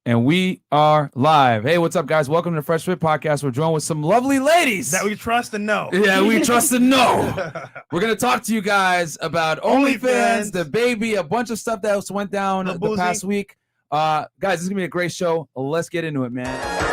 And we are live. Hey, what's up, guys? Welcome to the Fresh Fit Podcast. We're joined with some lovely ladies that we trust and know. Yeah, we trust and know. We're going to talk to you guys about OnlyFans, DaBaby, a bunch of stuff that went down the past week. Guys, this is going to be a great show. Let's get into it, man.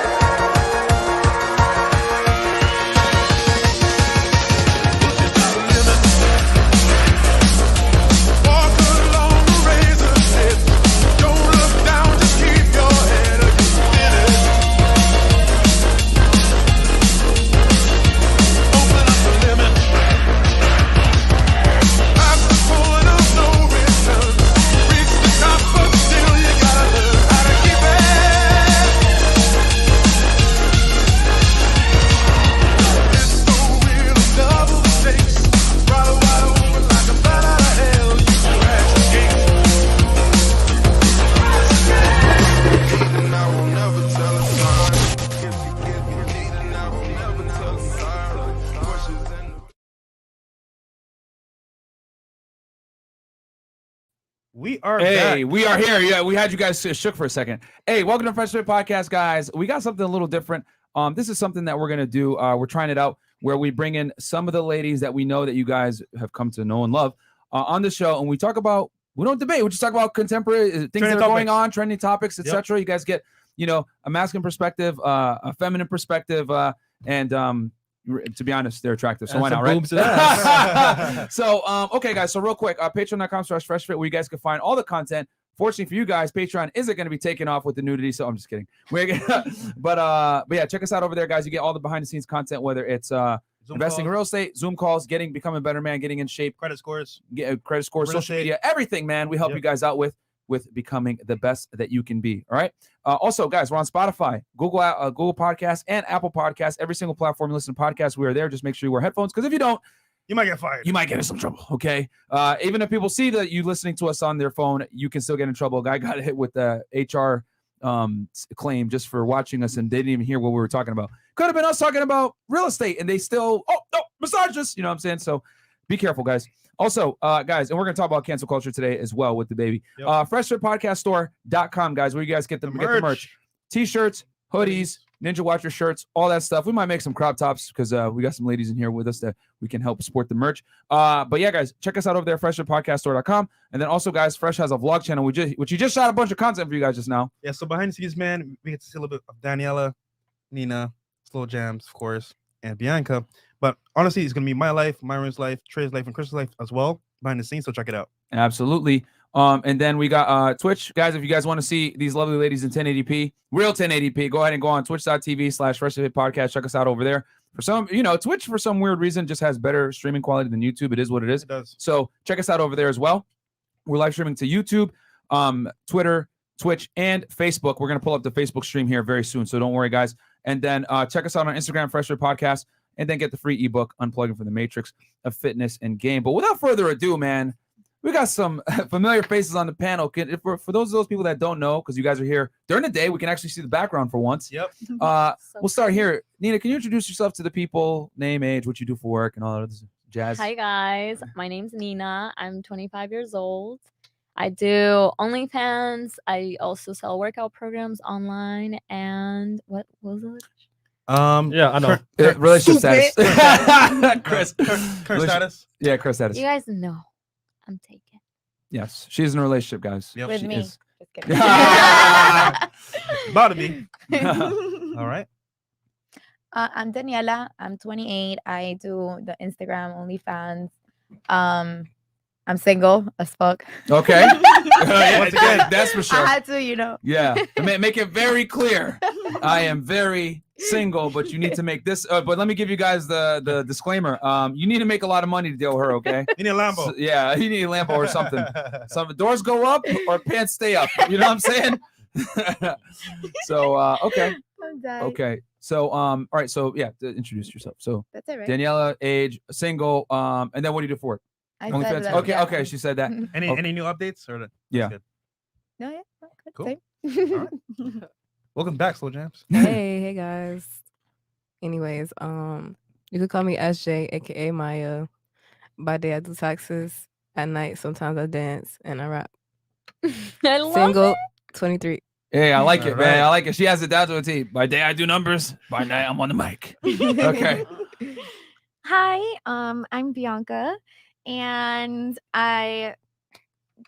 We are back. We are here. Yeah, we had you guys shook for a second. Hey, welcome to Fresh Fit Podcast, guys. We got something a little different. This is something that we're going to do. We're trying it out where we bring in some of the ladies that we know that you guys have come to know and love on the show. And we talk about, we don't debate. We just talk about contemporary things that are going on, trending topics, etc. You guys get, a masculine perspective, a feminine perspective, and to be honest, they're attractive. So why not, right? So, okay, guys. So real quick, patreon.com/freshfit, where you guys can find all the content. Fortunately for you guys, Patreon isn't going to be taken off with the nudity. So I'm just kidding. But yeah, check us out over there, guys. You get all the behind the scenes content, whether it's investing in real estate, Zoom calls, becoming a better man, getting in shape, credit scores, social media, everything, man. We help you guys out with becoming the best that you can be. All right. Also, guys, we're on Spotify, Google Podcasts, and Apple Podcasts. Every single platform you listen to podcasts, we are there. Just make sure you wear headphones, because if you don't, you might get fired. You might get in some trouble. Okay. Even if people see that you listening to us on their phone, you can still get in trouble. A guy got hit with the HR claim just for watching us, and they didn't even hear what we were talking about. Could have been us talking about real estate, and they still, misogynist. You know what I'm saying? So be careful, guys. Also, guys, and we're going to talk about cancel culture today as well with DaBaby. FreshFitPodcastStore.com, guys, where you guys get the merch. T-shirts, hoodies, Ninja Watcher shirts, all that stuff. We might make some crop tops because we got some ladies in here with us that we can help support the merch. But yeah, guys, check us out over there, FreshFitPodcastStore.com. And then also, guys, Fresh has a vlog channel, which you just shot a bunch of content for you guys just now. Yeah, so behind the scenes, man, we get to see a little bit of Daniela, Nina, Slow Jams, of course, and Bianca. But honestly, it's going to be my life, Myron's life, Trey's life, and Chris's life as well behind the scenes. So check it out. Absolutely. And then we got Twitch. Guys, if you guys want to see these lovely ladies in 1080p, real 1080p, go ahead and go on twitch.tv/FreshFitPodcast. Check us out over there. For some, Twitch, for some weird reason, just has better streaming quality than YouTube. It is what it is. It does. So check us out over there as well. We're live streaming to YouTube, Twitter, Twitch, and Facebook. We're going to pull up the Facebook stream here very soon. So don't worry, guys. And then check us out on Instagram, Fresh Fit Podcast. And then get the free ebook, Unplugging from the Matrix of Fitness and Game. But without further ado, man, we got some familiar faces on the panel. For those people that don't know, because you guys are here during the day, we can actually see the background for once. Yep. We'll start here. Nina, can you introduce yourself to the people? Name, age, what you do for work, and all that other jazz. Hi, guys. My name's Nina. I'm 25 years old. I do OnlyFans. I also sell workout programs online. And what was it? Yeah, I know. Relationship status. Chris. Current status. Yeah, current status. You guys know I'm taken. Yes, she's in a relationship, guys. Yep, with she me. is. Just kidding. About to be. All right. I'm Daniela. I'm 28. I do the Instagram OnlyFans. I'm single as fuck. Okay. Once again, that's for sure. I had to, Yeah. Make it very clear. I am very single, but you need to make this. But let me give you guys the disclaimer. You need to make a lot of money to deal with her, okay? You need a Lambo. So, yeah, you need a Lambo or something. Some doors go up or pants stay up. You know what I'm saying? So, okay. Okay. So, all right. So, yeah, introduce yourself. So, that's it, right? Daniela, age, single, and then what do you do for work? Said that, okay, yeah. Okay, she said that. Any new updates? Or yeah. Good? No, yeah. Cool. Same. All right. Welcome back, Slow Jams. Hey guys. Anyways, you could call me SJ, aka Maya. By day I do taxes. At night sometimes I dance and I rap. I love Single, it. 23. Hey, I like it, All man. right. I like it. She has it down to a T. By day I do numbers. By night I'm on the mic. Okay. Hi, I'm Bianca, and I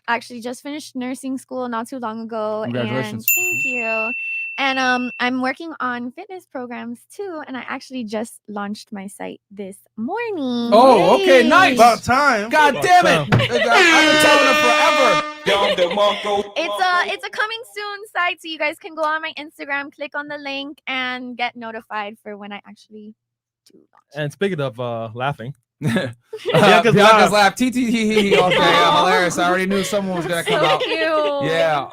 actually just finished nursing school not too long ago. Congratulations. And thank you. And I'm working on fitness programs too, and I actually just launched my site this morning. Oh, okay, nice. About time. God damn it. I've been telling her forever. It's a coming soon site, so you guys can go on my Instagram, click on the link, and get notified for when I actually do launch. And speaking of laughing, Bianca's laugh. TTT. Okay, hilarious. I already knew someone was gonna come out. Cute. Yeah.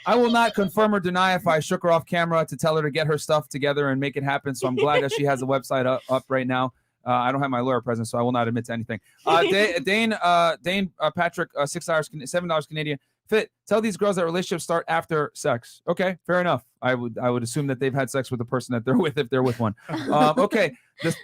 I will not confirm or deny if I shook her off camera to tell her to get her stuff together and make it happen. So I'm glad that she has the website up right now. I don't have my lawyer present, so I will not admit to anything. Dane Patrick, $7 Canadian. Fit, tell these girls that relationships start after sex. Okay, fair enough. I would assume that they've had sex with the person that they're with if they're with one. Okay,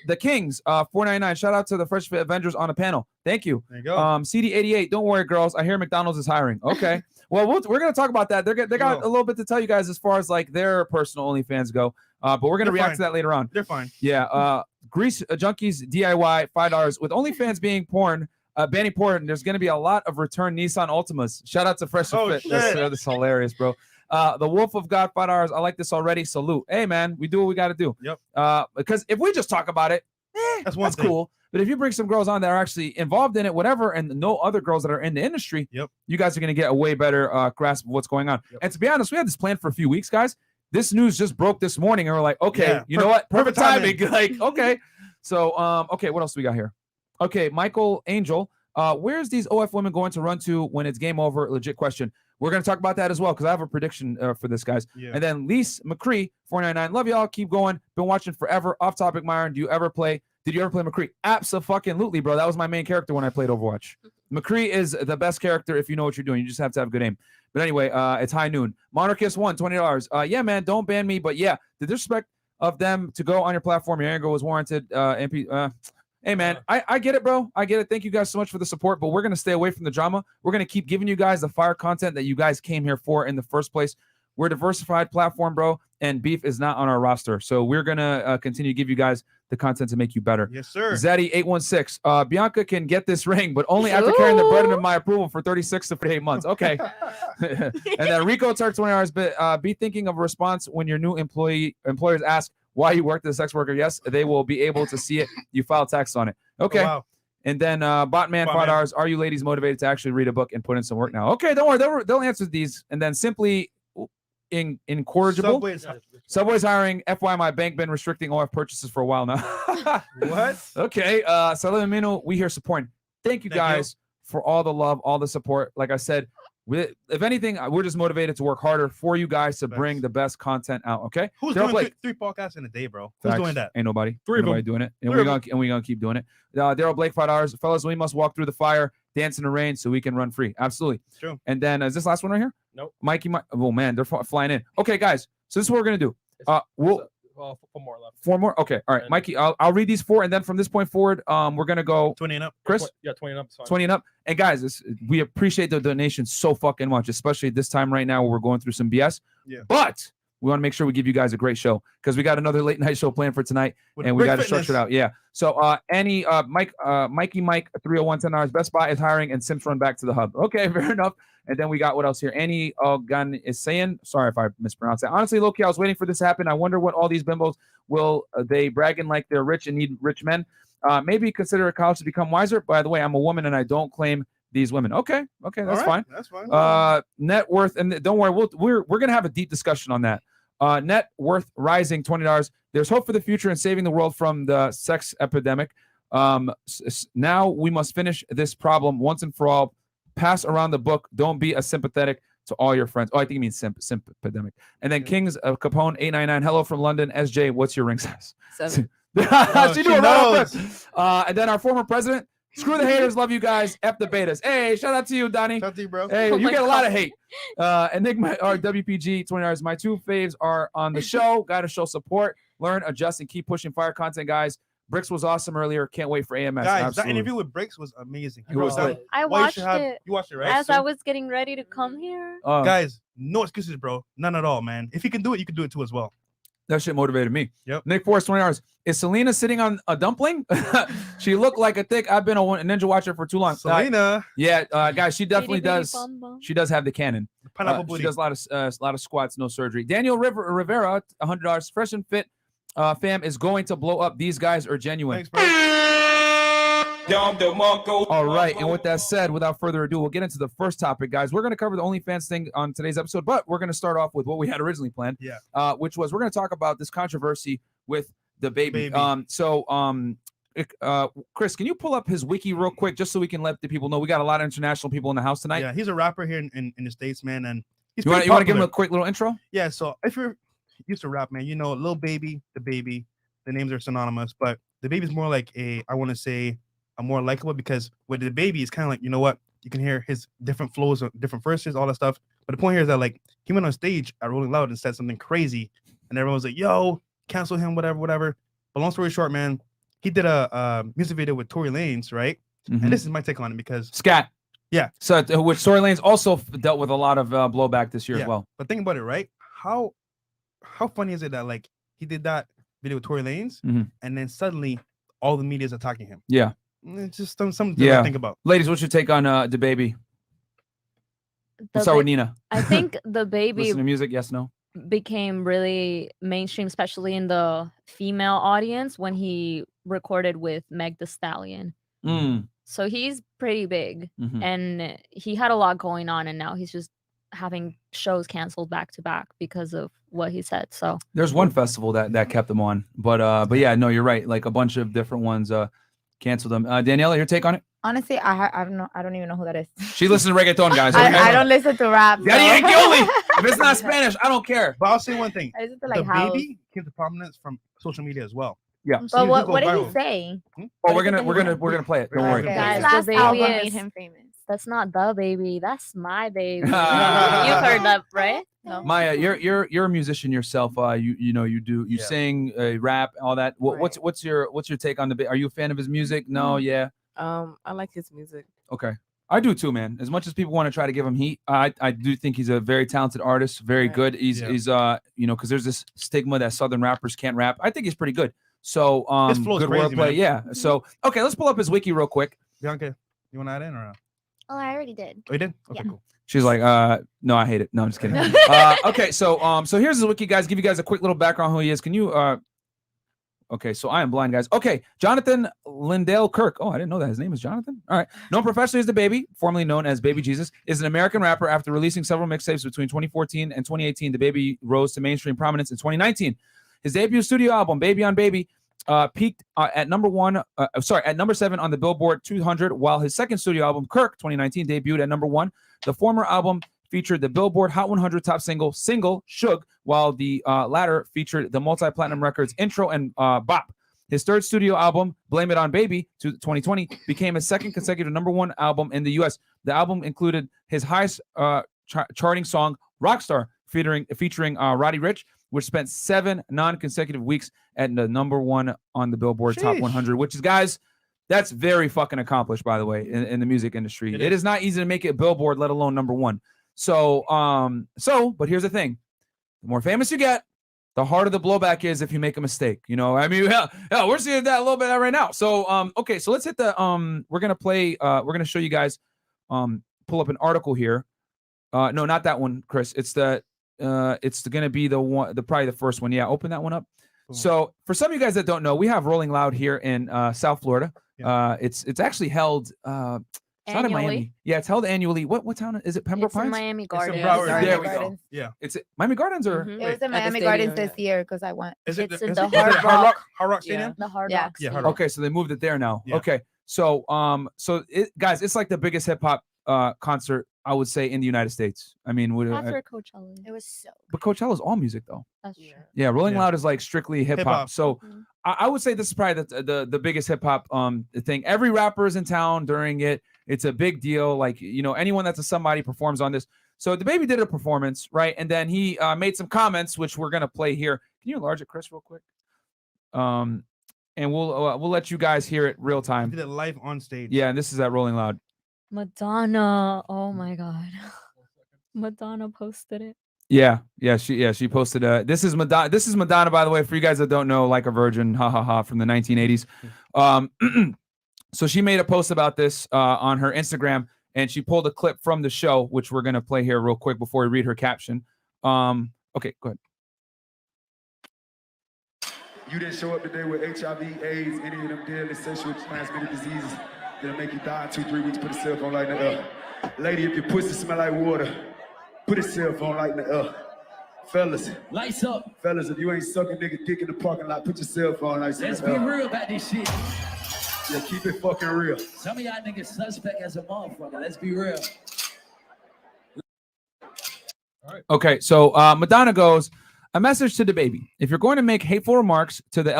the Kings, $4.99. Shout out to the Fresh Fit Avengers on the panel. Thank you. There you go. CD88. Don't worry, girls. I hear McDonald's is hiring. Okay. Well, we're gonna talk about that. They got a little bit to tell you guys as far as like their personal OnlyFans go. But we're gonna They're react fine. to that later on. They're fine. Yeah. Grease Junkies DIY $5 with OnlyFans being banning porn. There's going to be a lot of return Nissan Altimas. Shout out to Fresh Oh, Fit. shit. That's hilarious, bro. The Wolf of God $5. I like this already. Salute. Hey, man, we do what we got to do. Yep. Because if we just talk about it, that's thing. cool. But if you bring some girls on that are actually involved in it, whatever, and no other girls that are in the industry, Yep. you guys are going to get a way better grasp of what's going on. Yep. And to be honest, we had this planned for a few weeks, guys. This news just broke this morning, and we're like, okay, Yeah, you know what? perfect Perfect timing. timing. Like, okay. So, okay, what else do we got here? Okay, Michael Angel. Where's these OF women going to run to when it's game over? Legit question. We're going to talk about that as well because I have a prediction for this, guys. Yeah. And then Lise McCree, $4.99. Love y'all. Keep going. Been watching forever. Off topic, Myron. Did you ever play McCree? Abso-fucking-lutely, bro. That was my main character when I played Overwatch. McCree is the best character if you know what you're doing. You just have to have good aim. But anyway, it's high noon. Monarchist won $20. Yeah, man, don't ban me. But yeah, the disrespect of them to go on your platform, your anger was warranted. Hey, man, I get it, bro. I get it. Thank you guys so much for the support, but we're going to stay away from the drama. We're going to keep giving you guys the fire content that you guys came here for in the first place. We're a diversified platform, bro, and beef is not on our roster. So we're going to continue to give you guys the content to make you better. Yes, sir. Zaddy816. Bianca can get this ring, but only after carrying the burden of my approval for 36 to 48 months. Okay. And then Rico Tart $20. But be thinking of a response when your new employers ask why you worked as a sex worker. Yes, they will be able to see it. You file tax on it. Okay. Oh, wow. And then Botman $5. Are you ladies motivated to actually read a book and put in some work now? Okay, don't worry. They'll answer these. And then simply incorrigible. Subway's hiring. FYI, my bank been restricting OF purchases for a while now. What? Okay. Salamino, we here supporting. Thank you guys for all the love, all the support. Like I said, if anything, we're just motivated to work harder for you guys to bring the best content out. Okay. Who's Daryl doing Blake. three podcasts in a day, bro? Facts. Who's doing that? Ain't nobody. Three of Ain't nobody them. doing it. And Three we're gonna keep doing it. Daryl Blake $5. Fellas, we must walk through the fire, dance in the rain, so we can run free. Absolutely. True. And then is this last one right here? Nope. Mikey. Oh man, they're flying in. Okay, guys. So this is what we're gonna do. We'll 4 more left. 4 more. Okay. All right, And- Mikey. I'll read these 4, and then from this point forward, we're gonna go 20 and up. Chris. Yeah, 20 and up. is fine. 20 and up. And guys, we appreciate the donations so fucking much, especially this time right now where we're going through some BS. Yeah. But we want to make sure we give you guys a great show because we got another late night show planned for tonight, With and we great got to fitness. structure it out. Yeah. So Mikey Mike 301 $10. Best Buy is hiring, and Sims run back to the hub. Okay, fair enough. And then we got what else here? Annie Gun is saying, sorry if I mispronounced that. Honestly, Loki, I was waiting for this to happen. I wonder what all these bimbos will they bragging like they're rich and need rich men. Maybe consider a college to become wiser. By the way, I'm a woman and I don't claim these women. Okay, that's All right, fine. That's fine. Net worth, and don't worry, we're gonna have a deep discussion on that. Net worth rising $20. There's hope for the future and saving the world from the sex epidemic. Now we must finish this problem once and for all. Pass around the book. Don't be asympathetic to all your friends. Oh, I think he means sympedemic. And then Kings of Capone 899. Hello from London. SJ, what's your ring size? 7. She knew it right off knows. rip. And then our former president. Screw the haters. Love you guys. F the betas. Hey, shout out to you, Donnie. Shout out to you, bro. Hey, Oh you my get a lot God. of hate. Enigma or WPG $20. My 2 faves are on the show. Got to show support, learn, adjust, and keep pushing fire content, guys. Bricks was awesome earlier. Can't wait for AMS. Guys, Absolutely. that interview with Bricks was amazing. It was lit. I Why you watched should have- it You watched it, right? as I was getting ready to come here. Guys, no excuses, bro. None at all, man. If you can do it, you can do it too as well. That shit motivated me. Yep. Nick Forrest, 20 hours. Is Selena sitting on a dumpling? She looked like a thick. I've been a ninja watcher for too long. Selena, Yeah, guys, she definitely Bitty bitty does. bum bum. She does have the cannon. pineapple She booty. does a lot of squats, no surgery. Daniel Rivera, $100. Fresh and Fit fam is going to blow up. These guys are genuine. Thanks, bro. All right, and with that said, without further ado, we'll get into the first topic, guys. We're going to cover the OnlyFans thing on today's episode, but we're going to start off with what we had originally planned. Yeah. Which was we're going to talk about this controversy with DaBaby. Baby. Chris, can you pull up his wiki real quick just so we can let the people know we got a lot of international people in the house tonight? Yeah, he's a rapper here in the States, man, and he's You want pretty to give him popular. a quick little intro? Yeah, so if you're used to rap, man, you know, Lil Baby, DaBaby, the names are synonymous, but DaBaby's more like a more likable because with DaBaby, it's kind of like, you know what, you can hear his different flows, different verses, all that stuff. But the point here is that like he went on stage at Rolling Loud and said something crazy, and everyone was like, "Yo, cancel him, whatever." But long story short, man, he did a music video with Tory Lanez, right? Mhm. And this is my take on it because Scat. Yeah. So which Tory Lanez also dealt with a lot of blowback this year as Yeah. well. But think about it, right? How funny is it that like he did that video with Tory Lanez, Mhm. and then suddenly all the media is attacking him? Yeah. It's just something to Yeah. think about. Ladies, what's your take on DaBaby? Let's start with Nina. I think the baby Listen to music, yes, no? became really mainstream, especially in the female audience when he recorded with Meg Thee Stallion. Mm. So he's pretty big Mhm. and he had a lot going on, and now he's just having shows canceled back to back because of what he said. So There's one festival that kept them on, but yeah, no, you're right. Like a bunch of different ones canceled them. Daniela, your take on it? Honestly, I don't even know who that is. She listens to reggaeton, guys. I don't listen to rap. Daddy so- Yankee only. If it's not Spanish, I don't care. But I'll say one thing: I listen to the like house. baby came to prominence from social media as well. Yeah. So But you what go what did viral. he say? Oh, we're gonna play it. Don't Okay. worry. Guys, His the last baby album is- made him famous. that's not the baby, that's my baby. You've heard that, right? No. Maya, you're a musician yourself. You Yeah. sing, rap, all that. What's your take on the? Are you a fan of his music? No, yeah, I like his music. okay. I do too, man. As much as people want to try to give him heat, I do think he's a very talented artist, very Right. good. He's because there's this stigma that Southern rappers can't rap. I think he's pretty good. So His flow's good crazy, wordplay, man. yeah. So okay, let's pull up his wiki real quick. Bianca, you want to add in or? Oh, I already did. Oh, you did? Okay, Yeah. cool. She's like, no, I hate it. No, I'm just kidding. Okay, so here's the wiki, guys. Give you guys a quick little background on who he is. Can you okay, so I am blind, guys. Okay, Jonathan Lindale Kirk. Oh, I didn't know that his name is Jonathan. All right. Known professionally as DaBaby, formerly known as Baby Jesus, is an American rapper. After releasing several mixtapes between 2014 and 2018, DaBaby rose to mainstream prominence in 2019. His debut studio album, Baby on Baby, peaked at number 7 on the Billboard 200, while his second studio album, Kirk, 2019, debuted at number 1. The former album featured the Billboard Hot 100 top single Suge, while the latter featured the multi-platinum records Intro and Bop. His third studio album, Blame It On Baby, 2020, became his second consecutive number 1 album in the U.S. The album included his highest charting song, Rockstar, featuring Roddy Ricch, which spent 7 non-consecutive weeks at the number 1 on the Billboard Top Sheesh. 100, which is, guys, that's very fucking accomplished, by the way, in the music industry. It is not easy to make it Billboard, let alone number 1. So, but here's the thing. The more famous you get, the harder the blowback is if you make a mistake. You know, I mean, hell, we're seeing that a little bit right now. So, okay, so let's hit the, we're going to show you guys, pull up an article here. No, not that one, Chris. It's going to be probably the first one. Yeah, open that one up. Cool. So for some of you guys that don't know, we have Rolling Loud here in South Florida. Yeah. It's actually held, it's not in Annually. Miami. Yeah, it's held annually. What town is it? Pembroke It's in Pines? Miami in Gardens. Broward. There we go. Gardens. Yeah. It's Miami Gardens or Mhm. It was Wait, in the Miami stadium, Gardens yeah. this year because I went. Is it It's the, in is the it- is it Hard Hard Rock. Hard Rock Stadium? The Hard Yeah. Rock. Yeah, Hard Stadium. Rock. Okay, so they moved it there now. Yeah. Okay, so guys, it's like the biggest hip hop concert I would say in the United States. I mean, After Coachella. It was so. but Coachella's all music though. That's true. Yeah, Rolling Yeah. Loud is like strictly hip hop. Hip-hop. So Mhm. I would say this is probably the biggest hip hop thing. Every rapper is in town during it. It's a big deal. Like, you know, anyone that's a somebody performs on this. So DaBaby did a performance, right? And then he made some comments, which we're gonna play here. Can you enlarge it, Chris, real quick? and we'll let you guys hear it real I time. did it live on stage. Yeah, and this is at Rolling Loud. Madonna. Oh my God. Madonna posted it. Yeah, she posted this is Madonna, by the way, for you guys that don't know, Like a Virgin, ha ha ha, from the 1980s. So she made a post about this on her Instagram, and she pulled a clip from the show, which we're gonna play here real quick before we read her caption. Okay, go ahead. You didn't show up today with HIV, AIDS, any of them deadly sexually transmitted diseases that'll make you die in 2-3 weeks. Put a cell phone light in the air. Lady, if your pussy smell like water, put a cell phone light in the air. Fellas, lights up. Fellas, if you ain't sucking nigga dick in the parking lot, put your cell phone lights in Let's the be air. real about this shit. Yeah, keep it fucking real. Some of y'all niggas suspect as a motherfucker. Let's be real. Okay, so Madonna goes, a message to DaBaby. If you're going to make hateful remarks to the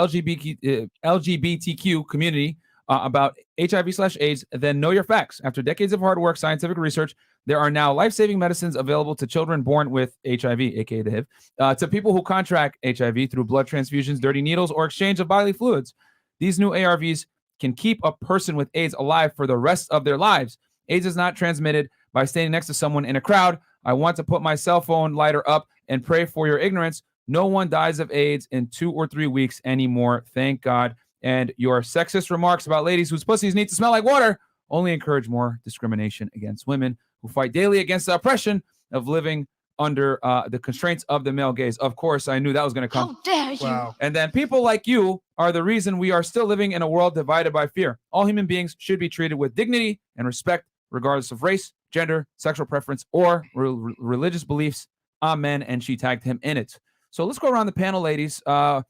LGBTQ community about HIV/AIDS, then know your facts. After decades of hard work, scientific research, there are now life-saving medicines available to children born with HIV, aka the HIV, to people who contract HIV through blood transfusions, dirty needles, or exchange of bodily fluids. These new ARVs can keep a person with AIDS alive for the rest of their lives. AIDS is not transmitted by standing next to someone in a crowd. I want to put my cell phone lighter up and pray for your ignorance. No one dies of AIDS in 2 or 3 weeks anymore. Thank God. And your sexist remarks about ladies whose pussies need to smell like water only encourage more discrimination against women who fight daily against the oppression of living under the constraints of the male gaze. Of course, I knew that was going to come. How dare you? Wow. And then people like you are the reason we are still living in a world divided by fear. All human beings should be treated with dignity and respect, regardless of race, gender, sexual preference, or religious beliefs. Amen. And she tagged him in it. So let's go around the panel, ladies. What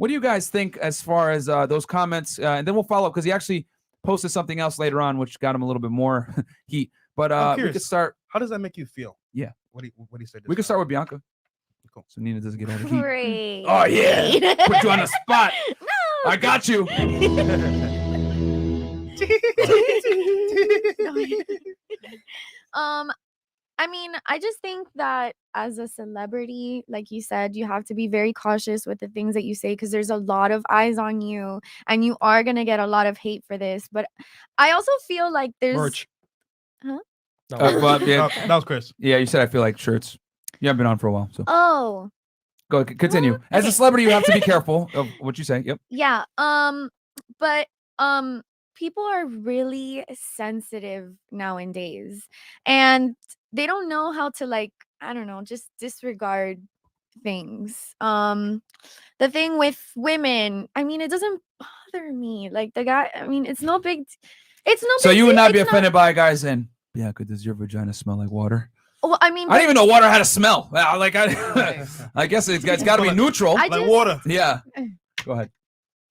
do you guys think as far as those comments? And then we'll follow up because he actually posted something else later on, which got him a little bit more heat. But I'm we curious. could start. How does that make you feel? Yeah. What do you say? We could start with Bianca. Cool. So Nina doesn't get all the heat. Great. Oh, yeah. Put you on the spot. No. I got you. I mean, I just think that as a celebrity, like you said, you have to be very cautious with the things that you say because there's a lot of eyes on you and you are going to get a lot of hate for this. But I also feel like there's. Merch. Huh? No. Well, yeah, That was Chris. yeah, you said I feel like shirts. You haven't been on for a while. So Oh, go continue. Well, As a okay. celebrity, you have to be careful of what you say. Yep. yeah. But people are really sensitive nowadays and they don't know how to, like, I don't know, just disregard things. The thing with women, I mean, it doesn't bother me. Like the guy, I mean, it's no big So you would deal. not be It's offended by guys saying, Bianca, does your vagina smell like water? Well, I mean, I didn't even know water had a smell. Like I guess it's got to be neutral. I Like just- water. Yeah. Go ahead.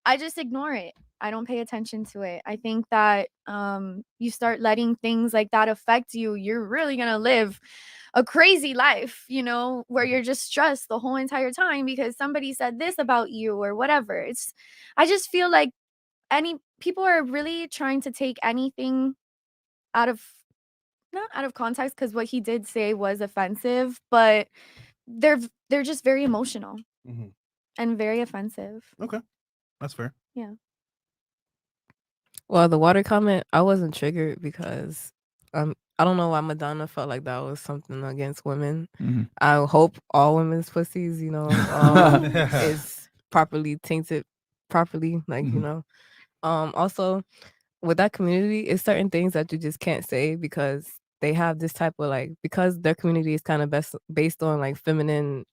I just ignore it. I don't pay attention to it. I think that you start letting things like that affect you, you're really gonna live a crazy life, you know, where you're just stressed the whole entire time because somebody said this about you or whatever. I just feel like people are really trying to take anything not out of context because what he did say was offensive, but they're just very emotional Mhm. and very offensive. Okay, that's fair. Well, the water comment, I wasn't triggered because I don't know why Madonna felt like that was something against women. Mhm. I hope all women's pussies, is properly tainted properly, like, Mhm. Also with that community, it's certain things that you just can't say because they have this type of because their community is kind of based on like feminine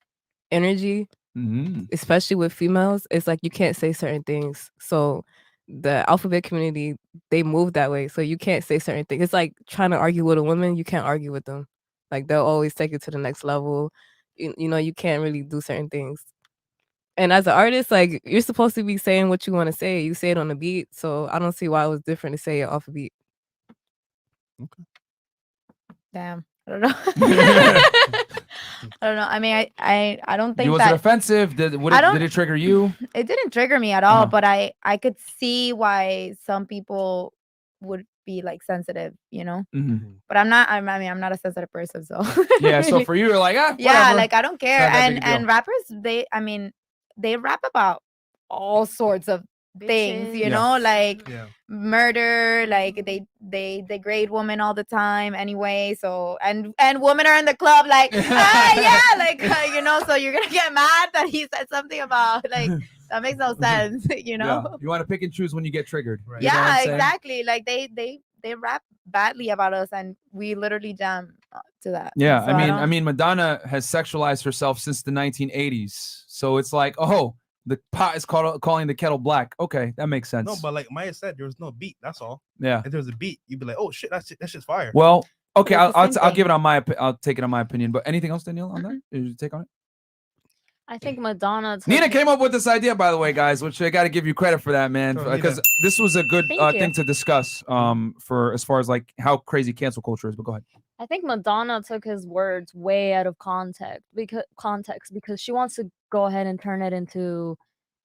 energy, Mhm. especially with females. It's like you can't say certain things. So the alphabet community, they move that way. So you can't say certain things. It's like trying to argue with a woman, you can't argue with them. Like they'll always take it to the next level. You can't really do certain things. And as an artist, like you're supposed to be saying what you want to say. You say it on the beat. So I don't see why it was different to say it off a beat. Damn. I don't know. I don't know. I mean, I don't think Was that it offensive? Did it trigger you? it didn't trigger me at all, Uh-huh. but I could see why some people would be like sensitive, you know. Mhm. But I'm not. I'm not a sensitive person, so Yeah. So for you, you're like, yeah, whatever. like I don't care. not that big a And deal. rappers, they rap about all sorts of things, you Bitches. know, like Yeah. murder, like they degrade women all the time anyway. So and women are in the club like yeah, like you know, so you're gonna get mad that he said something about like that makes no sense, you know. Yeah. You want to pick and choose when you get triggered. Right. You know what I'm Yeah, saying? exactly. Like they rap badly about us, and we literally jam to that. Yeah, So I don't- mean, Madonna has sexualized herself since the 1980s. So it's like, oh, the pot is calling the kettle black. Okay, that makes sense. No, but like Maya said, there was no beat. That's all. yeah. If there was a beat, you'd be like, oh shit, that's just fire. Well, okay, But it's the I'll same give it thing. on I'll take it on my opinion. But anything else, Danielle, on that? Your take on it? I think Madonna. took Nina it- came up with this idea, by the way, guys, which I got to give you credit for that, man, Sure, because Nina. this was a good Thank you. thing to discuss. For as far as like how crazy cancel culture is. But go ahead. I think Madonna took his words way out of context because she wants to go ahead and turn it into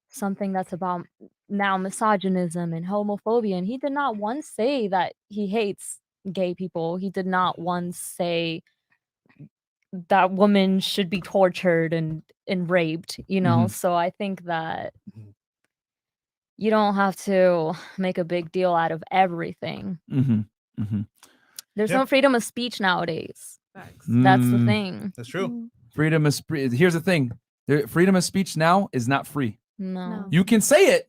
something that's about now misogynism and homophobia. And he did not once say that he hates gay people. He did not once say that women should be tortured and raped, you know. Mhm. So I think that Mhm. you don't have to make a big deal out of everything. Mm-hmm. Mm-hmm. There's Yeah. no freedom of speech nowadays. Facts. That's the Mm, thing. That's true. Mm, Freedom of speech. Here's the thing: freedom of speech now is not free. No. No. You can say it,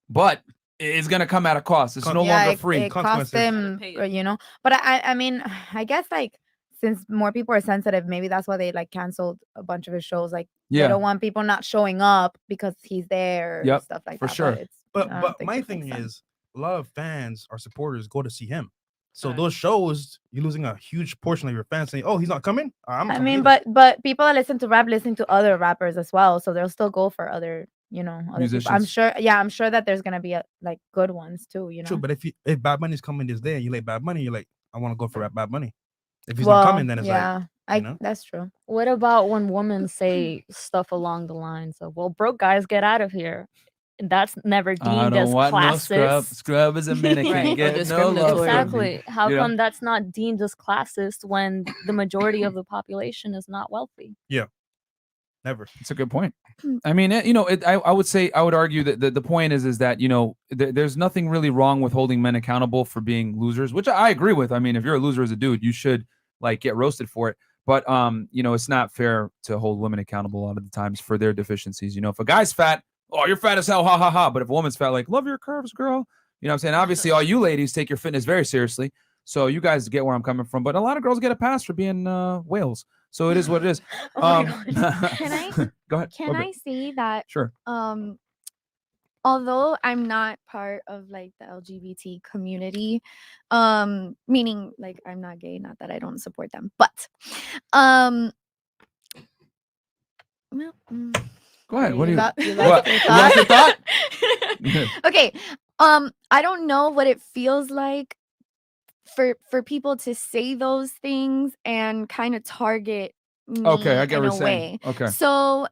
but it's gonna come at a cost. It's no yeah, longer it, free. it costs Consequences. him, Pay it. you know. But I mean, I guess like since more people are sensitive, maybe that's why they like canceled a bunch of his shows. Like they Yeah. don't want people not showing up because he's there, Yep, stuff like for that. sure. It's, I But don't think my it thing makes sense. is, a lot of fans or supporters go to see him. So Right. those shows, you're losing a huge portion of your fans saying, "Oh, he's not coming." I'm I coming mean, either." but people that listen to rap listen to other rappers as well, so they'll still go for other, you know, other people. I'm Musicians. sure. Yeah, I'm sure that there's gonna be like good ones too. You know. True, but if Bad Bunny's coming this day and you like Bad Bunny, you're like, I want to go for Bad Bunny. If he's well, not coming, then it's yeah, you know? that's true. What about when women say stuff along the lines of, well, broke guys get out of here? And that's never I deemed don't as want no scrub. classist. Scrub is a minute. Right, Can't or get no discriminatory. love from me. Exactly. How You know? come that's not deemed as classist when the majority of the population is not wealthy? Never. It's a good point. I mean, I would say, I would argue that the point is that, you know, there's nothing really wrong with holding men accountable for being losers, which I agree with. I mean, if you're a loser as a dude, you should like get roasted for it. But, you know, it's not fair to hold women accountable a lot of the times for their deficiencies. You know, if a guy's fat, oh, you're fat as hell, ha, ha, ha. But if a woman's fat, like, love your curves, girl. You know what I'm saying? Obviously, all you ladies take your fitness very seriously. So you guys get where I'm coming from. But a lot of girls get a pass for being whales. So it is what it is. Oh my God. Can I- Go ahead. Can Okay. I say that Sure. although I'm not part of like the LGBT community, meaning like I'm not gay, not that I don't support them, but well, Go ahead. What do You you? got- you What? lost your You lost your thought? okay. I don't know what it feels like for people to say those things and kind of target me Okay, I get in what a you're saying. way. Okay. So,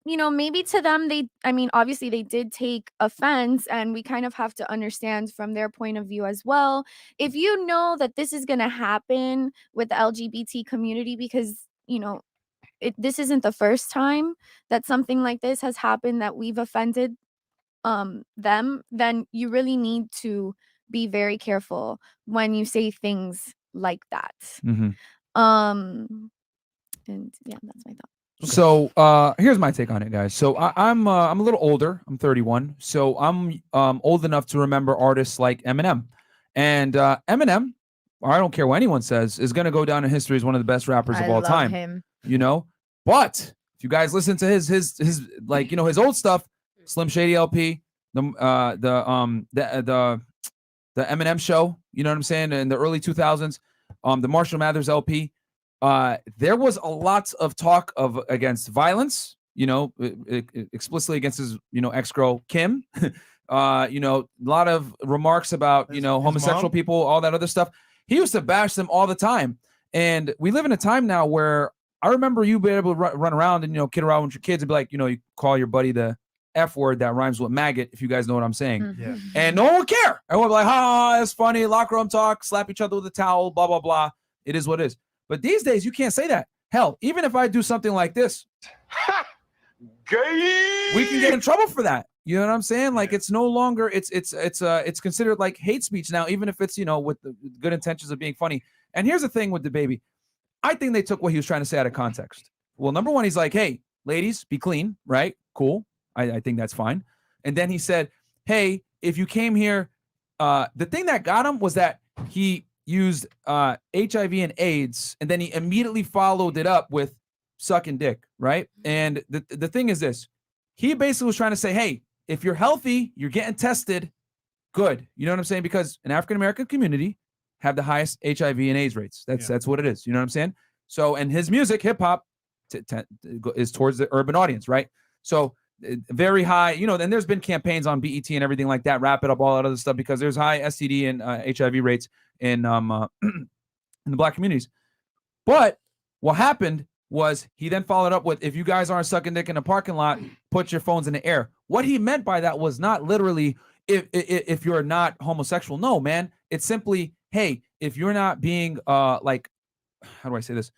you know, maybe to them, I mean, obviously they did take offense, and we kind of have to understand from their point of view as well. If you know that this is going to happen with the LGBT community, because, you know, this isn't the first time that something like this has happened, that we've offended them, then you really need to be very careful when you say things like that. Mhm. And yeah, that's my thought. So here's my take on it, guys. So I'm a little older. I'm 31. So I'm old enough to remember artists like Eminem. And Eminem, or I don't care what anyone says, is gonna go down in history as one of the best rappers of I all love time. him. You know, but if you guys listen to his like, you know, his old stuff, Slim Shady LP, the Eminem Show, you know what I'm saying, in the early 2000s, the Marshall Mathers LP, there was a lot of talk of against violence, you know, explicitly against his, you know, ex-girl Kim, you know, a lot of remarks about, you know, His homosexual mom? people, all that other stuff. He used to bash them all the time. And we live in a time now where I remember you being able to run around and, you know, kid around with your kids and be like, you know, you call your buddy the F word that rhymes with maggot, if you guys know what I'm saying. Mhm. Yeah. And no one would care. Everyone would be like, ha, it's funny, locker room talk, slap each other with a towel, blah, blah, blah. It is what it is. But these days, you can't say that. Hell, even if I do something like this, we can get in trouble for that. You know what I'm saying? Like it's no longer it's considered like hate speech now, even if it's with the good intentions of being funny. And here's the thing with DaBaby, I think they took what he was trying to say out of context. Well, number one, he's like, hey, ladies, be clean, right? Cool. I think that's fine. And then he said, hey, if you came here, the thing that got him was that he used HIV and AIDS, and then he immediately followed it up with sucking dick, right? And the thing is this, he basically was trying to say, hey, if you're healthy, you're getting tested, good. You know what I'm saying? Because an African-American community have the highest HIV and AIDS rates. That's what it is. You know what I'm saying? So, and his music, hip hop, is towards the urban audience, right? So very high, then there's been campaigns on BET and everything like that, wrap it up, all that other stuff, because there's high STD and HIV rates in the Black communities. But what happened was he then followed up with, if you guys aren't sucking dick in the parking lot, put your phones in the air. What he meant by that was not literally if you're not homosexual. No, man. It's simply, hey, if you're not being like, how do I say this?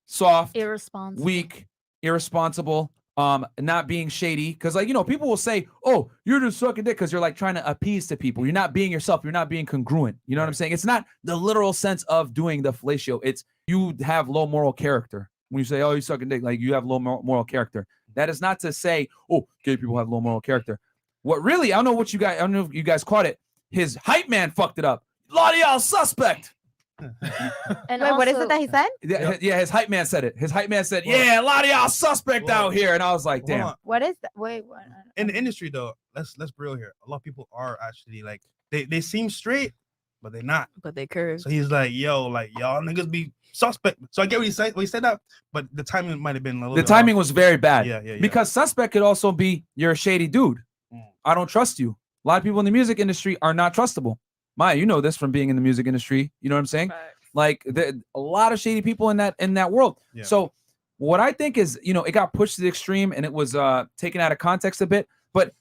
Soft, Irresponsible. weak, irresponsible, not being shady. Because people will say, oh, you're just sucking dick because you're like trying to appease to people. You're not being yourself. You're not being congruent. You know what I'm saying? It's not the literal sense of doing the fellatio. It's you have low moral character. When you say, oh, you sucking dick, like you have low moral character. That is not to say, oh, gay people have low moral character. What really, I don't know if you guys caught it. His hype man fucked it up. A lot of y'all suspect. And Wait, what is also- it that he said? Yeah, his hype man said it. His hype man said, yeah, a lot of y'all suspect out here. And I was like, Hold damn. on. What is that? Wait, what? In the industry though, let's be real here. A lot of people are actually like they seem straight, but they're not. But they curve. So he's like, yo, like y'all niggas be suspect. So I get what he said that, but the timing might have been a little The bit timing off. was very bad. Yeah. Because suspect could also be, you're a shady dude. I don't trust you. A lot of people in the music industry are not trustable. Maya, you know this from being in the music industry. You know what I'm saying? Like a lot of shady people in that world. Yeah. So what I think is, it got pushed to the extreme and it was taken out of context a bit. But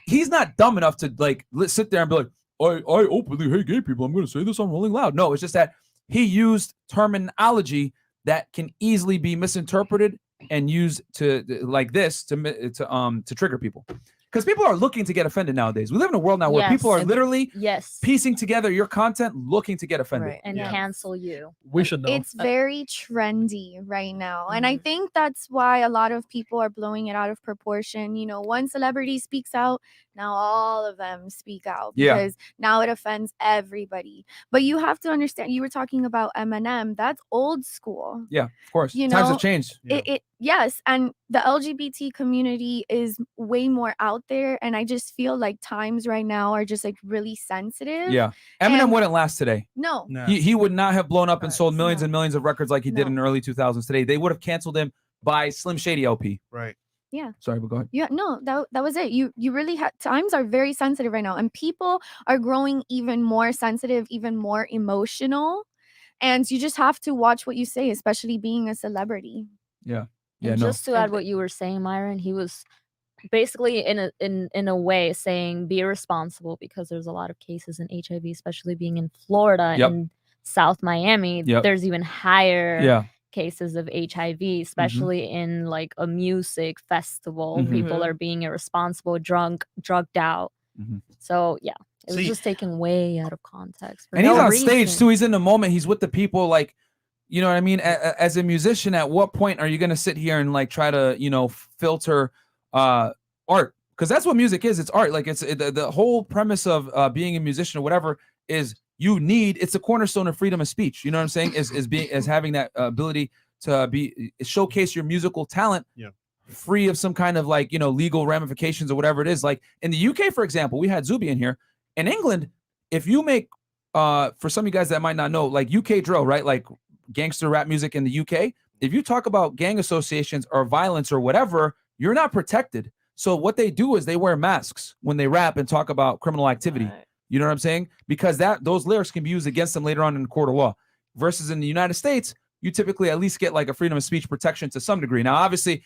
he's not dumb enough to like sit there and be like, I openly hate gay people. I'm going to say this on Rolling Loud. No, it's just that he used terminology that can easily be misinterpreted and used to like this to trigger people. Because people are looking to get offended nowadays. We live in a world now where people are literally piecing together your content, looking to get offended. Right. And cancel you. We should know. It's very trendy right now. And I think that's why a lot of people are blowing it out of proportion. One celebrity speaks out, now all of them speak out because now it offends everybody. But you have to understand, you were talking about Eminem. That's old school. Yeah, of course. Times have changed. Yes, and the LGBT community is way more out there, and I just feel like times right now are just like really sensitive. Yeah, Eminem wouldn't last today. No. He would not have blown up and sold millions and millions of records like he did in the early 2000s today. They would have canceled him by Slim Shady LP. Right. Yeah. Sorry, but go ahead. Yeah, no, that was it. You really times are very sensitive right now, and people are growing even more sensitive, even more emotional, and you just have to watch what you say, especially being a celebrity. Yeah. And just to add what you were saying, Myron, he was basically in a way saying be responsible because there's a lot of cases in HIV, especially being in Florida and South Miami. There's even higher cases of HIV, especially in like a music festival. People are being irresponsible, drugged out. So yeah, it was just taken way out of context. And he's on stage too. He's in the moment. He's with the people. Like, you know what I mean? As a musician, at what point are you going to sit here and like try to, filter art? Because that's what music is. It's art. Like it's the whole premise of being a musician or whatever is it's a cornerstone of freedom of speech. You know what I'm saying? Is having that ability to showcase your musical talent free of some kind of like, legal ramifications or whatever it is. Like in the UK, for example, we had Zuby in here. In England, if you make, for some of you guys that might not know, like UK drill, right? Like gangster rap music in the UK, if you talk about gang associations or violence or whatever, you're not protected. So what they do is they wear masks when they rap and talk about criminal activity. Right. You know what I'm saying? Because those lyrics can be used against them later on in the court of law. Versus in the United States, you typically at least get like a freedom of speech protection to some degree. Now, obviously,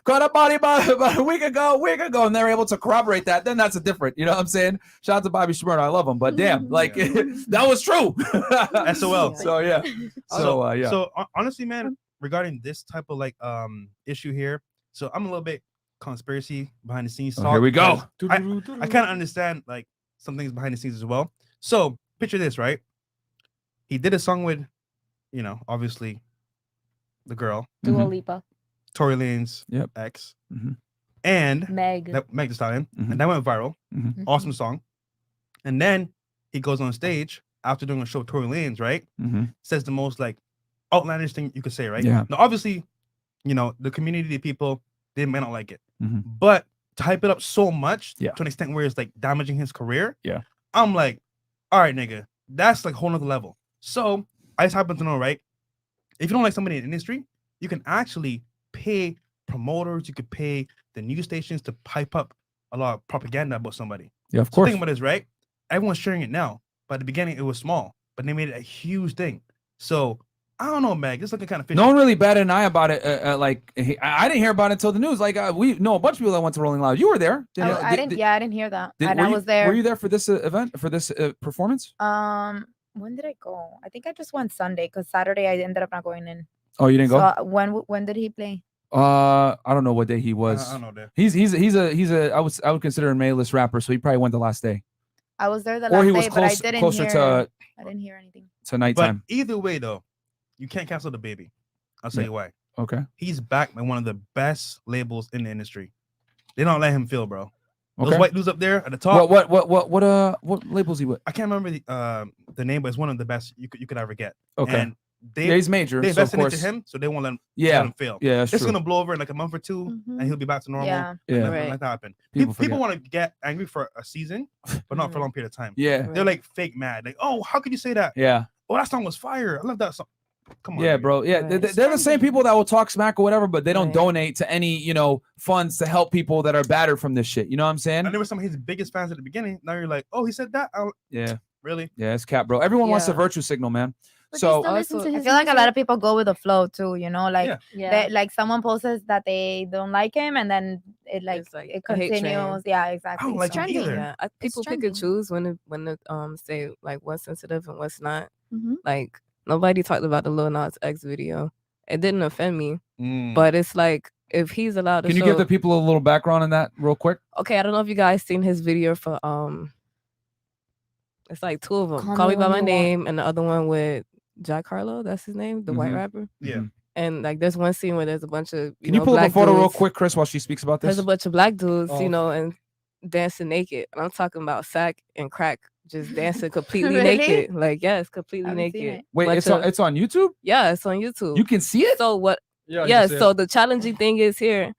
caught a body about a week ago, and they're able to corroborate that, then that's a different, you know what I'm saying? Shout out to Bobby Shmurda, I love him, but damn, like that was true. SOL. So yeah. So honestly, man, regarding this type of like issue here, so I'm a little bit conspiracy behind the scenes Oh, talk. here we go. because I kind of understand like some things behind the scenes as well. So picture this, right? He did a song with, obviously the girl, Dua Mhm. Lipa, Tory Lane's Yep. ex, Mhm. and Meg. Meg Thee Stallion, Mhm. and that went viral. Mhm. Awesome song. And then he goes on stage after doing a show with Tory Lanez, right? Mhm. Says the most like outlandish thing you could say, right? Yeah. Now, obviously, the community, the people, they may not like it, Mhm. but to hype it up so much Yeah. to an extent where it's like damaging his career. Yeah. I'm like, all right, nigga, that's like a whole nother level. So I just happen to know, right? If you don't like somebody in the industry, you can actually pay promoters, you could pay the news stations to pipe up a lot of propaganda about somebody. Yeah, of So course. think about this, right? Everyone's sharing it now, but at the beginning it was small, but they made it a huge thing. So I don't know, Meg. It's looking kind of fishy. No one really batted an eye about it. I didn't hear about it until the news. Like we know a bunch of people that went to Rolling Loud. You were there. I didn't. Yeah, I didn't hear that. And were I you- was there. Were you there for this event, for this performance? When did I go? I think I just went Sunday because Saturday I ended up not going in. Oh, you didn't So go? when did he play? I don't know what day he was. I don't know that. He's a I would consider him a A-list rapper, so he probably went the last day. I was there the Or last he was day, but I close- didn't closer hear. to- I didn't hear anything. To nighttime. But either way, though, you can't cancel DaBaby. I'll tell Yeah. you why. Okay. He's backed by one of the best labels in the industry. They don't let him feel, bro. Okay. Those white dudes up there at the top. What labels he with? I can't remember the name, but it's one of the best you could ever get. Okay. And they Yeah, he's major. they so of invested into course. him, so they won't let him, Yeah. let him fail. Yeah, that's It's true. gonna blow over in like a month or two, and he'll be back to normal. Yeah. And Yeah. nothing Right. like that happen. People People forget. want to get angry for a season, but not for a long period of time. Yeah. They're like fake mad. Like, oh, how could you say that? Yeah. Oh, that song was fire. I love that song. Come on. Yeah, nigga. bro. Yeah, Right. they're the same people that will talk smack or whatever, but they don't Right. donate to any, funds to help people that are battered from this shit. You know what I'm saying? And there were some of his biggest fans at the beginning. Now you're like, oh, he said that. Yeah. Really? Yeah, it's cap, bro. Everyone wants a Yeah. virtue signal, man. But So they still listen Also- to I his feel like a lot music. of people go with the flow too. Like Yeah. Yeah. like someone posts that they don't like him, and then it It's like it a hate train. continues. Yeah, exactly. like him So- either. Yeah, people pick trending. and choose when to say like what's sensitive and what's not. Mhm. Like nobody talked about the Lil Nas X video. It didn't offend me, Mm. but it's like if he's allowed to can you show, give the people a little background on that real quick? okay, I don't know if you guys seen his video for it's like two of them. Call Call Me Me by When My You Want. Name, and the other one with Jack Harlow. That's his name, the white Mhm. rapper. Yeah. And like there's one scene where there's a bunch of Can you pull up a black photo real dudes. quick, Chris, while she speaks about this? There's a bunch of black dudes, Oh. and dancing naked. And I'm talking about sack and crack, just dancing completely Really? naked. Like, yes, completely Haven't seen naked. it. Wait, Bunch it's on, of- it's on YouTube? yeah, it's on YouTube. You can see it? So what? Yeah. Yeah. So the challenging thing is here.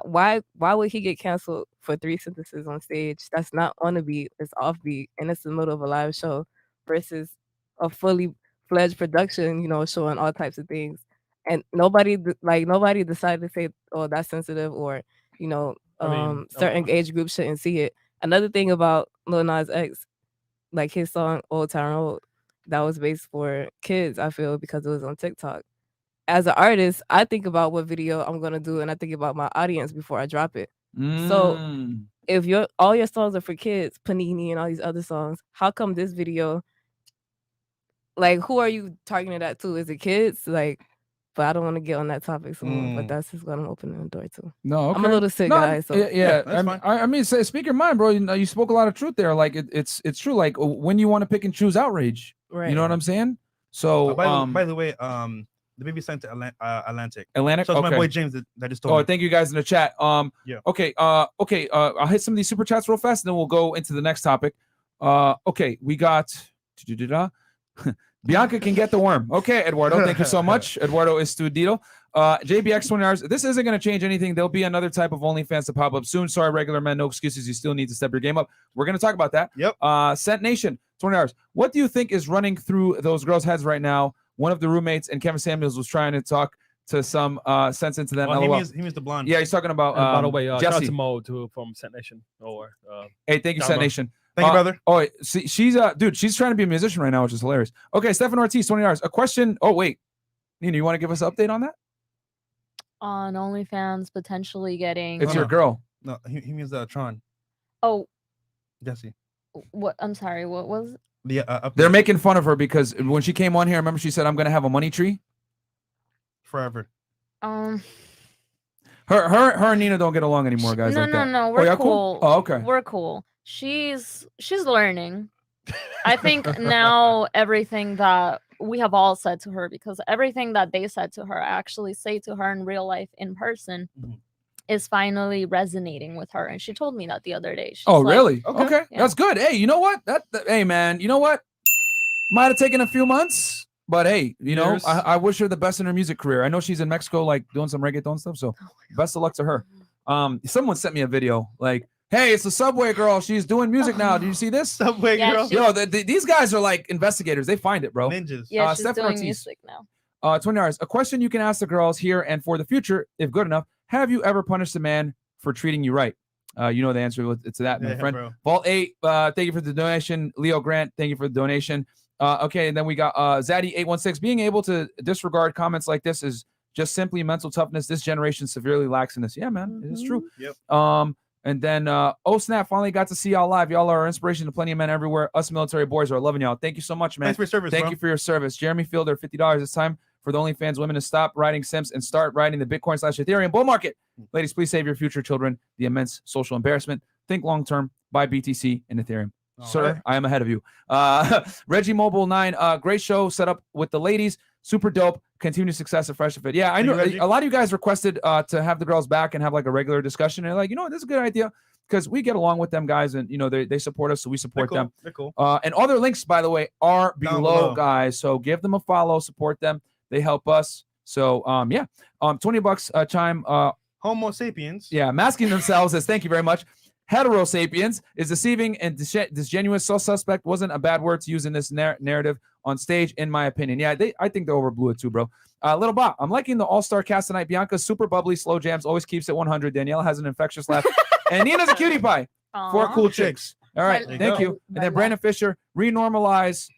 Why would he get canceled for 3 sentences on stage? That's not on the beat. It's off beat, and it's the middle of a live show versus a fully fledged production. Showing all types of things, and nobody decided to say, "Oh, that's sensitive," or certain age groups shouldn't see it. Another thing about Lil Nas X, like his song "Old Town Road," that was based for kids. I feel because it was on TikTok. As an artist, I think about what video I'm gonna do, and I think about my audience before I drop it. So Mm. if all your songs are for kids, Panini and all these other songs, how come this video? Like, who are you targeting that to? Is it kids? Like, but I don't want to get on that topic so much. But that's just what I'm opening the door to. No, okay. I'm a little sick, No, guys. So. yeah. that's fine. I mean, speak your mind, bro. You spoke a lot of truth there. Like it's true. Like when you want to pick and choose outrage, Right. you know what I'm saying? So, By the way, the baby sent to Atlantic. Atlantic. So it's okay. my boy James that just told Oh, me. thank you guys in the chat. Yeah. Okay. Okay. I'll hit some of these super chats real fast, and then we'll go into the next topic. Okay. We got Bianca can get the worm. Okay, Eduardo. Thank you so much. Eduardo Estudito. JBX 20 hours. This isn't going to change anything. There'll be another type of OnlyFans to pop up soon. Sorry, regular men. No excuses. You still need to step your game up. We're going to talk about that. Yep. Scent Nation 20 hours. What do you think is running through those girls' heads right now? One of the roommates and Kevin Samuels was trying to talk to some sense into them. Oh, he LOL. means the blonde. Yeah, he's talking about by the way, shout out Jesse. to Mo too from Set Nation. Hey, thank you, Set Dama. Nation. Thank you, brother. Oh, wait, see, she's dude, she's trying to be a musician right now, which is hilarious. Okay, Stefan Ortiz, 20 hours. A question. Oh, wait. Nina, you want to give us an update on that? On OnlyFans potentially getting. It's Oh, your no. girl. No, he means Tron. Oh, Jesse. what? I'm sorry. What was? The They're making fun of her because when she came on here, remember she said, I'm going to have a money tree? forever. Her and Nina don't get along anymore, guys. No, like no, that. no. Oh, We're y'all cool. Oh, okay. We're cool. She's learning. I think now everything that we have all said to her, because everything that they said to her, I actually say to her in real life in person, is finally resonating with her. And she told me that the other day. She's Oh, like, really? Okay. Yeah. That's good. Hey, you know what? Hey, man, you know what? Might have taken a few months, but hey, you know, Years. I wish her the best in her music career. I know she's in Mexico, like doing some reggaeton stuff. So best of luck to her. Someone sent me a video like, hey, it's the Subway girl. She's doing music now. Did you see this? Subway Yeah, girl. she- Yo, these guys are like investigators. They find it, bro. Ninjas. Yeah, she's Stefan doing Ortiz. music now. $20. A question you can ask the girls here and for the future, if good enough. Have you ever punished a man for treating you right? You know the answer to that, my Yeah, friend. bro. Vault 8, thank you for the donation. Leo Grant, thank you for the donation. Okay, and then we got Zaddy816. Being able to disregard comments like this is just simply mental toughness. This generation severely lacks in this. Yeah, man, it is true. Yep. And then oh snap, finally got to see y'all live. Y'all are an inspiration to plenty of men everywhere. Us military boys are loving y'all. Thank you so much, man. Thanks for your service, Thank bro. you for your service. Jeremy Fielder, $50. It's time for the OnlyFans women to stop riding simps and start riding the Bitcoin/Ethereum bull market. Ladies, please save your future children the immense social embarrassment. Think long term. Buy BTC and Ethereum. Sir, right. I am ahead of you. Reggie Mobile 9, great show set up with the ladies. Super dope. Continued success at Freshandfit. Yeah, I Thank you, know Reggie. a lot of you guys requested to have the girls back and have like a regular discussion. And like, you know what, this is a good idea because we get along with them guys and, you know, they support us, so we They're support cool. them. They're cool. And all their links, by the way, are Down below, below. guys. So give them a follow, support them. They help us. So yeah, $20 chime. Homo sapiens. Yeah, masking themselves as thank you very much. Hetero sapiens is deceiving and disingenuous. So suspect wasn't a bad word to use in this narrative on stage, in my opinion. Yeah, I think they overblew it too, bro. Little Bot, I'm liking the all-star cast tonight. Bianca's super bubbly, slow jams, always keeps it 100. Danielle has an infectious laugh. And Nina's a cutie pie. Four Aw. cool chicks. All right, There you thank go. you. And then Brandon Fisher, renormalize,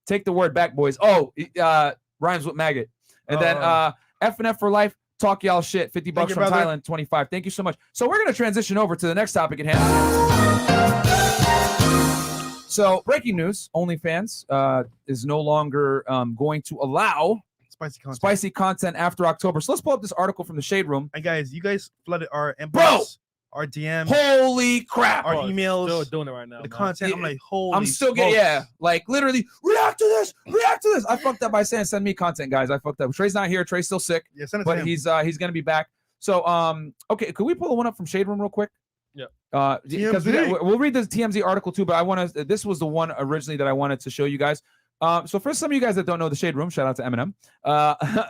take the word back, boys. Oh, rhymes with maggot. And then F&F for life, talk y'all shit. 50 bucks you, from brother. Thailand, 25. Thank you so much. So we're going to transition over to the next topic at hand. So breaking news, OnlyFans is no longer going to allow Spicy content. spicy content after October. So let's pull up this article from the Shade Room. And guys, you guys flooded our inbox, Bro! our DM, Holy crap. our Oh, emails, Still doing it right now. the man. content. I'm like, holy. I'm still getting, smokes. yeah, like literally react to this. I fucked up by saying send me content, guys. I fucked up. Trey's not here. Trey's still sick, Yeah, send it to but him. he's gonna be back. So okay, could we pull the one up from Shade Room real quick? Yeah. Because TMZ. we'll read the TMZ article too, but I want to. This was the one originally that I wanted to show you guys. So for some of you guys that don't know the Shade Room, shout out to Eminem.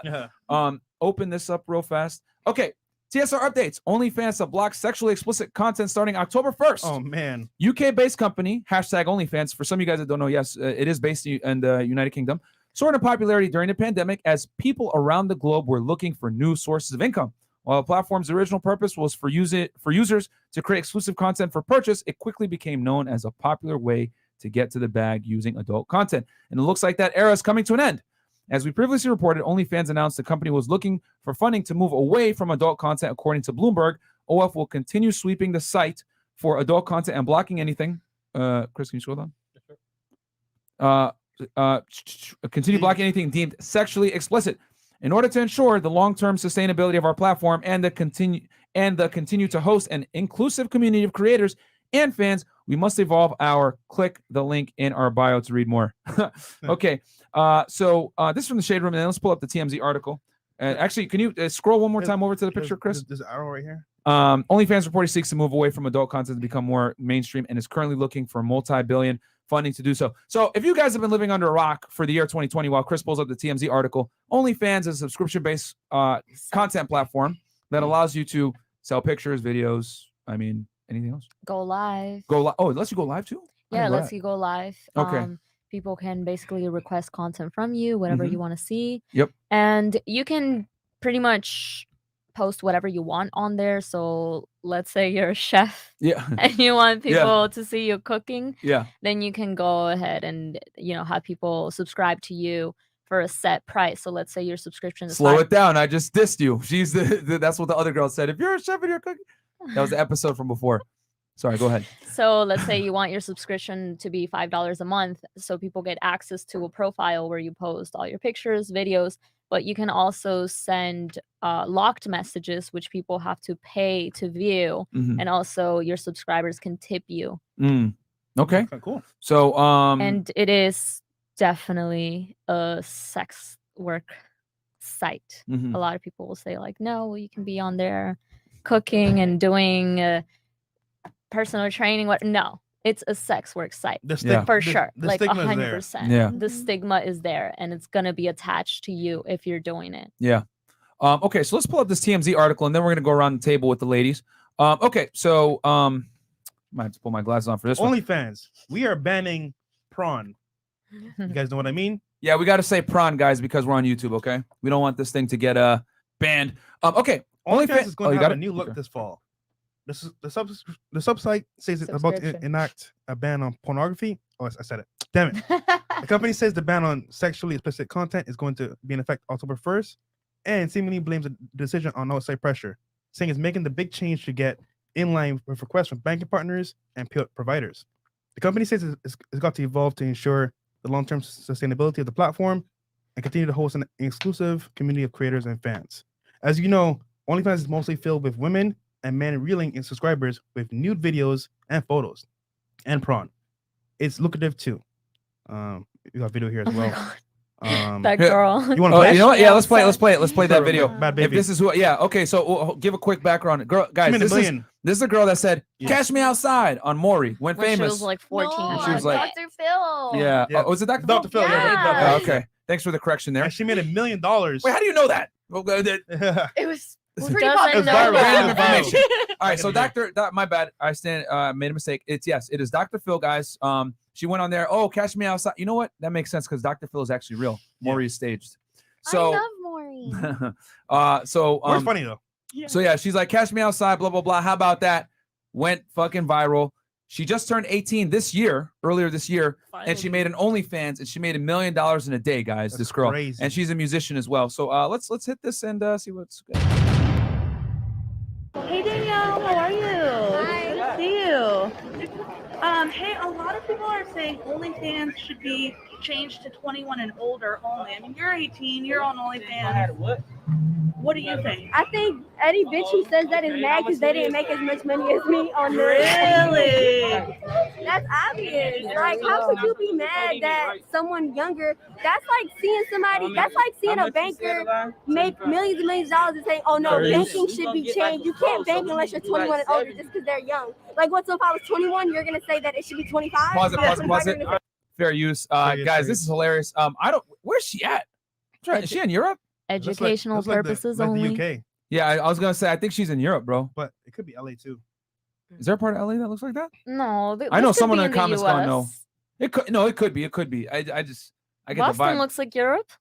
Yeah. Open this up real fast. Okay, TSR updates. OnlyFans to block sexually explicit content starting October 1st. Oh man. UK-based company, hashtag OnlyFans. For some of you guys that don't know, yes, it is based in the United Kingdom. Soared in popularity during the pandemic as people around the globe were looking for new sources of income. While the platform's original purpose was for users to create exclusive content for purchase, it quickly became known as a popular way to get to the bag using adult content. And it looks like that era is coming to an end. As we previously reported, OnlyFans announced the company was looking for funding to move away from adult content. According to Bloomberg, OF will continue sweeping the site for adult content and blocking anything. Chris, can you scroll down? Continue blocking anything deemed sexually explicit. In order to ensure the long-term sustainability of our platform and continue to host an inclusive community of creators and fans, we must evolve our click the link in our bio to read more. Okay. So this is from the Shade Room, and then let's pull up the TMZ article. Actually, can you scroll one more time over to the picture, Chris? There's an arrow right here. OnlyFans reportedly seeks to move away from adult content to become more mainstream and is currently looking for multi-billion funding to do so. So if you guys have been living under a rock for the year 2020 while Chris pulls up the TMZ article, OnlyFans is a subscription-based content platform that allows you to sell pictures, videos, I mean, anything else? Go live. Oh, it lets you go live too? I Yeah, didn't know lets that. you go live. Okay. People can basically request content from you, whatever you want to see. Yep. And you can pretty much post whatever you want on there. So let's say you're a chef Yeah. and you want people to see you cooking, Yeah. then you can go ahead and, have people subscribe to you for a set price. So let's say your subscription is Slow it down. I just dissed you. She's that's what the other girl said. If you're a chef and you're cooking. That was the episode from before. Sorry, go ahead. So let's say you want your subscription to be $5 a month, so people get access to a profile where you post all your pictures, videos, but you can also send locked messages, which people have to pay to view, Mhm. and also your subscribers can tip you. Okay. Okay, cool. So And it is definitely a sex work site. Mhm. A lot of people will say like, no, you can be on there cooking and doing personal training. What? No, it's a sex work site. The Yeah. For sure, the like stigma is there. 100%. Yeah. The stigma is there, and it's gonna be attached to you if you're doing it. Yeah. Okay, so let's pull up this TMZ article, and then we're gonna go around the table with the ladies. Okay, so might have to pull my glasses on for this one. OnlyFans, we are banning prawn. You guys know what I mean? Yeah, we got to say prawn, guys, because we're on YouTube. Okay, we don't want this thing to get banned. Okay, OnlyFans is going you to got have a it? new look Okay. this fall. This is the subsite says it's about to Subscription. enact a ban on pornography. Oh, I said it. Damn it. The company says the ban on sexually explicit content is going to be in effect October 1st, and seemingly blames the decision on outside pressure, saying it's making the big change to get in line with requests from banking partners and providers. The company says it's got to evolve to ensure the long-term sustainability of the platform and continue to host an exclusive community of creators and fans. As you know, OnlyFans is mostly filled with women and men reeling in subscribers with nude videos and photos and prawn. It's lucrative too. We got a video here as Oh my well. God. That Yeah. girl. You want to Oh, play? you know what? Yeah, let's play it. outside. Let's play that Sure, video. Bhad If Bhabie. this is who, yeah, okay. So we'll give a quick background, girl, guys. Give me the This is million. a girl that said, Yeah. "Catch me outside" on Maury, went When she famous. was like 14. No, She was like- Dr. Phil. Yeah. Yeah. Oh, was it Dr. Dr. Phil, yeah, Yeah. Oh, okay. Thanks for the correction there. And she made $1 million. Wait, how do you know that? Well, It was It's pretty doesn't popular. know that. random Viral. information. All right, so Back in the my bad. I made a mistake. It is Dr. Phil, guys. She went on there. Oh, catch me outside. You know what? That makes sense because Dr. Phil is actually real. Yeah. Maury is staged. So, I love Maureen. What's funny though? so yeah, she's like, catch me outside, blah blah blah. How about that? Went fucking viral. She just turned 18 earlier this year, and she made an OnlyFans, and she made $1 million in a day, guys. That's this girl, crazy. and she's a musician as well. So let's hit this and see what's good. Hey Danielle, how are you? Hi. Good to see you. Hey, a lot of people are saying OnlyFans should be changed to 21 and older only. I mean, you're 18, you're on OnlyFans. What do you think? I think any bitch who says that is mad because they didn't make as much money as me on the Really? That's obvious. Like, how could you be mad that someone younger? That's like seeing somebody. That's like seeing a banker make millions and millions of dollars and saying, "Oh no, banking should be changed. You can't bank unless you're 21 and older just because they're young." Like, what? So if I was 21, you're gonna say that it should be 25? Pause it. That's Pause it. what Pause you're it. gonna say. Fair use, Fair use, guys. fair This use. is hilarious. I don't. Where's she at? Is she in Europe? Educational Looks like purposes the only. UK, Yeah, I was gonna say. I think she's in Europe, bro. but it could be LA too. Is there a part of LA that looks like that? No, I know this could someone be in the comments US. gonna know. It could. No, it could be. It could be. I get the Boston vibe looks like Europe.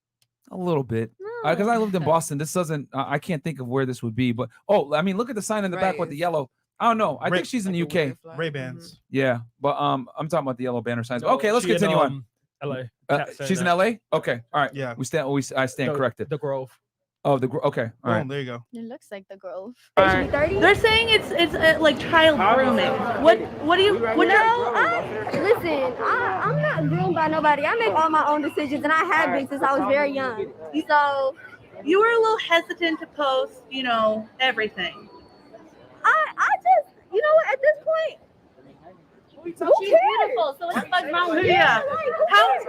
a little bit because I lived in Boston. This doesn't. I can't think of where this would be, but I mean, look at the sign in the back with the yellow. I don't know. I think she's in the UK. Ray-Bans. Yeah, but I'm talking about the yellow banner signs. Okay, let's continue on. LA. She's in LA. Okay, all right. Yeah. I stand corrected. The Grove. Oh, okay, all right. Boom, there you go. It looks like the Grove. They should be 30. They're saying it's like child grooming. What do you? What Listen, I'm not groomed by nobody. I make all my own decisions, and I have been since I was very young. So You were a little hesitant to post, everything. I just, you know what? At this point, who She's cares? beautiful, so what the fuck's wrong with you? Yeah, like, who cares?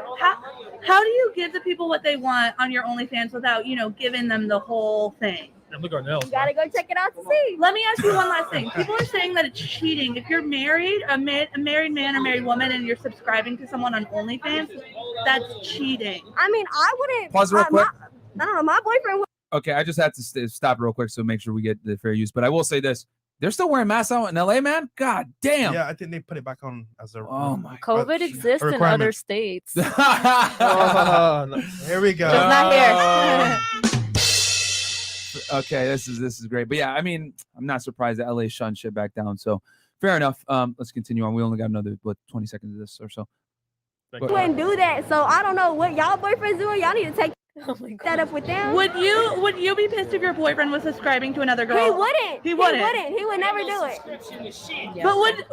How do you give the people what they want on your OnlyFans without, giving them the whole thing? Look at our nails. You gotta go check it out to see. Let me ask you one last thing. People are saying that it's cheating. If you're married, a married man or married woman, and you're subscribing to someone on OnlyFans, that's cheating. I mean, I wouldn't. Pause real quick. I don't know. My boyfriend would. Okay, I just had to stop real quick so make sure we get the fair use. But I will say this: they're still wearing masks out in LA, man. God damn. Yeah, I think they put it back on as a. Oh my. COVID exists in requirement. other states. Oh, no. Here we go. Just not here. Okay, this is great. But yeah, I mean, I'm not surprised that LA shunned shit back down. So fair enough. Let's continue on. We only got another 20 seconds of this or so. Wouldn't do that. So I don't know what y'all boyfriends doing. Y'all need to take Oh my God. that up with them. Would you be pissed if your boyfriend was subscriing to another girl? He wouldn't. He wouldn't. He would never do it. But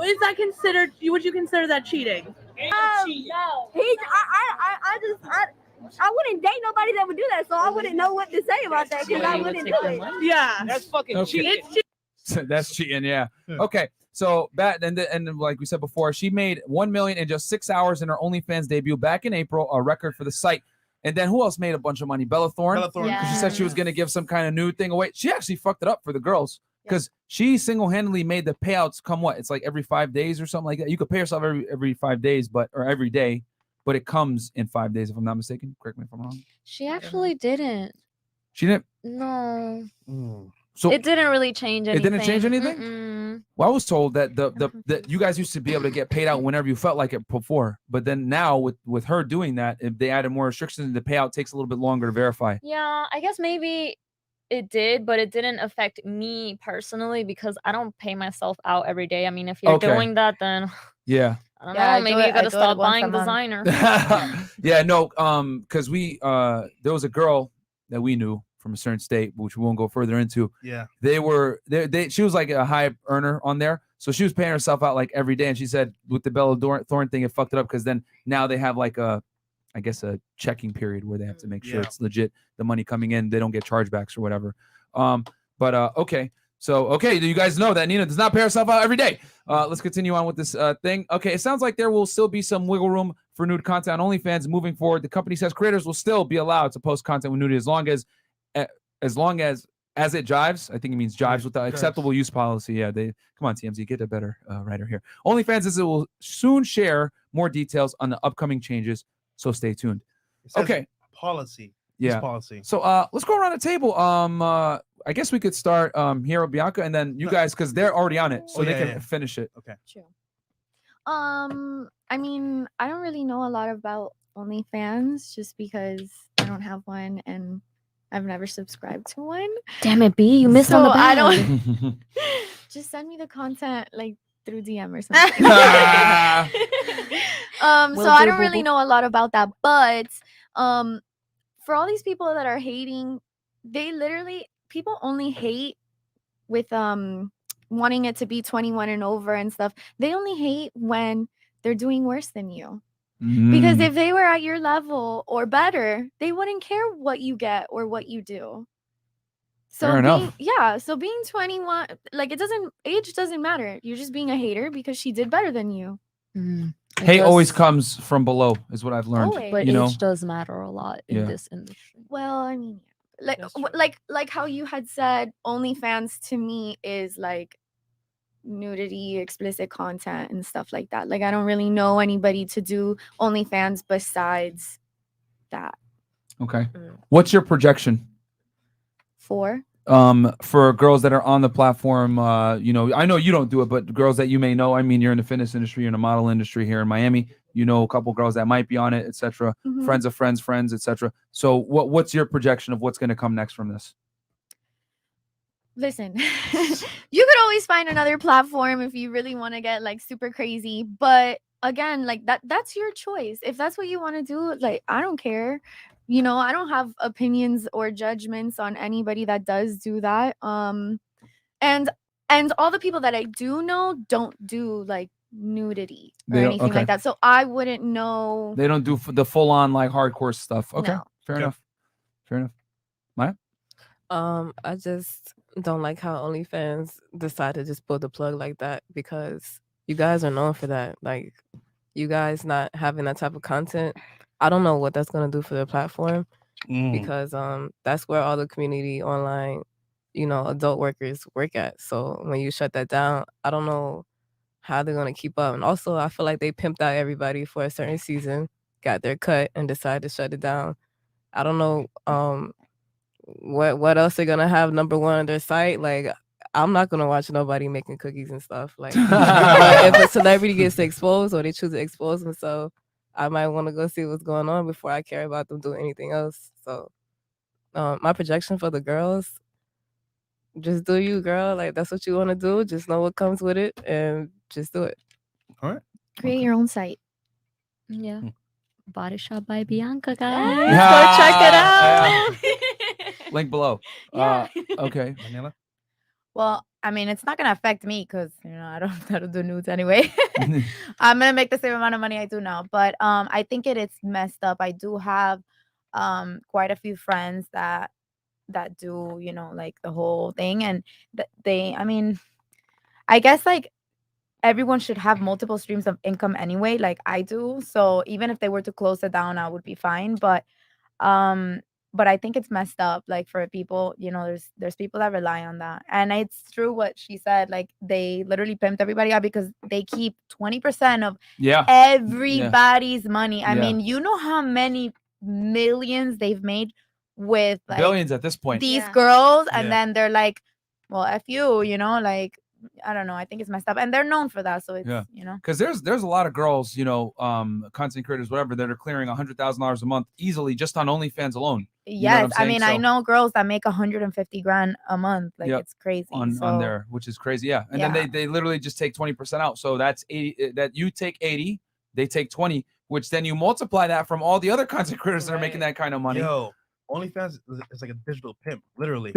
is that considered? Would you consider that cheating? He, I I wouldn't date nobody that would do that, so I wouldn't know what to say about that because I wouldn't do it. Yeah. That's fucking Okay. cheating. That's cheating. Yeah. Okay. So and like we said before, she made 1 million in just 6 hours in her OnlyFans debut back in April, a record for the site. And then who else made a bunch of money? Bella Thorne. Because she said she was gonna give some kind of nude thing away. She actually fucked it up for the girls because she single-handedly made the payouts come what? It's like every 5 days or something like that. You could pay yourself every 5 days, or every day, but it comes in 5 days if I'm not mistaken. Correct me if I'm wrong. She actually didn't. She didn't. No. So it didn't really change anything. It didn't change anything? Mm-mm. Well, I was told that that you guys used to be able to get paid out whenever you felt like it before, but then now with her doing that, if they added more restrictions, the payout takes a little bit longer to verify. Yeah, I guess maybe it did, but it didn't affect me personally because I don't pay myself out every day. I mean, if you're doing that, then Yeah. I don't know. Maybe you gotta stop buying designer. Yeah, no, because there was a girl that we knew from a certain state, which we won't go further into. Yeah. She was like a high earner on there. So she was paying herself out like every day. And she said with the Bella Thorne thing, it fucked it up because then now they have like a checking period where they have to make sure it's legit. The money coming in, they don't get chargebacks or whatever. Okay. So, okay, you guys know that Nina does not pay herself out every day. Let's continue on with this thing. Okay, it sounds like there will still be some wiggle room for nude content on OnlyFans moving forward. The company says creators will still be allowed to post content with nudity as long as it jives. I think it means jives with the acceptable use policy. Yeah, come on, TMZ, get a better writer here. OnlyFans says it will soon share more details on the upcoming changes, so stay tuned. Okay. Policy. Yeah. Policy. So let's go around the table. I guess we could start here with Bianca and then you guys, because they're already on it, so they can finish it. Okay. True. I mean, I don't really know a lot about OnlyFans just because I don't have one and I've never subscribed to one. Damn it, B, you missed on the I bag. don't just send me the content like through DM or something. So I don't really know a lot about that, but for all these people that are hating, people only hate with wanting it to be 21 and over and stuff. They only hate when they're doing worse than you. Because if they were at your level or better, they wouldn't care what you get or what you do. So Fair enough. So being 21, like age doesn't matter. You're just being a hater because she did better than you. Hate always comes from below, is what I've learned. Always. But you know? age does matter a lot in this industry. Well, I mean, like how you had said, OnlyFans to me is like nudity, explicit content, and stuff like that. Like I don't really know anybody to do OnlyFans besides that. Okay. What's your projection For girls that are on the platform? I know you don't do it, but girls that you may know. I mean, you're in the fitness industry, you're in the model industry here in Miami. You know a couple girls that might be on it, etc. Friends of friends, etc. So what's your projection of what's going to come next from this? Listen, you could always find another platform if you really want to get like super crazy, but again, like that's your choice. If that's what you want to do, like I don't care. I don't have opinions or judgments on anybody that does do that. And all the people that I do know don't do like nudity or anything like that. So I wouldn't know. They don't do the full on like hardcore stuff. Okay. No. Fair enough. Maya? I just don't like how OnlyFans decided to just pull the plug like that because you guys are known for that. Like you guys not having that type of content. I don't know what that's gonna do for the platform because that's where all the community online, adult workers work at. So when you shut that down, I don't know how they're gonna keep up. And also I feel like they pimped out everybody for a certain season, got their cut and decided to shut it down. I don't know what else they're gonna have number one on their site. Like I'm not gonna watch nobody making cookies and stuff. Like if a celebrity gets exposed or they choose to expose themselves, I might want to go see what's going on before I care about them doing anything else. So my projection for the girls, just do you, girl. Like that's what you want to do. Just know what comes with it and just do it. All right. Create your own site. Yeah. Body Shop by Bianca, guys. Go check it out. Link below. Yeah. Okay. Daniela? Well, I mean, it's not gonna affect me because I don't do nudes anyway. I'm gonna make the same amount of money I do now, but I think it is messed up. I do have quite a few friends that do, you know, like the whole thing, and I mean, I guess like everyone should have multiple streams of income anyway, like I do. So even if they were to close it down, I would be fine. Um but I think it's messed up, like for people, you know, there's people that rely on that. And it's true what she said, like they literally pimped everybody out because they keep 20% of everybody's money. I mean, you know how many millions they've made with like billions at this point. These girls, and then they're like, well, F you know, like I don't know. I think it's messed up, and they're known for that. So it's you know, because there's a lot of girls, you know, content creators, whatever, that are clearing $100,000 a month easily just on OnlyFans alone. Yes, I mean, I know girls that make 150 grand a month. Like it's crazy on there, which is crazy. Yeah, and then they literally just take 20% out. So that's 80. That you take 80, they take 20, which then you multiply that from all the other content creators that are making that kind of money. Yo, OnlyFans is like a digital pimp, literally.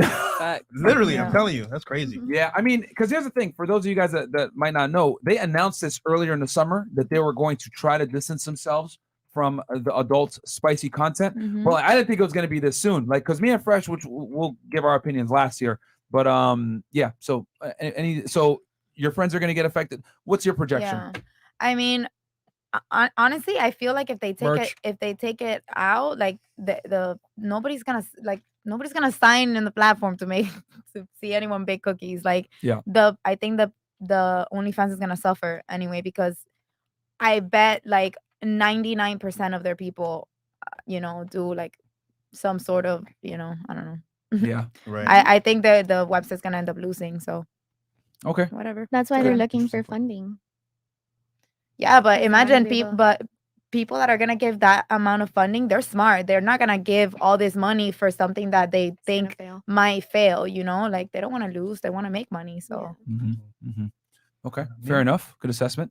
Literally, I'm telling you, that's crazy. Yeah, I mean, because here's the thing: for those of you guys that might not know, they announced this earlier in the summer that they were going to try to distance themselves from the adult spicy content. But like, I didn't think it was going to be this soon. Like, because me and Fresh, which we'll give our opinions last year, but yeah. So so your friends are going to get affected. What's your projection? Yeah. I mean, honestly, I feel like if they take it out, like the nobody's gonna sign in the platform to see anyone bake cookies. Like I think the OnlyFans is gonna suffer anyway, because I bet like 99% of their people, you know, do like some sort of, you know, I don't know. Yeah, right. I think the website's gonna end up losing. So okay, whatever. That's why they're looking for funding. Yeah, but imagine people that are gonna give that amount of funding, they're smart. They're not gonna give all this money for something that they think might fail. You know, like they don't want to lose; they want to make money. So, okay, fair enough. Good assessment.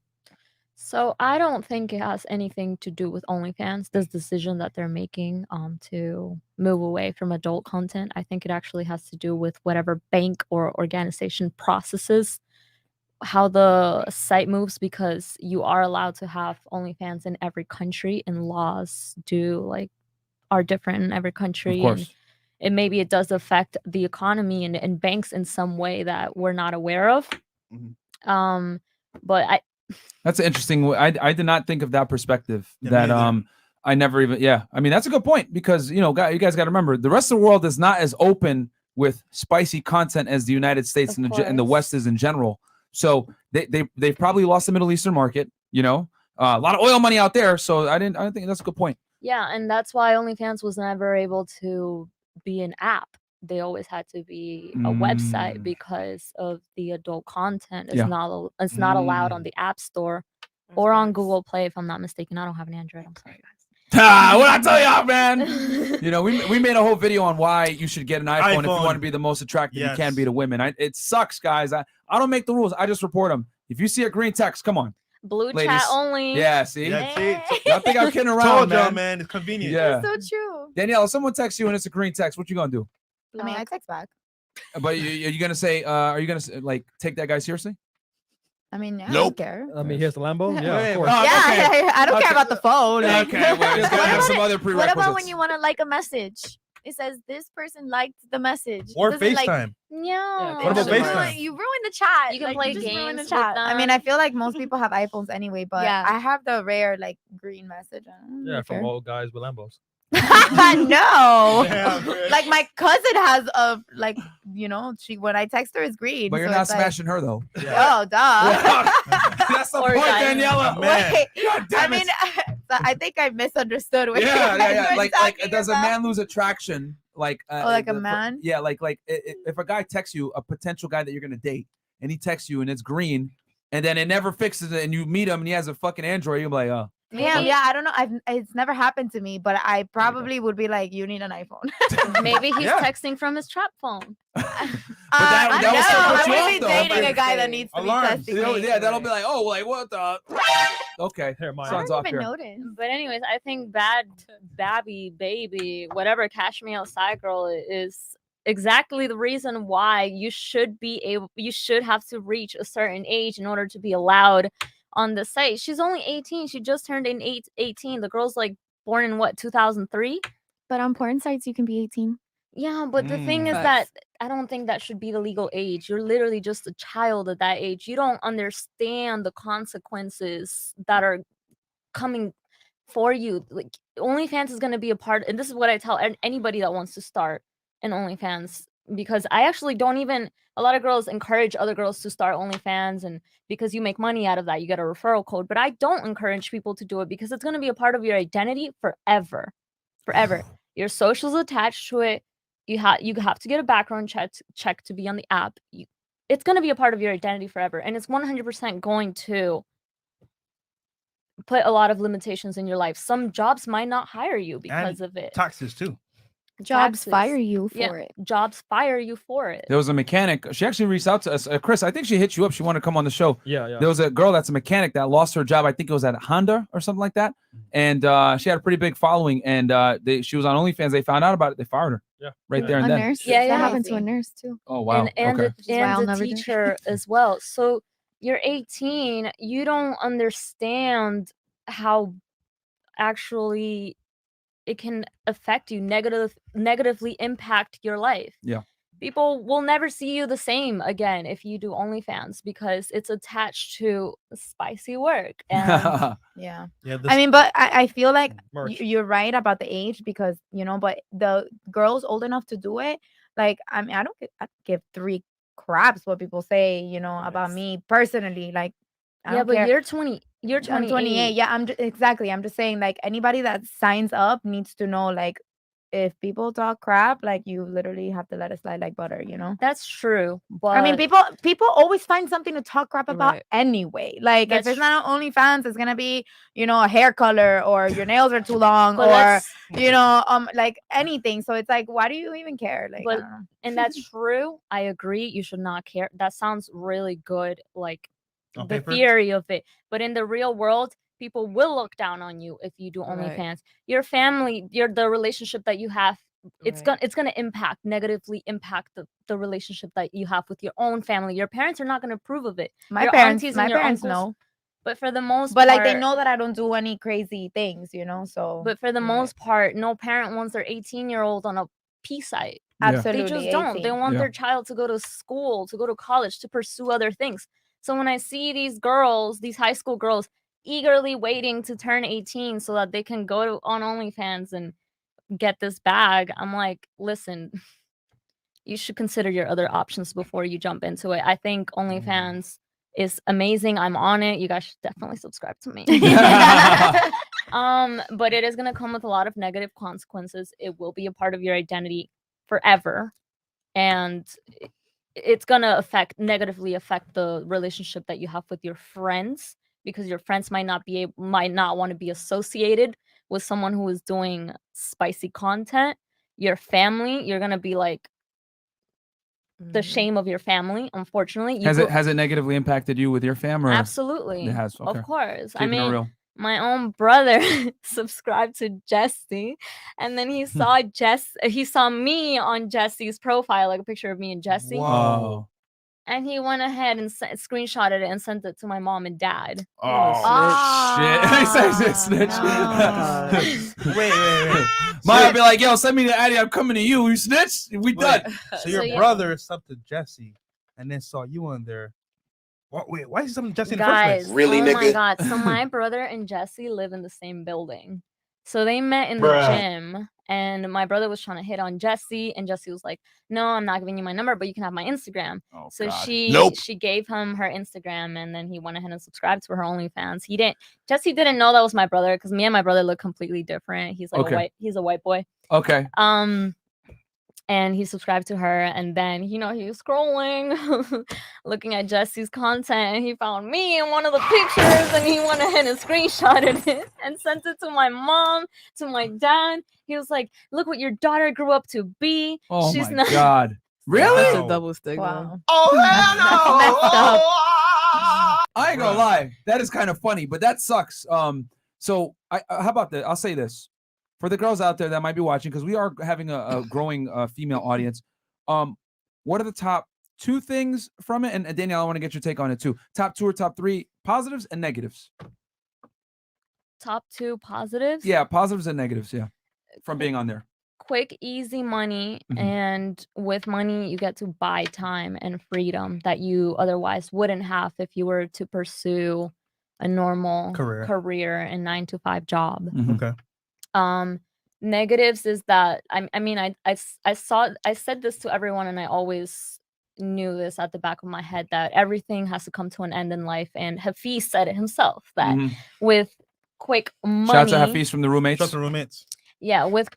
So I don't think it has anything to do with OnlyFans, this decision that they're making to move away from adult content. I think it actually has to do with whatever bank or organization processes how the site moves, because you are allowed to have OnlyFans in every country, and laws are different in every country. Of course. And maybe it does affect the economy and banks in some way that we're not aware of. But that's interesting. I did not think of that perspective. I never even. I mean, that's a good point, because you guys got to remember, the rest of the world is not as open with spicy content as the United States and the West is in general. So they've probably lost the Middle Eastern market, a lot of oil money out there. So I don't think that's a good point. Yeah, and that's why OnlyFans was never able to be an app. They always had to be a website because of the adult content. It's not allowed on the App Store or on Google Play, if I'm not mistaken. I don't have an Android. I'm sorry, guys. What I tell y'all, man. We made a whole video on why you should get an iPhone if you want to be the most attractive you can be to women. It sucks, guys. I don't make the rules. I just report them. If you see a green text, come on. Blue ladies. Chat only. Yeah, see? Y'all think I'm kidding around, man. It's convenient. Yeah. It's so true. Danielle, if someone texts you and it's a green text, what you gonna do? I mean, I text back. But are you gonna say, are you gonna like take that guy seriously? I mean, I Nope. don't care. I mean, here's the Lambo. Yeah, of course. I don't care about the phone. Okay, well, it's gonna have some other prerequisites. What about when you want to like a message? It says this person liked the message. Or Does it, FaceTime. Yeah. What about FaceTime? You ruin the chat. You can play games the chat. I mean, I feel like most people have iPhones anyway, but Yeah. I have the rare like green message. Yeah, from old guys with Lambos. No. Yeah, Like my cousin has when I text her it's green. But you're so not it's like, smashing her though. Oh, duh. That's the Or point, dying. Daniela. Man. Wait, God damn I it. mean, I think I misunderstood what you Yeah. guys were Like talking does a about. man lose attraction? Like like a man? Yeah, like if a guy texts you, a potential guy that you're gonna date, and he texts you and it's green, and then it never fixes it, and you meet him and he has a fucking Android, you're like, oh. Yeah, I don't know. It's never happened to me, but I probably would be like, you need an iPhone. Maybe he's texting from his trap phone. that no, will still put you I off, would though. be dating a guy that needs to Alarms. be testing me. Yeah, that'll be like, oh, like what the? Okay, Here, mine. sounds I off don't even here. notice. But anyways, I think Bhad Bhabie, baby, whatever, Cash Me Outside Girl is exactly the reason why you should have to reach a certain age in order to be allowed on the site. She's only 18. She just turned in 18. The girl's like born in what, 2003? But on porn sites, you can be 18. Yeah, but the thing is that I don't think that should be the legal age. You're literally just a child at that age. You don't understand the consequences that are coming for you. Like OnlyFans is going to be a part, and this is what I tell anybody that wants to start an OnlyFans, because I actually don't even, a lot of girls encourage other girls to start OnlyFans, and because you make money out of that, you get a referral code. But I don't encourage people to do it because it's going to be a part of your identity forever. Forever. Your social's attached to it. You have to get a background check to be on the app. It's going to be a part of your identity forever, and it's 100% going to put a lot of limitations in your life. Some jobs might not hire you because of it. Taxes too. Jobs fire you for it. Jobs fire you for it. There was a mechanic. She actually reached out to us. Chris, I think she hit you up. She wanted to come on the show. Yeah. There was a girl that's a mechanic that lost her job. I think it was at Honda or something like that. And she had a pretty big following. And she was on OnlyFans. They found out about it. They fired her. Yeah. Right there and A then. nurse. Yeah, That happened to a nurse too. Oh, wow. And Okay. the teacher as well. So you're 18. You don't understand how actually it can affect you, negatively impact your life. Yeah. People will never see you the same again if you do OnlyFans because it's attached to spicy work. And Yeah. Yeah. I mean, but I feel like Merch. you're right about the age because, but the girls old enough to do it, like, I mean, I don't give three craps what people say, about me personally. Like, I don't but care. you're 20. You're 28. I'm 28. Yeah, exactly. I'm just saying, like, anybody that signs up needs to know, like, if people talk crap, like, you literally have to let it slide like butter, That's true. But I mean, people always find something to talk crap about anyway. Like, if That's it's not on OnlyFans, it's gonna be, a hair color or your nails are too long or like anything. So it's like, why do you even care? Like, I don't know. And that's true. I agree. You should not care. That sounds really good. Like On the paper? theory of it, but in the real world, people will look down on you if you do OnlyFans. Your family, the relationship that you have, it's gonna negatively impact the relationship that you have with your own family. Your parents are not gonna approve of it. My Your parents aunties and your uncles know. But for the most But part, like, they know that I don't do any crazy things, so. But for the most part, no parent wants their 18-year-old on a P site. Absolutely, They just don't. They 18. want their child to go to school, to go to college, to pursue other things. So when I see these girls, these high school girls, eagerly waiting to turn 18 so that they can go on OnlyFans and get this bag, I'm like, listen, you should consider your other options before you jump into it. I think OnlyFans is amazing. I'm on it. You guys should definitely subscribe to me. But it is going to come with a lot of negative consequences. It will be a part of your identity forever. And it's going to negatively affect the relationship that you have with your friends, because your friends might not want to be associated with someone who is doing spicy content. Your family, you're going to be like the shame of your family, unfortunately. Has it negatively impacted you with your family? Absolutely. It has. Okay. Of course. Keeping it real. My own brother subscribed to Jessie, and then he saw me on Jessie's profile, like a picture of me and Jessie. Wow. And he went ahead and screenshotted it and sent it to my mom and dad. Oh, shit. He says it, snitch. Wait. Might be like, yo, send me the ID. I'm coming to you. You snitch? We done. So your brother subbed to Jesse and then saw you on there. Wait, why is something Jesse in the first place? Really, nigga? My God. So my brother and Jesse live in the same building. So they met in the gym, and my brother was trying to hit on Jesse, and Jesse was like, no, I'm not giving you my number, but you can have my Instagram. Oh, so God. she gave him her Instagram, and then he went ahead and subscribed to her OnlyFans. Jesse didn't know that was my brother, because me and my brother look completely different. He's like he's a white boy. Okay. And he subscribed to her, and then he was scrolling, looking at Jesse's content, and he found me in one of the pictures, and he went ahead and screenshotted it and sent it to my mom, to my dad. He was like, "Look what your daughter grew up to be." Oh She's my not God! Really? That's a double stigma. Wow. Oh hell no! Messed up. I ain't gonna lie, that is kind of funny, but that sucks. So how about that? I'll say this. For the girls out there that might be watching, because we are having a growing female audience, what are the top 2 things from it? And Danielle, I want to get your take on it too. Top 2 or top 3 positives and negatives. Top 2 positives. Yeah, positives and negatives. Yeah, from being on there. quick, easy money, Mhm. and with money you get to buy time and freedom that you otherwise wouldn't have if you were to pursue a normal career and 9-to-5 job. Mhm. Okay. Negatives is that I said this to everyone, and I always knew this at the back of my head, that everything has to come to an end in life, and Hafiz said it himself that Mhm. with quick money, Shout out to Hafiz from the roommates. Shout out to roommates. yeah, with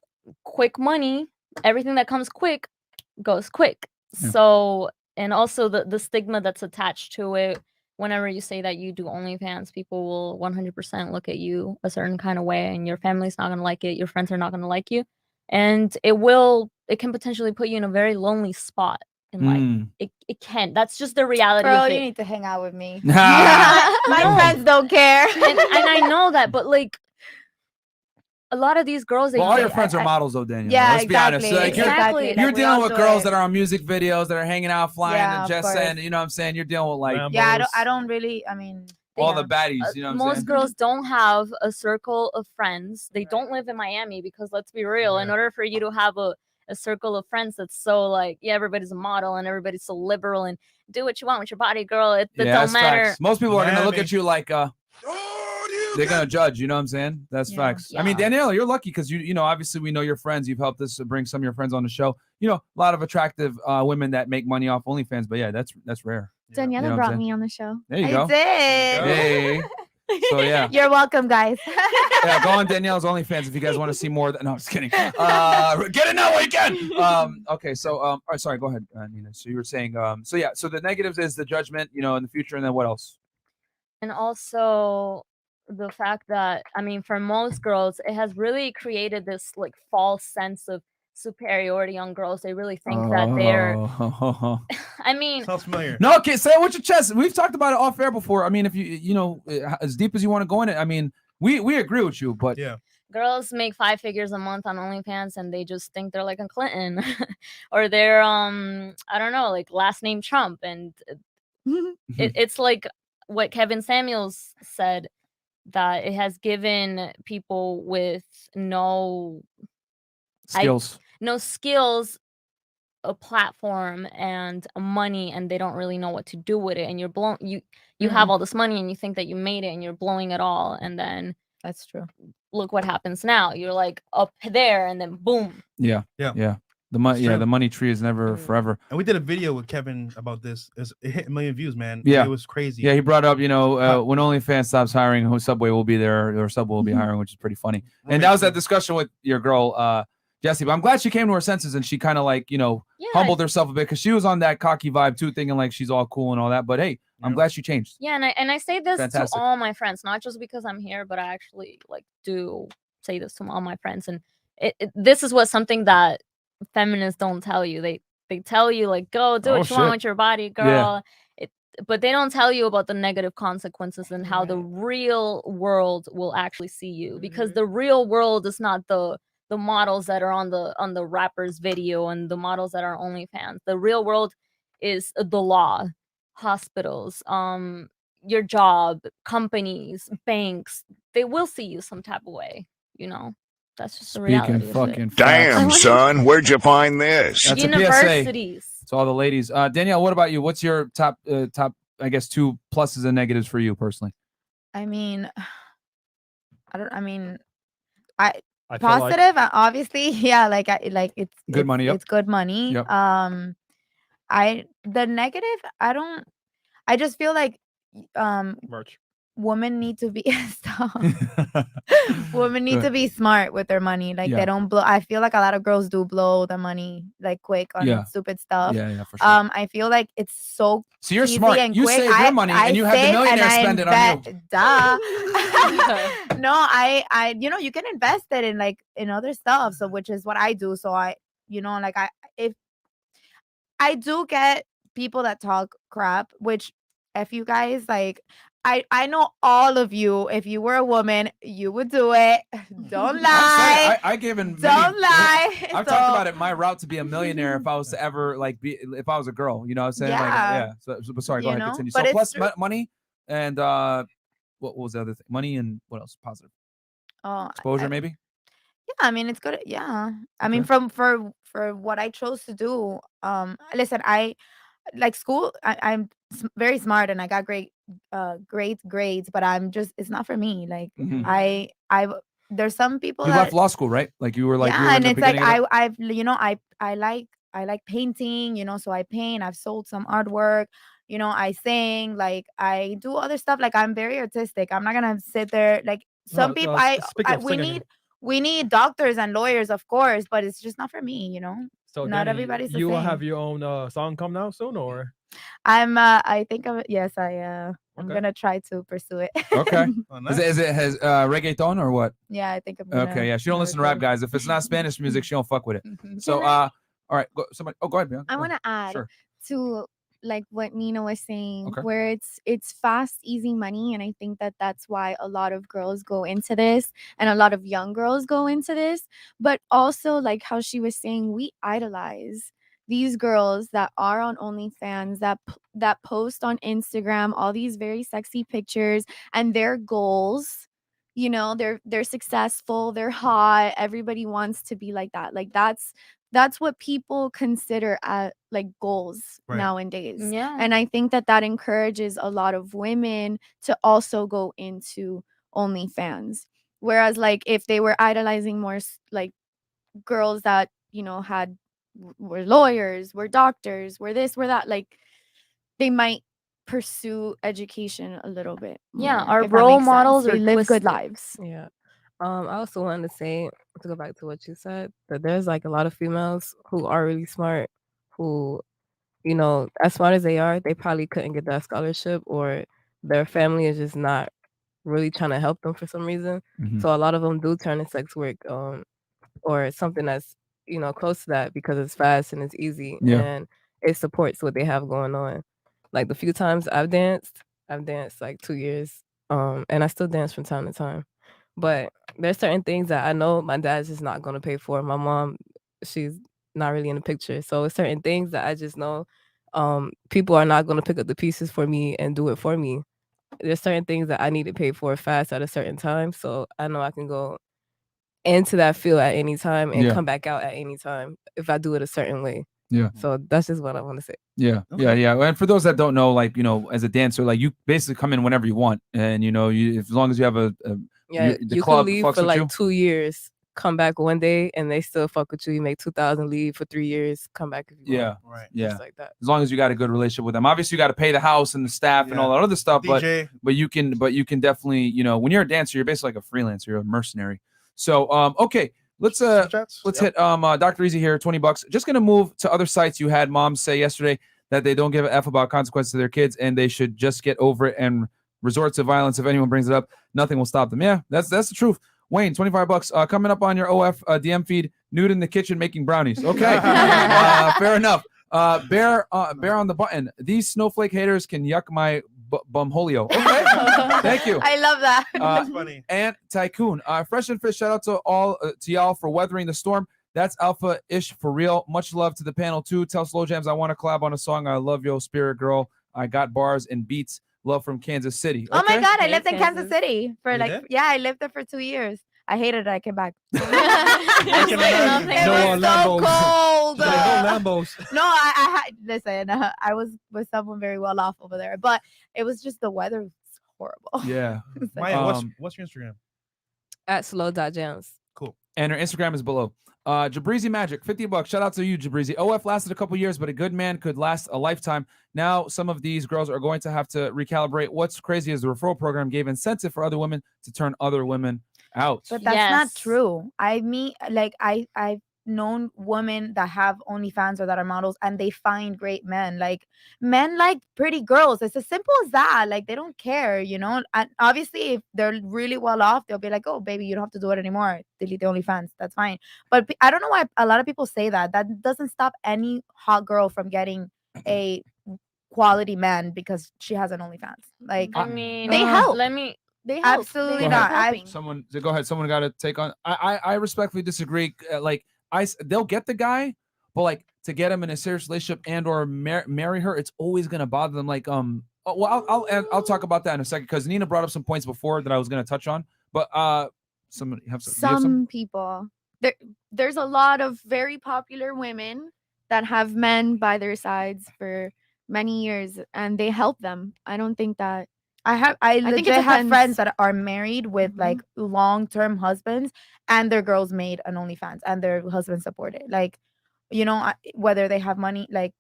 quick money, everything that comes quick goes quick. Yeah. So, and also the stigma that's attached to it. Whenever you say that you do OnlyFans, people will 100% look at you a certain kind of way, and your family's not gonna like it. Your friends are not gonna like you, and it can potentially put you in a very lonely spot in life. It can. That's just the reality Girl, of it. you need to hang out with me. Nah. My No. friends don't care. and I know that, but like a lot of these girls, Well, all your friends are models, though, Daniel. Yeah, Let's be honest. exactly, Like, you're exactly. you're Like, we dealing all with do girls it. that are on music videos, that are hanging out, flying, Yeah, and of just course. saying, you know what I'm saying? You're dealing with like Yeah, I don't really. I mean, all Yeah. the baddies, you know what I'm most saying? girls don't have a circle of friends. They don't live in Miami, because let's be real, in order for you to have a circle of friends that's so like, yeah, everybody's a model and everybody's so liberal and do what you want with your body, girl, it Yeah, don't that's matter. facts. Most people are gonna look Miami. at you like they're gonna judge, you know what I'm saying? That's Yeah. facts. I mean, Yeah. Danielle, you're lucky because you know, obviously we know your friends. You've helped us bring some of your friends on the show. You know, a lot of attractive women that make money off OnlyFans, but yeah, that's rare. Daniela You know what I'm brought saying? me on the show. There you I go. did. Hey. So yeah. You're welcome, guys. Yeah, go on Danielle's OnlyFans if you guys want to see more. No, I'm just kidding. Get it now while you can. Okay, so all right, sorry, go ahead, Nina. So you were saying, so yeah, so the negatives is the judgment, you know, in the future, and then what else? And also the fact that, I mean, for most girls, it has really created this like false sense of superiority on girls. They really think that they're, I mean, Sounds familiar. No, okay, say it with your chest. We've talked about it off air before. I mean, if you know, as deep as you want to go in it, I mean, we agree with you, but Yeah. girls make 5 figures a month on OnlyFans, and they just think they're like a Clinton or they're I don't know, like last name Trump, and it's like what Kevin Samuels said, that it has given people with no skills a platform and money, and they don't really know what to do with it, and you're blown. You have all this money and you think that you made it, and you're blowing it all, and then That's true. look what happens now. You're like up there, and then boom. Yeah. The money, It's true. the money tree is never forever. And we did a video with Kevin about this. It hit 1 million views, man. Yeah. It was crazy. Yeah, he brought up, you know, when OnlyFans stops hiring, Subway will be there, or Subway will be hiring, which is pretty funny. And that was that discussion with your girl, Jessie. But I'm glad she came to her senses and she kind of like, you know, humbled herself a bit, because she was on that cocky vibe too, thinking like she's all cool and all that. But hey, I'm glad she changed. Yeah, and I say this Fantastic. to all my friends, not just because I'm here, but I actually like do say this to all my friends. And this is what something that feminists don't tell you. They tell you like, go do what you want with your body, girl. But they don't tell you about the negative consequences and how the real world will actually see you, because the real world is not the models that are on the rapper's video and the models that are OnlyFans. The real world is the law, hospitals, your job, companies, banks. They will see you some type of way, you know. That's just the reality of it. Damn, son, where'd you find this? That's Universities. A PSA to all the ladies. Danielle, what about you? What's your top, I guess, 2 pluses and negatives for you personally? I mean, I feel positive, obviously, yeah. Like it's Good money, yep. It's good money. Yep. The negative, I just feel like merch. women need to be women need to be smart with their money. Like they don't blow. I feel like a lot of girls do blow the money like quick on stupid stuff. Yeah, for sure. I feel like it's so you're easy smart. and You quick. save your money and you have the millionaire spend it on you. Duh. No, I you know, you can invest it in like in other stuff. So which is what I do. So I, you know, like if I do get people that talk crap, which if you guys like, I know all of you, if you were a woman, you would do it. Don't lie. I given Don't lie. I've talked about it. My route to be a millionaire, if I was to ever like be, if I was a girl, you know what I'm saying? Yeah. Like, So sorry, go You ahead, know, continue. but So it's plus money and what was the other thing? Money and what else? Positive exposure, maybe. Yeah, I mean it's good. Yeah, I mean Okay. for what I chose to do. Listen, I like school. I'm very smart and I got great grades, but it's not for me. Like Mhm. there's some people You that left law school, right? Like you were like you yeah, were in and the it's like beginning of it? I've I like painting, so I paint. I've sold some artwork. I sing, like I do other stuff. Like I'm very artistic. I'm not gonna sit there like some people. Speaking of singing, We need doctors and lawyers, of course, but it's just not for me. so Not Danny, everybody's the you will same. have your own song come out soon, or I think of it. Yes, I'm Okay. gonna try to pursue it. Okay. Oh, Is it has reggaeton or what? Yeah, I think I'm gonna. Okay, yeah. She don't listen to rap, guys. If it's not Spanish music, she don't fuck with it. So all right, go ahead, Bianca. I Go want ahead. to add Sure. to like what Nina was saying, Okay. where it's fast, easy money, and I think that that's why a lot of girls go into this, and a lot of young girls go into this. But also, like how she was saying, we idolize these girls that are on OnlyFans, that post on Instagram all these very sexy pictures and their goals. They're successful, they're hot. Everybody wants to be like that. Like that's what people consider like goals Right. nowadays. Yeah. And I think that encourages a lot of women to also go into OnlyFans. Whereas like if they were idolizing more like girls that were lawyers, were doctors, were this, were that, like they might pursue education a little bit Yeah, more, our if that role makes sense. models They are live good twisted. lives. Yeah. I also wanted to say, to go back to what you said, that there's like a lot of females who are really smart, who, as smart as they are, they probably couldn't get that scholarship, or their family is just not really trying to help them for some reason. Mhm. So a lot of them do turn to sex work, or something that's, close to that, because it's fast and it's easy, Yeah. and it supports what they have going on. Like the few times I've danced like 2 years, and I still dance from time to time. But there's certain things that I know my dad's just not gonna pay for. My mom, she's not really in the picture. So it's certain things that I just know people are not gonna pick up the pieces for me and do it for me. There's certain things that I need to pay for fast at a certain time. So I know I can go into that field at any time and Yeah. come back out at any time if I do it a certain way. Yeah. So that's just what I want to say. Yeah, yeah. And for those that don't know, like, as a dancer, like you basically come in whenever you want, and as long as you have the You club can leave fucks for with like you. 2 years, come back one day, and they still fuck with you. You make 2,000, leave for 3 years, come back if you Yeah, want. Right. yeah. Just like that. As long as you got a good relationship with them. Obviously, you got to pay the house and the staff and all that other stuff, DJ. but you can definitely, when you're a dancer, you're basically like a freelancer, you're a mercenary. So okay, let's hit Dr. Easy here, $20. Just gonna move to other sites. You had moms say yesterday that they don't give a F about consequences to their kids and they should just get over it and resort to violence if anyone brings it up. Nothing will stop them. Yeah, that's the truth. Wayne, $25 coming up on your OF DM feed. Nude in the kitchen making brownies. Okay, fair enough. Bear on the button. These snowflake haters can yuck my bumholio. Okay, thank you. I love that. That's funny. And Tycoon, Fresh and Fish, shout out to all to y'all for weathering the storm. That's alpha-ish for real. Much love to the panel too. Tell Slow Jams I want to collab on a song. I love yo, Spirit Girl. I got bars and beats. Love from Kansas City. Oh my Okay? God, I lived in Kansas City for You like did? I lived there for 2 years. I hated it. I came back. I can imagine. It was so Lambos. cold. No Lambos. No, I listen. I was with someone very well off over there, but it was just the weather was horrible. Yeah. Maya, what's your Instagram? At slow.jams. Cool. And her Instagram is below. Jabrizi Magic, $50. Shout out to you, Jabrizi. OF lasted a couple years, but a good man could last a lifetime. Now, some of these girls are going to have to recalibrate. What's crazy is the referral program gave incentive for other women to turn other women out. But that's not true. I've known women that have OnlyFans or that are models, and they find great men. Like men like pretty girls. It's as simple as that. Like they don't care, And obviously, if they're really well off, they'll be like, "Oh, baby, you don't have to do it anymore. Delete the OnlyFans. That's fine." But I don't know why a lot of people say that. That doesn't stop any hot girl from getting a quality man because she has an OnlyFans. Like I mean, they help. They help. Absolutely They not. are helping. Go ahead. Someone got to take on. I respectfully disagree. They'll get the guy, but like to get him in a serious relationship and or marry her, it's always gonna bother them. Like I'll talk about that in a second because Nina brought up some points before that I was gonna touch on. But somebody have some people. there's a lot of very popular women that have men by their sides for many years and they help them. I don't think that I think it legit have friends depends. that are married with like long-term husbands, and their girls made an OnlyFans, and their husbands support it. Like, you know, whether they have money, like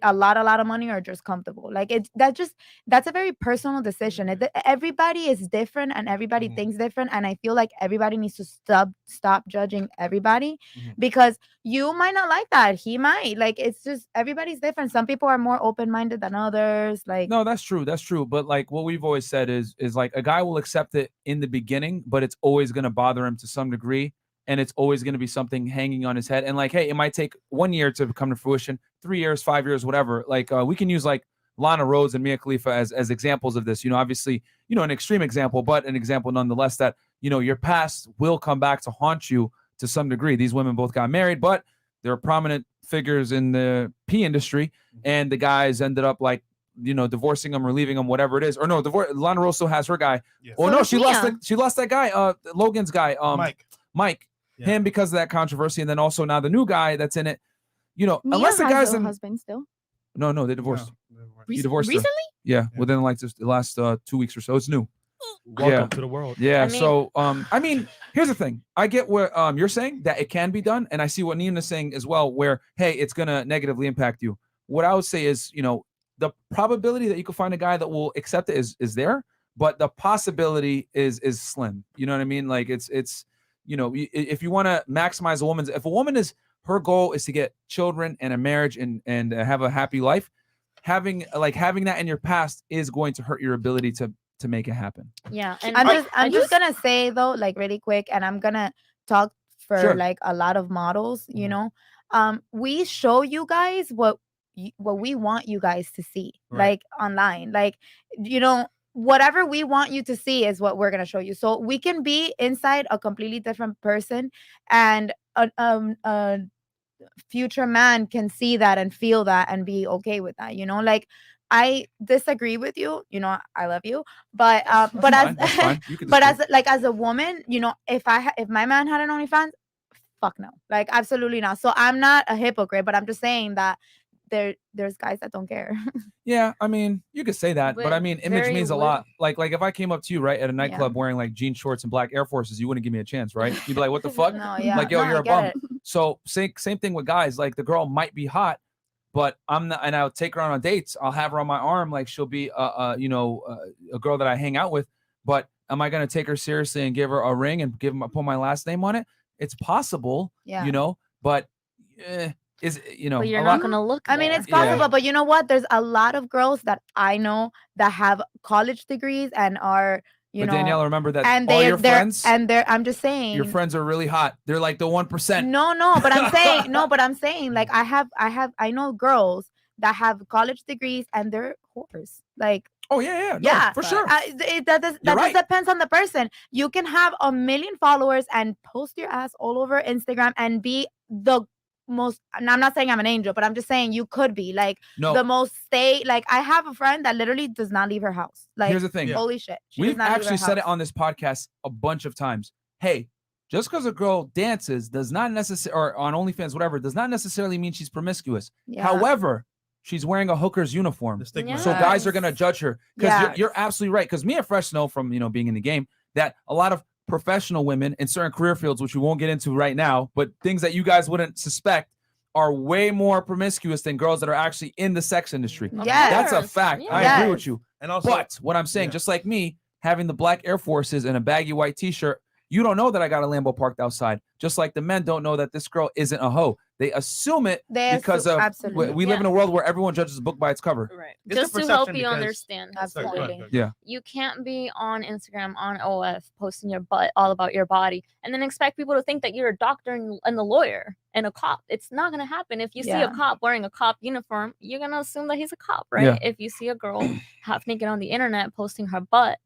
a lot of money, or just comfortable. Like that's a very personal decision. Everybody is different, and everybody thinks different. And I feel like everybody needs to stop judging everybody, because you might not like that. He might. Like, it's just everybody's different. Some people are more open-minded than others. Like, no, that's true. That's true. But like what we've always said is like a guy will accept it in the beginning, but it's always going to bother him to some degree. And it's always going to be something hanging on his head. And like, hey, it might take 1 year to come to fruition, 3 years, 5 years, whatever. Like we can use like Lana Rhoades and Mia Khalifa as examples of this. You know, obviously, you know, an extreme example, but an example nonetheless that, you know, your past will come back to haunt you to some degree. These women both got married, but they're prominent figures in the P industry. And the guys ended up like, you know, divorcing them or leaving them, whatever it is. Or no, Lana Rhoades still has her guy. Yes. Oh, no, she lost that guy, Logan's guy, Mike. Yeah. Him because of that controversy, and then also now the new guy that's in it, you know, Mia unless the guy's a husband still. No, they divorced. He divorced recently. Yeah, within like just the last 2 weeks or so. It's new. Welcome to the world. Yeah. I mean, so I mean, here's the thing. I get what you're saying, that it can be done, and I see what Nina's saying as well, where hey, it's gonna negatively impact you. What I would say is, you know, the probability that you can find a guy that will accept it is there, but the possibility is slim. You know what I mean? Like it's. You know, if you want to maximize if a woman her goal is to get children and a marriage and have a happy life, having that in your past is going to hurt your ability to make it happen. Yeah, and I'm just gonna say though, like really quick, and I'm gonna talk for like a lot of models. You know, we show you guys what we want you guys to see, like online, like, you know. Whatever we want you to see is what we're going to show you. So we can be inside a completely different person, and a future man can see that and feel that and be okay with that. You know, like, I disagree with you. You know, I love you, but as a woman, you know, if my man had an OnlyFans, fuck no, like absolutely not. So I'm not a hypocrite, but I'm just saying that there's guys that don't care. Yeah, I mean, you could say that, but I mean, image means a lot. Like if I came up to you right at a nightclub wearing like jean shorts and black Air Forces, you wouldn't give me a chance, right? You'd be like, what the fuck? No, yeah. Like, yo, no, you're a bum. So same thing with guys. Like the girl might be hot, but I'm not, and I'll take her on dates. I'll have her on my arm, like she'll be a girl that I hang out with. But am I gonna take her seriously and give her a ring and put my last name on it? It's possible, you know, but is, you know, but you're not gonna look. I mean, it's possible, but you know what? There's a lot of girls that I know that have college degrees and are, you know. Danielle, remember that and all your friends I'm just saying, your friends are really hot. They're like the 1%. No, but I'm saying, like, I know girls that have college degrees and they're whores. Like, oh yeah, for sure. That just depends on the person. You can have 1 million followers and post your ass all over Instagram and be the most, and I'm not saying I'm an angel, but I'm just saying you could be like the most like, I have a friend that literally does not leave her house. Like, here's the thing, holy shit, we've actually said it on this podcast a bunch of times. Hey, just because a girl dances does not necessarily, or on OnlyFans, whatever, does not necessarily mean she's promiscuous. However, she's wearing a hooker's uniform, so guys are gonna judge her, because you're absolutely right. Because me and Fresh know from, you know, being in the game, that a lot of professional women in certain career fields, which we won't get into right now, but things that you guys wouldn't suspect, are way more promiscuous than girls that are actually in the sex industry. That's a fact. I agree with you. And also, but what I'm saying, just like me having the black Air Forces and a baggy white t-shirt, you don't know that I got a Lambo parked outside. Just like the men don't know that this girl isn't a hoe. They assume it because of we live in a world where everyone judges a book by its cover. Right. Just to help you understand. Absolutely. Yeah. You can't be on Instagram, on OF, posting your butt, all about your body, and then expect people to think that you're a doctor and a lawyer and a cop. It's not going to happen. If you see a cop wearing a cop uniform, you're going to assume that he's a cop, right? If you see a girl half naked on the internet posting her butt,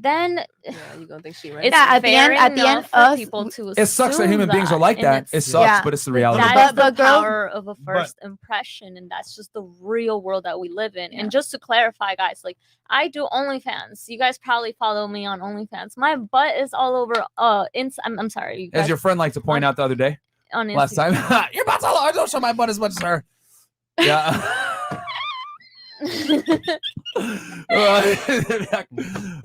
then Yeah, you gonna think she right? it's at the end, fair at the end, enough for us people to It sucks that assume human beings are like and that. It it's- sucks, Yeah. but it's the reality. That But- is the but girls- power of a first impression, and that's just the real world that we live in. Yeah. And just to clarify, guys, like I do OnlyFans. You guys probably follow me on OnlyFans. My butt is all over. I'm sorry, you guys, As your friend liked to point out the other day, on last time, Instagram. your butt's all over. I don't show my butt as much as her. Yeah.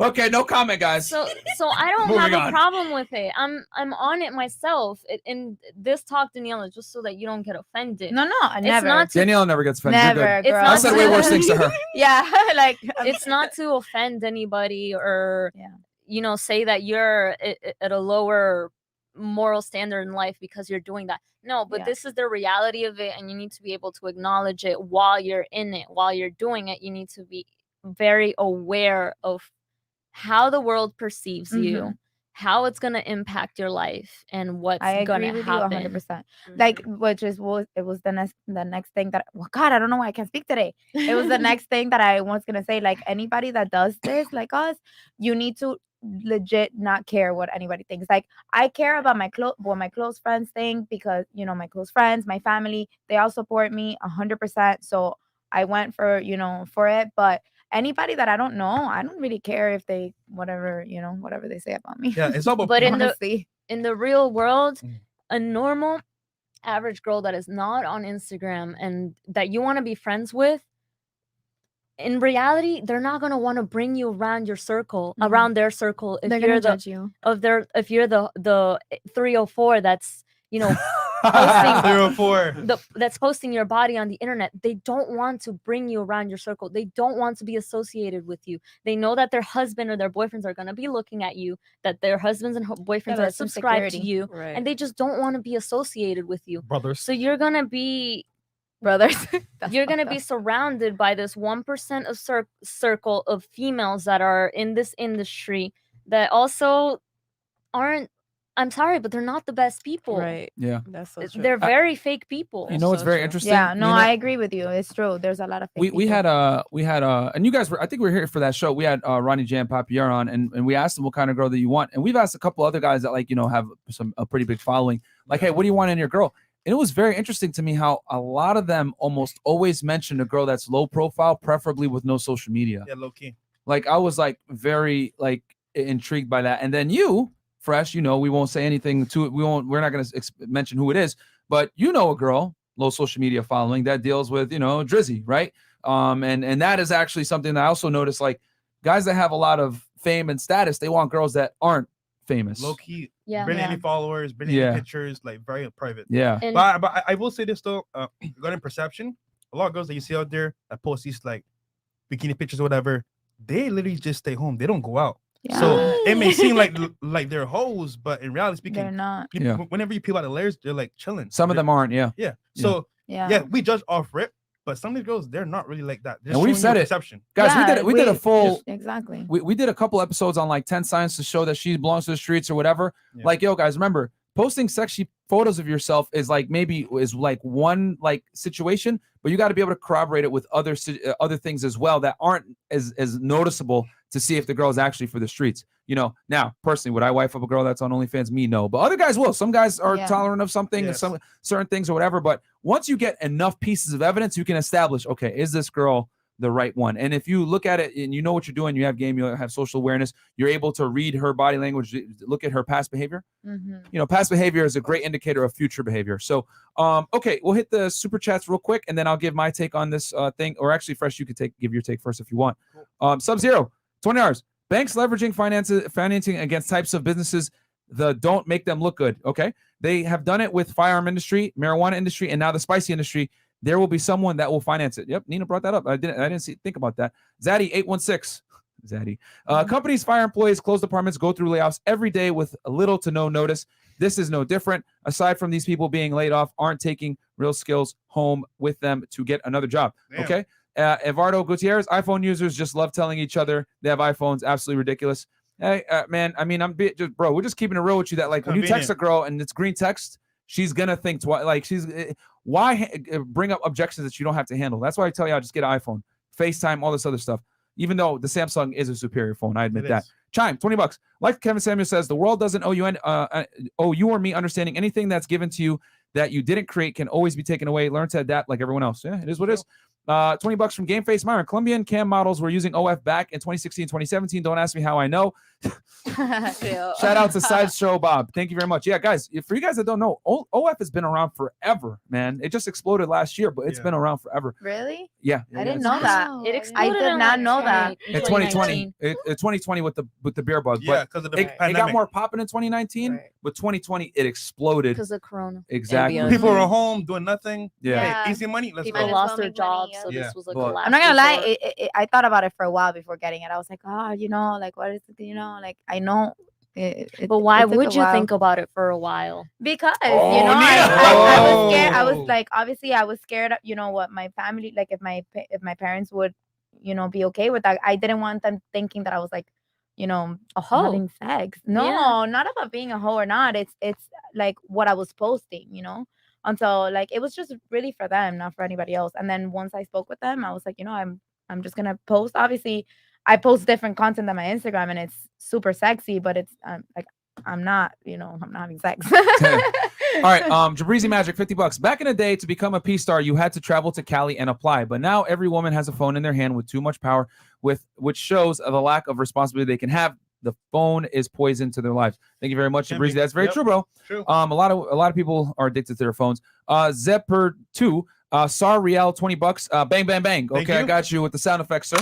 Okay, no comment, guys. So I don't Moving have a on. problem with it. I'm on it myself. In this talk, Daniela, just so that you don't get offended. No, I It's never. not to Daniela never gets offended. You're Never, good. girl. It's I said way worse things to her. Yeah, like It's not to offend anybody or say that you're at a lower moral standard in life because you're doing that. No, but Yeah. this is the reality of it, and you need to be able to acknowledge it while you're in it. While you're doing it, you need to be very aware of how the world perceives you, how it's going to impact your life, and what's I going agree to with you happen. 100%. Like, which is it was the next thing that God, I don't know why I can't speak today. It was the next thing that I was gonna say. Like anybody that does this, like us, you need to legit not care what anybody thinks. Like I care about what my close friends think, because my close friends, my family, they all support me 100%. So I went for it, but anybody that I don't know, I don't really care if they whatever they say about me. Yeah, it's all about But honestly. in the real world, a normal average girl that is not on Instagram and that you want to be friends with, in reality, they're not going to want to bring you around your circle, around their circle. If They're you're gonna judge you. If you're the 304 that's posting 304. that's posting your body on the internet, they don't want to bring you around your circle. They don't want to be associated with you. They know that their husband or their boyfriends are going to be looking at you, that their husbands and boyfriends are that's subscribed to insecurity. you, Right. and they just don't want to be associated with you. Brothers. So you're going to be Brothers. you're going to be surrounded by this 1% of circle of females that are in this industry that also aren't, I'm sorry, but they're not the best people. Right. Yeah. That's so true. They're very fake people. You know what's So very true. interesting? Yeah, no, You know- I agree with you. It's true. There's a lot of fake we had and you guys were, I think we were here for that show. We had Ronnie J and Papier on, and we asked them what kind of girl that you want, and we've asked a couple other guys that have a pretty big following, like, hey, what do you want in your girl? And it was very interesting to me how a lot of them almost always mention a girl that's low profile, preferably with no social media. Yeah, low key. Like I was very intrigued by that. And then you, Fresh, we won't say anything to it. We're not going to mention who it is, but a girl, low social media following, that deals with, Drizzy, right? And that is actually something that I also noticed, like guys that have a lot of fame and status, they want girls that aren't famous. Low key. Yeah. Barely any followers, barely Yeah. any pictures, like very private. Yeah. And But I will say this though, regarding perception, a lot of girls that you see out there that post these like bikini pictures or whatever, they literally just stay home. They don't go out. Yeah. So it may seem like they're hoes, but in reality speaking, They're not. Yeah. Whenever you peel out the layers, they're like chilling. Some of them aren't. Yeah. Yeah. So Yeah. we judge off rip, but some of these girls, they're not really like that. They're And we've showing you said it. perception. Guys, Yeah, we did a full, exactly. we did a couple episodes on like 10 signs to show that she belongs to the streets or whatever. Yeah. Like, yo, guys, remember, posting sexy photos of yourself is like one situation, but you got to be able to corroborate it with other things as well that aren't as noticeable to see if the girl is actually for the streets. Now personally, would I wife up a girl that's on OnlyFans? Me, no, but other guys will. Some guys are Yeah. tolerant of something, Yes. some certain things or whatever. But once you get enough pieces of evidence, you can establish, okay, is this girl the right one? And if you look at it and you know what you're doing, you have game, you have social awareness, you're able to read her body language, look at her past behavior. Past behavior is a great indicator of future behavior. So, okay, we'll hit the super chats real quick, and then I'll give my take on this thing. Or actually, Fresh, you could give your take first if you want. Sub-Zero, $20. Banks leveraging financing against types of businesses that don't make them look good. Okay, they have done it with firearm industry, marijuana industry, and now the spicy industry. There will be someone that will finance it. Yep, Nina brought that up. I didn't think about that. Zaddy 816. Zaddy. Companies fire employees, close departments, go through layoffs every day with little to no notice. This is no different. Aside from these people being laid off, aren't taking real skills home with them to get another job. Damn. Okay. Eduardo Gutierrez, iPhone users just love telling each other they have iPhones. Absolutely ridiculous. Hey, man, I mean, we're just keeping it real with you that like when you text a girl and it's green text, she's gonna think twice. Like why bring up objections that you don't have to handle? That's why I tell y'all just get an iPhone, FaceTime, all this other stuff. even though the Samsung is a superior phone. I admit It that. is. Chime, $20. Like Kevin Samuel says, the world doesn't owe you owe you or me understanding. Anything that's given to you that you didn't create can always be taken away. Learn to adapt like everyone else. Yeah, it is what it is. $20 from Game Face Myron. Colombian cam models were using OF back in 2016, 2017. Don't ask me how I know. Shout out to Sideshow Bob. Thank you very much. Yeah, guys, for you guys that don't know, OF has been around forever, man. It just exploded last year, but it's been around forever. Really? Yeah. I didn't know that. It I exploded did in, not like, know that. In 2020, 2020 with the beer bug, Yeah, but 'cause of the it got pandemic. more popping in 2019. But 2020, it exploded because of Corona. Exactly. People were home doing nothing. Yeah. Hey, easy money. Let's People go. lost their jobs, so Yeah. this was like But- the last I'm not gonna lie. resort. I thought about it for a while before getting it. I was like, oh, you know, like what is it? You know, like I know. But why it took would a you while. think about it for a while? Because Oh, you know, I was scared. I was no. like, obviously, I was scared. You know what, my family, like, if my parents would, you know, be okay with that. I didn't want them thinking that I was like, you know, A hoe. having sex. No, Yeah. not about being a hoe or not. It's like what I was posting, you know. Until like it was just really for them, not for anybody else. And then once I spoke with them, I was like, you know, I'm just gonna post. Obviously, I post different content than my Instagram, and it's super sexy, but it's like I'm not, you know, I'm not having sex. All right, Jabrizi Magic, $50. Back in the day, to become a P-star, you had to travel to Cali and apply. But now every woman has a phone in their hand with too much power, which shows the lack of responsibility they can have. The phone is poison to their lives. Thank you very much, Can be. Jabrizi. That's very Yep. true, bro. True. A lot of people are addicted to their phones. Zepper2, SAR Real, $20. Bang, bang, bang. Thank Okay, I you. got you with the sound effects, sir.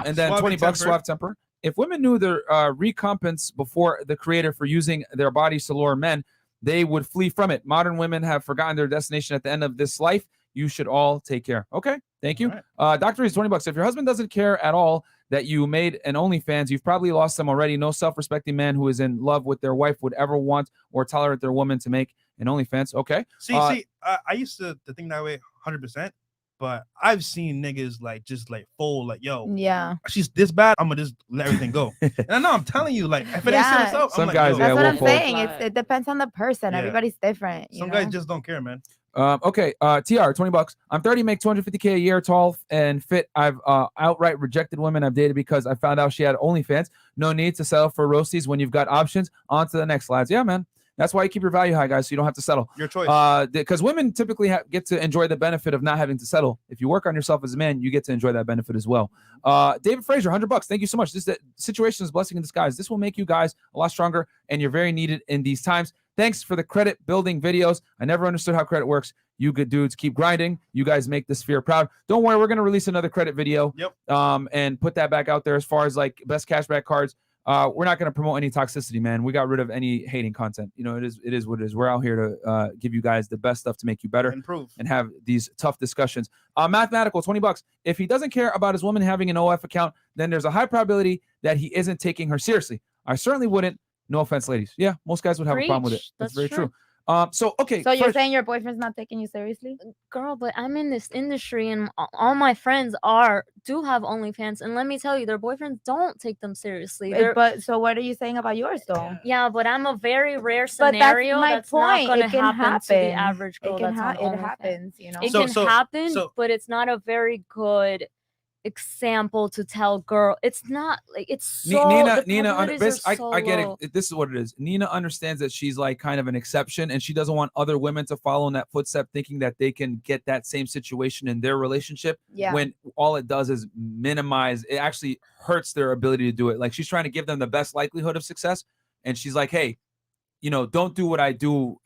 And then Suave $20, temper. Suave Temper. If women knew their recompense before the creator for using their bodies to lure men, they would flee from it. Modern women have forgotten their destination at the end of this life. You should all take care. Okay, thank you. Dr. Reese, $20. If your husband doesn't care at all that you made an OnlyFans, you've probably lost them already. No self-respecting man who is in love with their wife would ever want or tolerate their woman to make an OnlyFans. Okay. See, I used to think that way 100%, but I've seen niggas like just like fold, like, yo, Yeah. she's this bad, I'm gonna just let everything go. And I know I'm telling you, like, if it ain't set us up, Some I'm like, guys, yo. yeah, That's what will I'm fold. saying. It depends on the person. Yeah. Everybody's different. You Some know? guys just don't care, man. Okay, TR, $20. I'm 30, make $250K a year, tall and fit. I've outright rejected women I've dated because I found out she had OnlyFans. No need to settle for roasties when you've got options. On to the next slides. Yeah, man. That's why you keep your value high, guys, so you don't have to settle. Your choice. Because women typically get to enjoy the benefit of not having to settle. If you work on yourself as a man, you get to enjoy that benefit as well. David Frazier, $100. Thank you so much. This situation is a blessing in disguise. This will make you guys a lot stronger, and you're very needed in these times. Thanks for the credit building videos. I never understood how credit works. You good dudes keep grinding. You guys make this sphere proud. Don't worry, we're gonna release another credit video. Yep. And put that back out there as far as like best cashback cards. We're not gonna promote any toxicity, man. We got rid of any hating content. You know, it is what it is. We're out here to give you guys the best stuff to make you better, Improve, and have these tough discussions. Mathematical, $20. If he doesn't care about his woman having an OF account, then there's a high probability that he isn't taking her seriously. I certainly wouldn't. No offense, ladies. Yeah, most guys would have a problem with it. That's very true. So So you're saying your boyfriend's not taking you seriously? Girl, but I'm in this industry and all my friends do have OnlyFans, and let me tell you, their boyfriends don't take them seriously. But so what are you saying about yours though? Yeah, but I'm a very rare But scenario that's my that's point. not going It to can happen to the happen. average girl It can that's on it OnlyFans. happens, you know. It can happen, but it's not a very good example to tell girl. It's not like it's so Nina, I get low. it. This is what it is. Nina understands that she's like kind of an exception, and she doesn't want other women to follow in that footstep, thinking that they can get that same situation in their relationship. Yeah. When all it does is minimize. It actually hurts their ability to do it. Like she's trying to give them the best likelihood of success, and she's like, hey, you know, don't do what I do.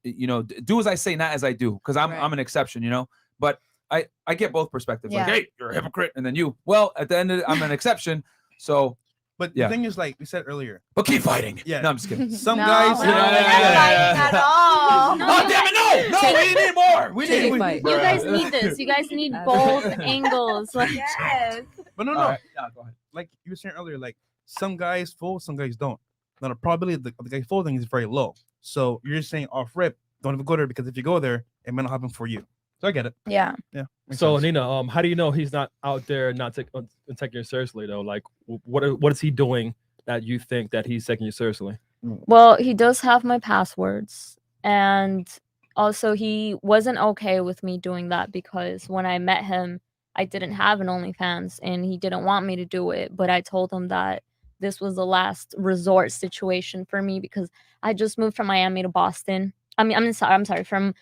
You know, do as I say, not as I do, because I'm an exception. You know, but I get both perspectives. Like, Yeah. hey, you're a hypocrite, and then you. Well, at the end of it, I'm an exception. So, But yeah. the thing is, like we said earlier, But keep fighting. Yeah. No, I'm just kidding. Some No, guys. we're not fighting at all. Oh, damn it, no, we need more. We need You guys need this. You guys need both angles. Like, yes. But no. All right. Yeah, go ahead. Like you were saying earlier, like some guys fold, some guys don't. Now the probability of the guy folding is very low. So you're just saying off rip, don't even go there, because if you go there, it may not happen for you. So I get it. Yeah. Yeah. makes So sense. Nina, how do you know he's not out there not taking you seriously though? Like, what is he doing that you think that he's taking you seriously? well, he does have my passwords, and also he wasn't okay with me doing that because when I met him, I didn't have an OnlyFans and he didn't want me to do it, but I told him that this was the last resort situation for me because I just moved from Miami to Boston. I'm sorry, from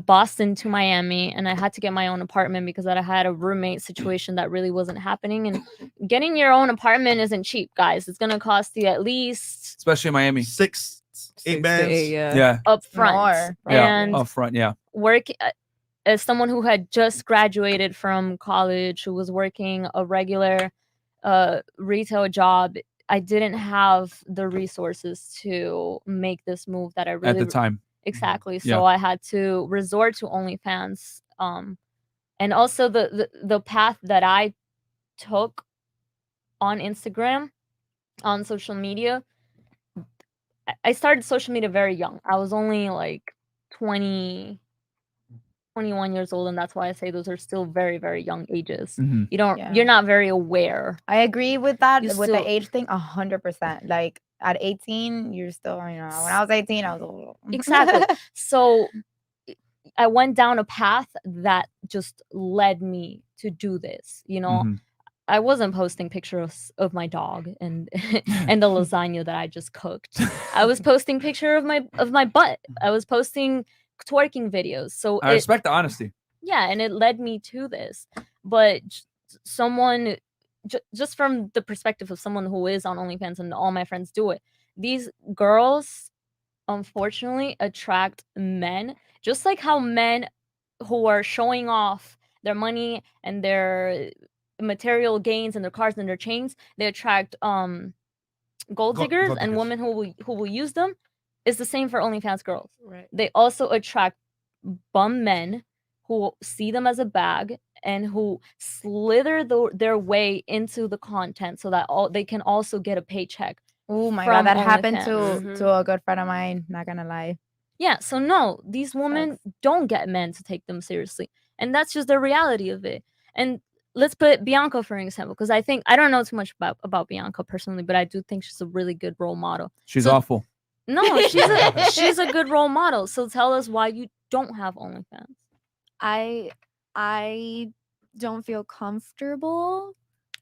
Boston to Miami, and I had to get my own apartment because I had a roommate situation that really wasn't happening. And getting your own apartment isn't cheap, guys. It's gonna cost you at least, especially in Miami, 6-8 bands. Yeah. Up front. More, And up front, yeah. work as someone who had just graduated from college, who was working a regular retail job, I didn't have the resources to make this move that I really at the time. Exactly. So Yeah. I had to resort to OnlyFans. And also the path that I took on Instagram, on social media. I started social media very young. I was only like 21 years old, and that's why I say those are still very, very young ages. Mhm. You're not very aware. I agree with that, You with still- the age thing 100%. Like at 18, you're still, when I was 18, I was old. Exactly. So I went down a path that just led me to do this. Mhm. I wasn't posting pictures of my dog and and the lasagna that I just cooked. I was posting picture of my butt. I was posting twerking videos. So I respect the honesty. yeah, and it led me to this. But someone, just from the perspective of someone who is on OnlyFans and all my friends do it, these girls unfortunately attract men, just like how men who are showing off their money and their material gains and their cars and their chains, they attract gold diggers gold and diggers. women who will use them. Is the same for OnlyFans girls. Right. They also attract bum men who see them as a bag and who slither their way into the content so that they can also get a paycheck. Oh my from god, that happened OnlyFans. to a good friend of mine, not gonna lie. Yeah, so no, these women don't get men to take them seriously. And that's just the reality of it. And let's put Bianca for an example, because I don't know too much about Bianca personally, but I do think she's a really good role model. She's awful. No, she's a good role model. So tell us why you don't have OnlyFans. I don't feel comfortable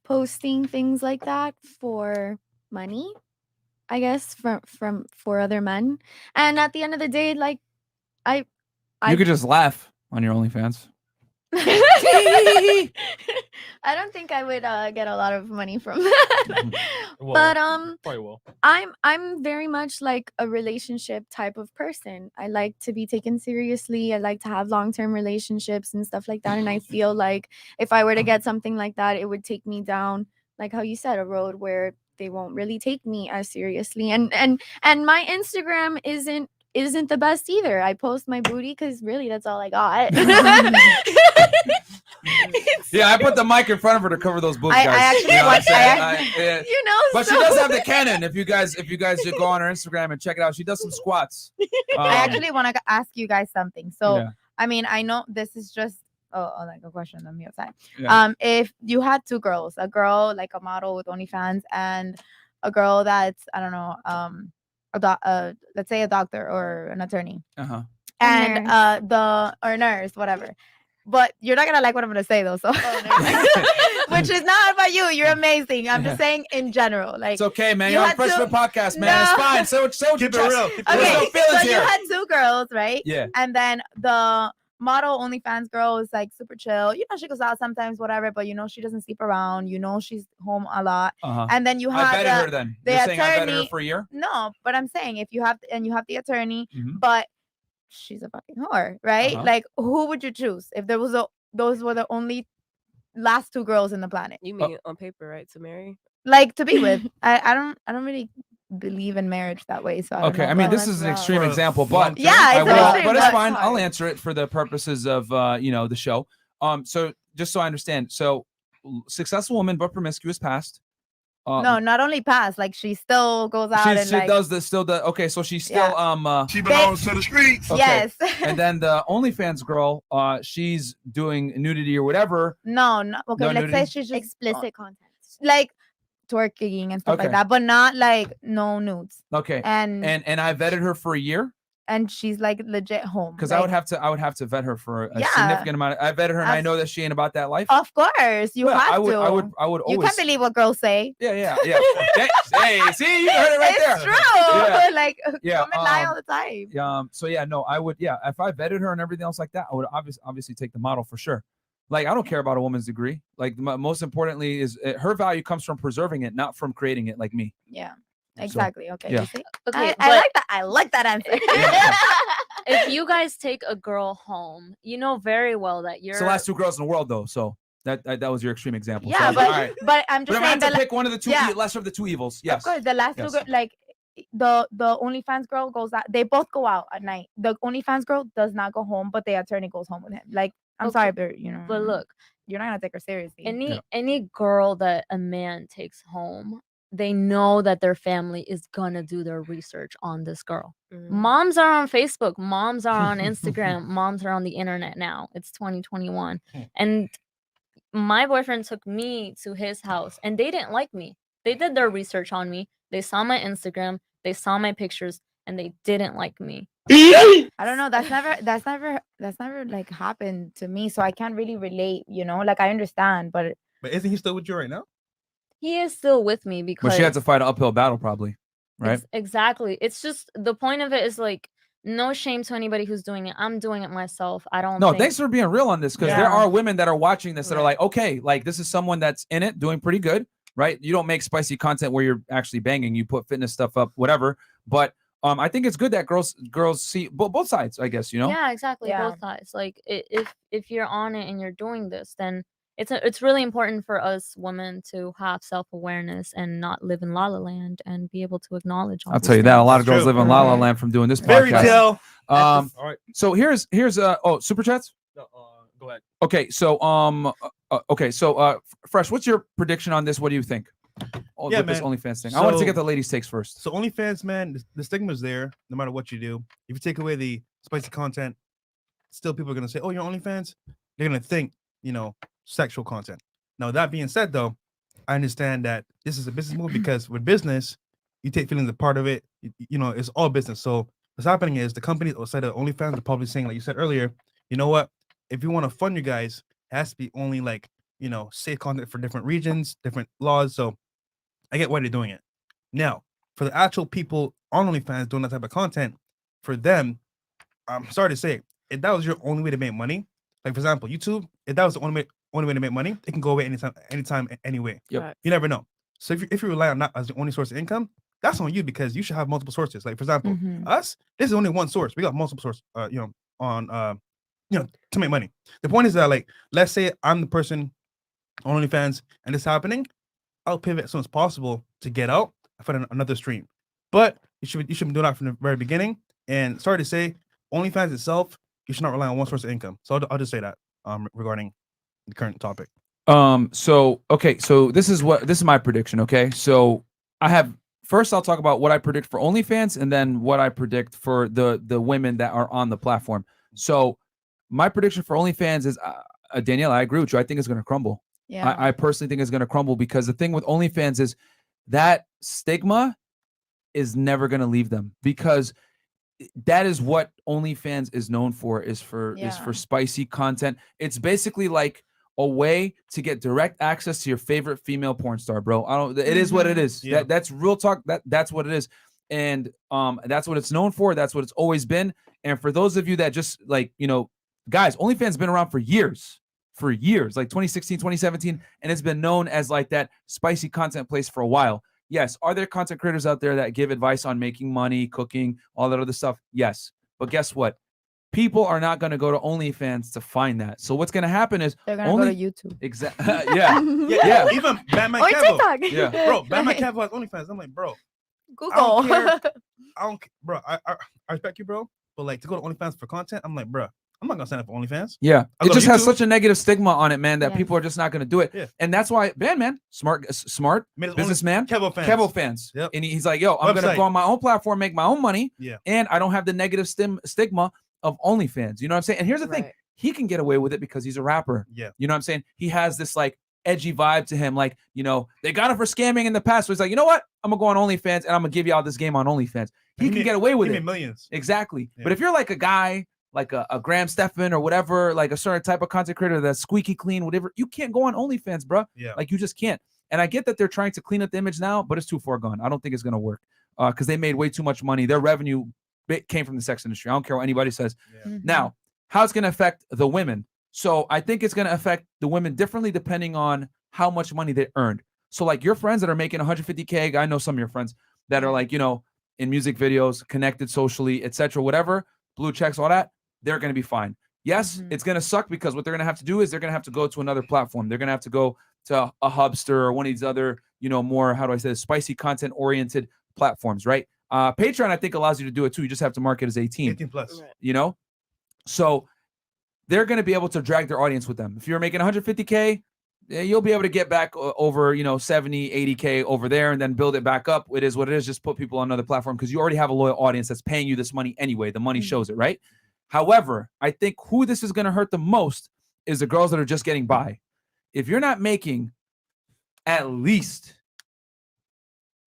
posting things like that for money, I guess, for other men. And at the end of the day, like I You could just laugh on your OnlyFans. I don't think I would get a lot of money from that. Well, But probably will. I'm very much like a relationship type of person. I like to be taken seriously. I like to have long-term relationships and stuff like that. And I feel like if I were to get something like that, it would take me down, like how you said, a road where they won't really take me as seriously. And my Instagram isn't the best either. I post my booty because really that's all I got. Yeah, I put the mic in front of her to cover those boobs, I guys. actually You know what I'm watched- saying? I- Yeah. You know, But she so- does have the Canon. If you guys should go on her Instagram and check it out, she does some squats. I actually want to ask you guys something. So, Yeah. I mean, I know this is just like a question on the outside. Yeah. If you had two girls, a girl like a model with OnlyFans and a girl that's, I don't know, let's say a doctor or an attorney, Uh-huh. and or nurse, whatever. But you're not gonna like what I'm gonna say though, so which is not about you. You're amazing. I'm just saying in general. Like It's okay, man. you You're on had Freshman two- Podcast, man. It's No. fine. Say what you Keep it just- real. Keep it There's Okay, no feelings so you here. had two girls, right? Yeah. And then the model OnlyFans girl is like super chill. You know, she goes out sometimes, whatever, but you know, she doesn't sleep around. You know, she's home a lot. Uh-huh. And then you I have vetted her then. the You're saying I vetted her attorney- for a year? No, but I'm saying if you have the attorney, Mhm. but she's a fucking whore, right? Uh-huh. Like, who would you choose if there was those were the only last two girls in the planet? You mean on paper, right? To marry? Like to be with. I don't really believe in marriage that way. So I don't Okay, know, I mean, but- this is an extreme For a example, long but Yeah, I it's will, extreme, but it's but- fine. I'll answer it for the purposes of the show. So just so I understand, so successful woman but promiscuous past. no, not only pass, like she still goes out and she like does this still. Okay, so she's still She belongs to the streets. Okay. yes. And then the OnlyFans girl, she's doing nudity or whatever. no, okay, No let's say nudity? she's just explicit content. like twerking and stuff Okay. like that, but not like no nudes. Okay, And and I vetted her for a year. and she's like legit home. Because like, I would have to vet her for a Yeah. significant amount. I vetted her, and I know that she ain't about that life. Of course, you Well, have I would to. always. You can't believe what girls say. Yeah. Hey, see, you heard it right there. It's true. Yeah. Like, Yeah, women lie all the time. So yeah, no, I would. Yeah, if I vetted her and everything else like that, I would obviously take the model for sure. Like, I don't care about a woman's degree. Like, most importantly is her value comes from preserving it, not from creating it, like me. Yeah. Exactly. Okay. yeah. You see? Okay, I but like that. I like that answer. if you guys take a girl home, you know very well that you're It's the last two girls in the world, though. So that was your extreme example. Yeah, so, but all right. but I'm just But if I saying had to that pick one of the two, lesser of the two evils. Yes. of course the last two Yes. like the OnlyFans girl goes out. They both go out at night. The OnlyFans girl does not go home, but the attorney goes home with him. Like, I'm Okay, sorry, but but look, you're not gonna take her seriously. any girl that a man takes home, they know that their family is gonna do their research on this girl. Moms are on Facebook, moms are on Instagram, moms are on the internet now. It's 2021. And my boyfriend took me to his house and they didn't like me. They did their research on me. They saw my Instagram, they saw my pictures, and they didn't like me. I don't know. That's never like happened to me. So I can't really relate, like I understand, but isn't he still with you right now? He is still with me because But she had to fight an uphill battle, probably, right? Exactly. It's just the point of it is like no shame to anybody who's doing it. I'm doing it myself. I don't. No, think... thanks for being real on this, because there are women that are watching this that are like, okay, like this is someone that's in it, doing pretty good, right? You don't make spicy content where you're actually banging. You put fitness stuff up, whatever. But I think it's good that girls see both sides, I guess, Yeah, exactly. Both sides. Like if you're on it and you're doing this, then it's really important for us women to have self-awareness and not live in La La Land and be able to acknowledge all I'll these tell you that a things. lot of girls live in La La Land from doing this Fairy podcast. tale. All right. So here's super chats. No, go ahead. Okay, so Fresh, what's your prediction on this? What do you think? With this OnlyFans thing. I want to get the ladies' takes first. So OnlyFans, man, the stigma's there no matter what you do. If you take away the spicy content, still people are gonna say, "Oh, you're OnlyFans." They're gonna think, sexual content. Now, that being said, though, I understand that this is a business move because with business, you take feelings a part of it. It's all business. So what's happening is the companies outside of OnlyFans are probably saying, like you said earlier, you know what? If you want to fund you guys, it has to be only like safe content for different regions, different laws. So I get why they're doing it. Now, for the actual people on OnlyFans doing that type of content, for them, I'm sorry to say, if that was your only way to make money, like for example, YouTube, if that was the only way to make money, it can go away anytime, anyway. Yep. You never know. So if you rely on that as the only source of income, that's on you because you should have multiple sources. Like for example, us, this is only one source. We got multiple sources, to make money. The point is that, like, let's say I'm the person on OnlyFans and it's happening, I'll pivot as soon as possible to get out and find another stream. But you should be doing that from the very beginning. And sorry to say, OnlyFans itself, you should not rely on one source of income. So I'll just say that regarding the current topic. So this is my prediction. Okay, so I'll talk about what I predict for OnlyFans and then what I predict for the women that are on the platform. So my prediction for OnlyFans is Danielle, I agree with you. I think it's going to crumble. Yeah. I personally think it's going to crumble because the thing with OnlyFans is that stigma is never going to leave them, because that is what OnlyFans is known for, is for spicy content. It's basically like a way to get direct access to your favorite female porn star, bro. It is what it is. Yeah. That's real talk. That's what it is. And that's what it's known for. That's what it's always been. And for those of you that just guys, OnlyFans been around for years, like 2016, 2017, and it's been known as like that spicy content place for a while. Yes. Are there content creators out there that give advice on making money, cooking, all that other stuff? Yes. But guess what? People are not going to go to OnlyFans to find that. So what's going to happen is they're going to go to YouTube. Exactly. yeah. Even Batman or Kevo. TikTok. Yeah. Bro, Batman Kevo has OnlyFans. I'm like, bro. Google. Bro, I respect you, bro. But like to go to OnlyFans for content, I'm like, bro, I'm not gonna sign up for OnlyFans. Yeah, I it just has YouTube. such a negative stigma on it, man, that Yeah. people are just not going to do it. Yeah. And that's why, man, smart Made his businessman, Kevo fans. Kevo fans. Yep. And he's like, yo, I'm going to Website. go on my own platform, make my own money. Yeah. And I don't have the negative stigma of OnlyFans. You know what I'm saying? And here's the thing. Right. He can get away with it because he's a rapper. Yeah. You know what I'm saying? He has this like edgy vibe to him. Like, you know, they got him for scamming in the past. So he's like, you know what? I'm gonna go on OnlyFans and I'm gonna give you all this game on OnlyFans. He can get away with he it. made millions. Exactly. Yeah. But if you're like a guy, like a Graham Stephan or whatever, like a certain type of content creator that's squeaky clean, whatever, you can't go on OnlyFans, bro. Yeah. Like you just can't. And I get that they're trying to clean up the image now, but it's too far gone. I don't think it's gonna work because they made way too much money. Their revenue came from the sex industry. I don't care what anybody says. Yeah. Now, how it's gonna affect the women? So I think it's gonna affect the women differently depending on how much money they earned. So like your friends that are making 150K, I know some of your friends that are like, you know, in music videos, connected socially, etc., whatever, blue checks, all that, they're going to be fine. Yes, it's going to suck because what they're going to have to do is they're going to have to go to another platform. They're going to have to go to a Hubster or one of these other, you know, more, how do I say this, spicy content oriented platforms, right? Patreon, I think, allows you to do it too. You just have to mark it as 18. 18 plus. You know? So they're going to be able to drag their audience with them. If you're making 150K, you'll be able to get back over, you know, 70, 80K over there and then build it back up. It is what it is. Just put people on another platform because you already have a loyal audience that's paying you this money anyway. The money shows it, right? However, I think who this is going to hurt the most is the girls that are just getting by. If you're not making at least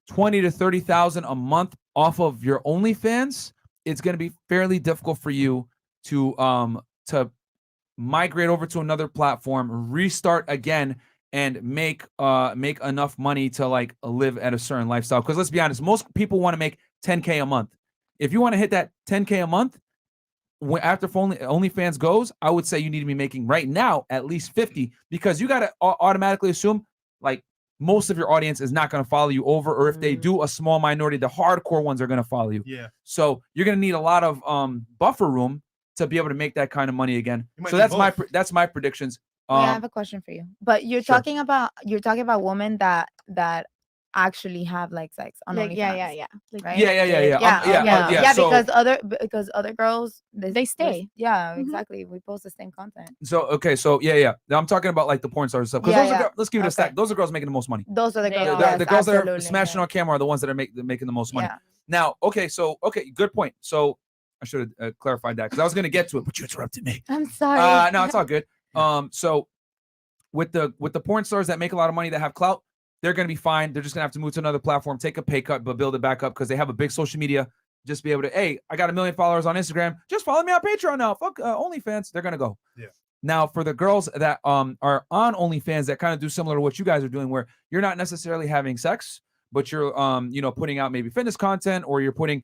20 to 30,000 a month off of your OnlyFans, it's going to be fairly difficult for you to migrate over to another platform, restart again, and make enough money to like live at a certain lifestyle. Because let's be honest, most people want to make 10K a month. If you want to hit that 10K a month, after OnlyFans goes, I would say you need to be making right now at least 50, because you got to automatically assume like most of your audience is not going to follow you over, or if they do, a small minority, the hardcore ones are going to follow you. Yeah. So you're going to need a lot of buffer room to be able to make that kind of money again. So that's my predictions. Wait, I have a question for you. But you're talking about women that actually have like sex on Like, OnlyFans. yeah. Like, Right? Yeah. So, because other girls they stay. Yeah, Mhm. exactly. We post the same content. So now I'm talking about like the porn stars and stuff. Because let's give it a stack. Those are girls making the most money. Those are the girls. The girls that are smashing on camera are the ones that are making the most money. Yeah. Now, good point. So I should have clarified that because I was going to get to it, but you interrupted me. I'm sorry. No, it's all good. So with the porn stars that make a lot of money that have clout, they're going to be fine. They're just going to have to move to another platform, take a pay cut, but build it back up because they have a big social media. Just be able to, hey, I got 1 million followers on Instagram. Just follow me on Patreon now. Fuck OnlyFans. They're going to go. Yeah. Now, for the girls that are on OnlyFans that kind of do similar to what you guys are doing, where you're not necessarily having sex, but you're putting out maybe fitness content, or you're putting,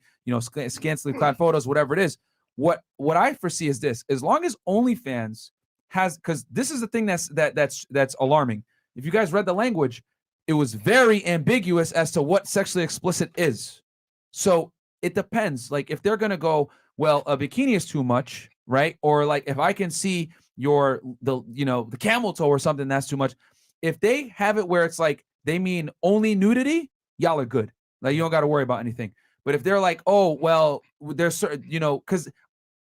scantily clad photos, whatever it is. What I foresee is this: as long as OnlyFans has, because this is the thing that's alarming. If you guys read the language, it was very ambiguous as to what sexually explicit is. So it depends. Like if they're gonna go, well, a bikini is too much, right? Or like if I can see the camel toe or something, that's too much. If they have it where it's like they mean only nudity, y'all are good. Like you don't got to worry about anything. But if they're like, oh well, there's certain, because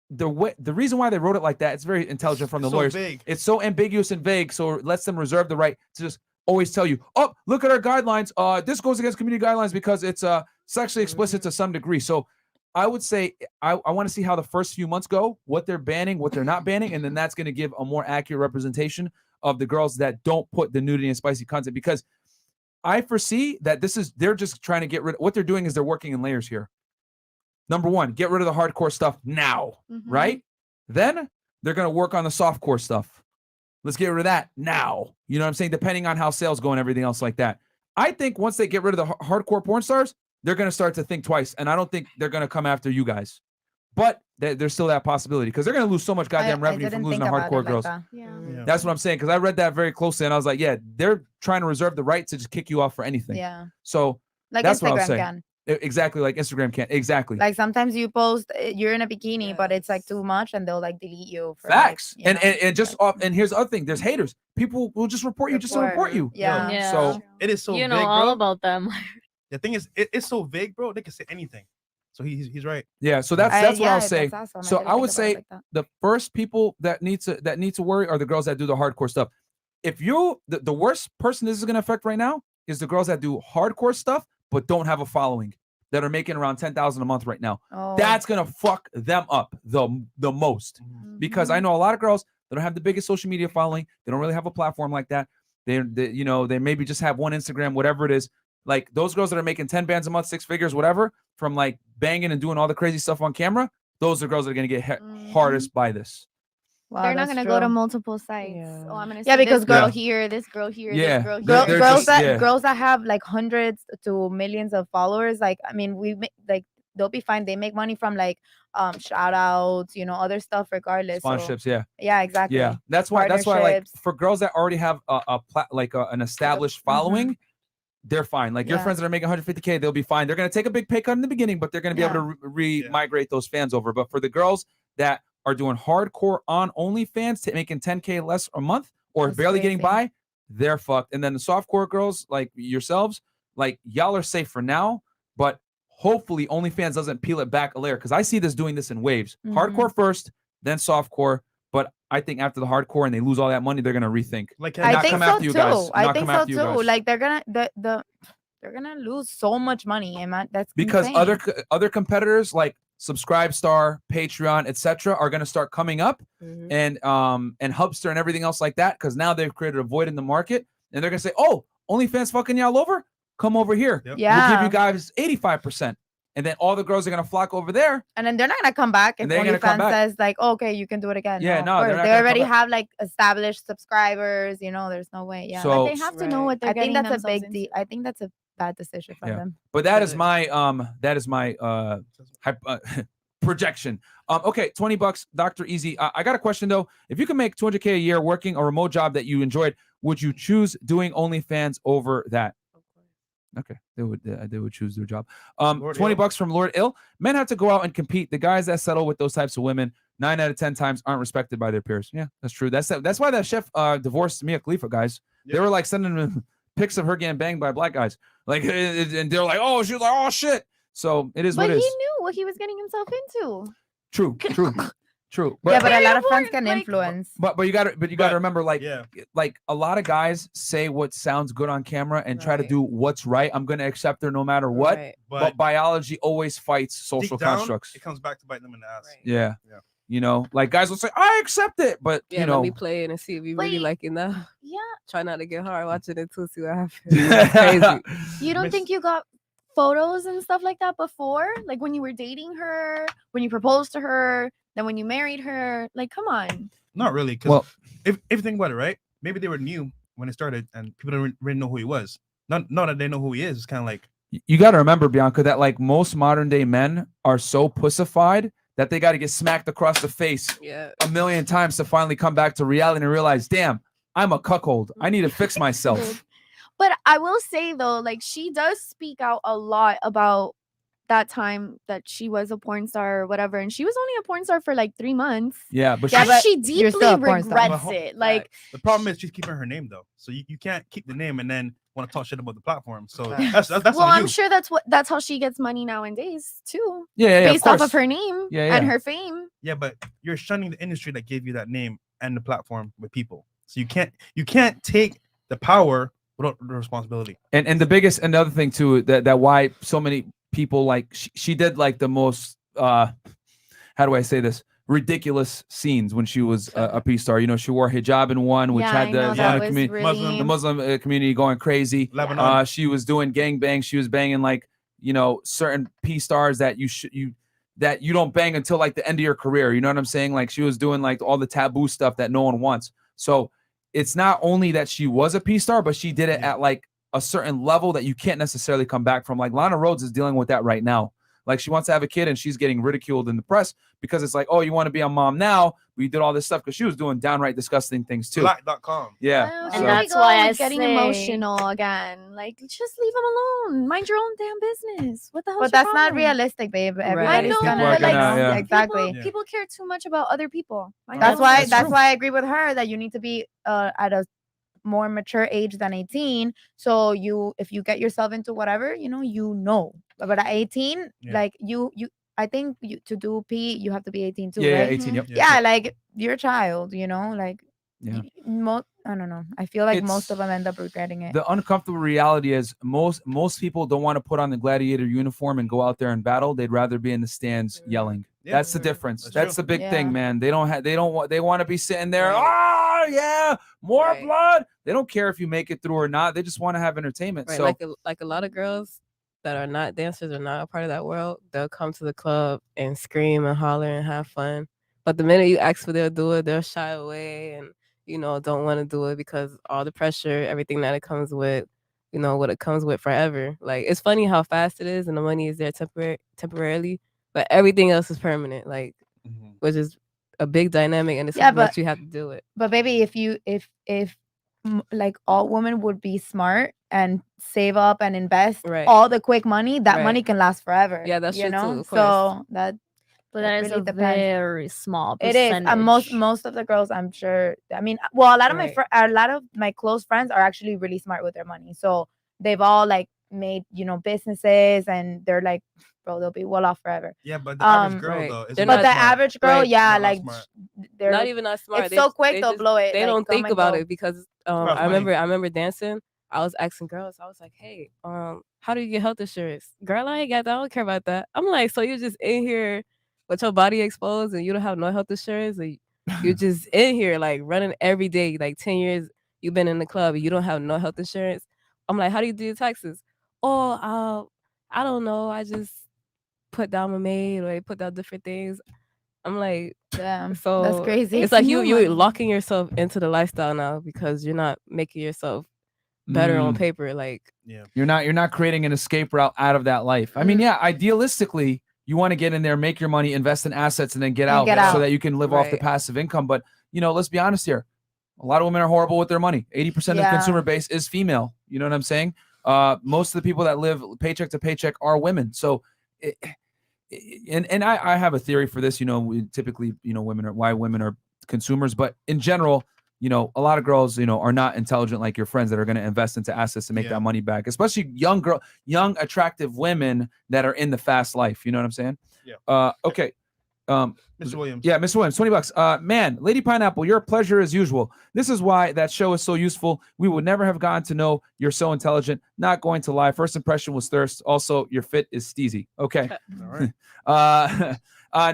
the reason why they wrote it like that, it's very intelligent from the lawyers. Vague. It's so ambiguous and vague, so it lets them reserve the right to just always tell you, oh, look at our guidelines. This goes against community guidelines because it's sexually explicit to some degree. So I would say I want to see how the first few months go, what they're banning, what they're not banning, and then that's going to give a more accurate representation of the girls that don't put the nudity and spicy content, because I foresee that they're just trying to get rid of, what they're doing is they're working in layers here. Number one, get rid of the hardcore stuff now, right? Then they're going to work on the softcore stuff. Let's get rid of that now. You know what I'm saying? Depending on how sales go and everything else like that. I think once they get rid of the hardcore porn stars, they're going to start to think twice. And I don't think they're going to come after you guys. But there's still that possibility because they're going to lose so much goddamn revenue from losing the hardcore girls. That's what I'm saying, because I read that very closely and I was like, yeah, they're trying to reserve the right to just kick you off for anything. Yeah. So like that's Instagram what I was saying. can. Exactly, like Instagram can't. Exactly. Like sometimes you post you're in a bikini, but it's like too much, and they'll like delete you. For Facts. Like, and just off. And here's the other thing: there's haters. People will just report you just to report you. Yeah. So it is so you vague, know all bro. about them. The thing is, it's so vague, bro. They can say anything. So he's right. Yeah. So that's what I'll say. That's awesome. So I would say like that. the first people that need to worry are the girls that do the hardcore stuff. If the worst person this is going to affect right now is the girls that do hardcore stuff but don't have a following, that are making around 10,000 a month right now. Oh. That's gonna fuck them up the most, because I know a lot of girls that don't have the biggest social media following. They don't really have a platform like that. they you know, they maybe just have one Instagram, whatever it is. Like those girls that are making 10 bands a month, 6 figures, whatever, from like banging and doing all the crazy stuff on camera, those are girls that are gonna get hardest by this. Wow, They're not that's gonna go to true. multiple sites. Oh, I'm gonna see Yeah, because this girl Yeah. here, this girl here, Yeah, this girl here. they're Girls just- that yeah. girls that have like hundreds to millions of followers, like I mean, like they'll be fine. They make money from like shout outs, you know, other stuff regardless. So, Sponsorships, yeah. yeah, exactly. Yeah, that's why like Partnerships. for girls that already have an established following, they're fine. Like your Yeah. friends that are making 150K, they'll be fine. They're gonna take a big pay cut in the beginning, but they're gonna be Yeah. able to re-migrate those fans over. But for the girls that are doing hardcore on OnlyFans, making 10K less a month or That's barely getting crazy. by, they're fucked. And then the softcore girls like yourselves, like y'all are safe for now, but hopefully OnlyFans doesn't peel it back a layer because I see this doing this in waves. Hardcore first, then softcore. But I think after the hardcore and they lose all that money, they're gonna rethink. Like I not think come so after you guys. too. I Not think come so after you too. guys. Like they're gonna lose so much money, and that's Because insane. other competitors like Subscribestar, Patreon, etc., are gonna start coming up, and Hubster and everything else like that. Because now they've created a void in the market, and they're gonna say, "Oh, OnlyFans fucking y'all over? Come over here. Yep. We'll give Yeah. you guys 85%." And then all the girls are gonna flock over there. And then they're not gonna come back if And they're gonna come OnlyFans back. says like, okay, you can do it again. Yeah, of no, they're course. not They gonna come already back. have like established subscribers. You know, there's no way. Yeah, So- But they have to know what they're I think getting that's a themselves big. into. I think that's a bad decision for Yeah. them. But that is my projection. Okay, $20, Dr. Easy. I got a question though. If you can make 200K a year working a remote job that you enjoyed, would you choose doing OnlyFans over that? Okay, they would choose their job. Lord $20 Ill. from Lord Ill. Men have to go out and compete. The guys that settle with those types of women 9 out of 10 times aren't respected by their peers. Yeah, that's true. That's why that chef divorced Mia Khalifa, guys. They Yeah. were like sending them pics of her getting banged by black guys. Like, and they're like, oh, she was like, oh shit. So it is But what he it is. knew what he was getting himself into. True. True. Yeah, but a Very lot of friends important, can like- influence. But you gotta remember, like, Yeah. like a lot of guys say what sounds good on camera and try to Right. do what's right. I'm gonna accept her no matter what. Right. But biology always fights deep social down, constructs. it comes back to bite them in the ass. Right. Yeah. Yeah. You know, like guys will say, I accept it, but Yeah, you know, let me play it and see if you really Wait. like it now. Yeah. Try not to get hard watching it too. See what happens. It's crazy. You don't Miss- think you got photos and stuff like that before? Like when you were dating her, when you proposed to her, then when you married her? Like, come on. Not really, because Well- if you think about it, right? Maybe they were new when it started, and people didn't really know who he was. Not that they know who he is. It's kind of like you got to remember, Bianca, that like most modern day men are so pussified that they got to get smacked across the face Yeah. a million times to finally come back to reality and realize, damn, I'm a cuckold. I need to fix myself. But I will say though, like she does speak out a lot about that time that she was a porn star or whatever, and she was only a porn star for like 3 months. Yeah, but Yeah, she, but She you're still deeply a porn star. regrets But it. Like, the problem is she's keeping her name though, so you can't keep the name and then want to talk shit about the platform. So Facts. that's well, on I'm you. sure that's how she gets money nowadays too, yeah, based off course. of her name Yeah, and yeah. her fame. Yeah, but you're shunning the industry that gave you that name and the platform with people. So you can't take the power without the responsibility. And the biggest another thing too that why so many people like she did like the most how do I say this, ridiculous scenes when she was a P-star. You know, she wore hijab in one, which Yeah, had I the know, that was community, really- the Muslim community going crazy. Lebanon. She was doing gangbangs. She was banging like, you know, certain P-stars that you don't bang until like the end of your career. You know what I'm saying? Like she was doing like all the taboo stuff that no one wants. So it's not only that she was a P-star, but she did it at like a certain level that you can't necessarily come back from. Like Lana Rhoades is dealing with that right now. Like she wants to have a kid and she's getting ridiculed in the press because it's like, oh, you want to be a mom now? We did all this stuff because she was doing downright disgusting things too. Black.com. Yeah. Oh, so- here we that's go why with I getting say- emotional again. Like, just leave him alone. Mind your own damn business. What the hell? But that's not realistic, babe. I Everybody's know, People gonna, are but like, gonna- yeah. exactly. People care too much about other people. Mind That's your own why. business. That's why I agree with her that you need to be at a more mature age than 18. So if you get yourself into whatever, you know. But at 18, Yeah. like I think to do P, you have to be 18 too, yeah, right? 18. Yep. Yeah, like you're a child, you know, like Yeah. I don't know. I feel like most It's- of them end up regretting it. The uncomfortable reality is most people don't want to put on the gladiator uniform and go out there and battle. They'd rather be in the stands yelling. Yeah. That's the difference. That's That's true. the big Yeah. thing, man. They want to be sitting there. Right. Oh yeah, more Right. blood. They don't care if you make it through or not. They just want to have entertainment. Right, So like a lot of girls that are not dancers or not a part of that world, they'll come to the club and scream and holler and have fun. But the minute you ask for they'll do it, they'll shy away and don't want to do it because all the pressure, everything that it comes with, what it comes with forever. Like it's funny how fast it is and the money is there temporarily, but everything else is permanent. Like which is a big dynamic and it's Yeah, what but- you have to do it. But baby, if like all women would be smart and save up and invest Right. all the quick money, that Right. money can last forever. Yeah, that's you true too, know. of course. So that But That that is really a depends. very small it is. percentage. Most of the girls, I'm sure. I mean, well, Right. a lot of my close friends are actually really smart with their money. So they've all like made businesses, and they're like, bro, they'll be well off forever. Yeah, but the average girl Right. though, is They're But not the smart. average girl, Right. yeah, Not like smart. they're Not even that smart. It's so quick, they'll just- blow it. They like, don't come think and about go. it because about I money. remember dancing. I was asking girls. I was like, "Hey, how do you get health insurance?" Girl, I ain't got that. I don't care about that. I'm like, so you're just in here with your body exposed and you don't have no health insurance? Or you're just in here like running every day, like 10 years you've been in the club and you don't have no health insurance. I'm like, how do you do your taxes? Oh, I don't know. I just put down my maid or I put down different things. I'm like, Damn, so that's crazy. It's like new you're money. locking yourself into the lifestyle now because you're not making yourself better on Mm. paper. Like, You're not creating an escape route out of that life. I mean, yeah, idealistically, you want to get in there, make your money, invest in assets, and then get out so that you can live off the Right. passive income. But let's be honest here. A lot of women are horrible with their money. 80% of the Yeah. consumer base is female. You know what I'm saying? Most of the people that live paycheck to paycheck are women. So, and I have a theory for this. We typically, why women are consumers, but in general, a lot of girls, are not intelligent like your friends that are going to invest into assets to make that money back, especially young, attractive women that are in the fast life. You know what I'm saying? Yeah. Okay. Mr. Williams. Yeah, Mr. Williams, $20. Man, Lady Pineapple, you're a pleasure as usual. This is why that show is so useful. We would never have gotten to know you're so intelligent. Not going to lie. First impression was thirst. Also, your fit is steezy. Okay. All right.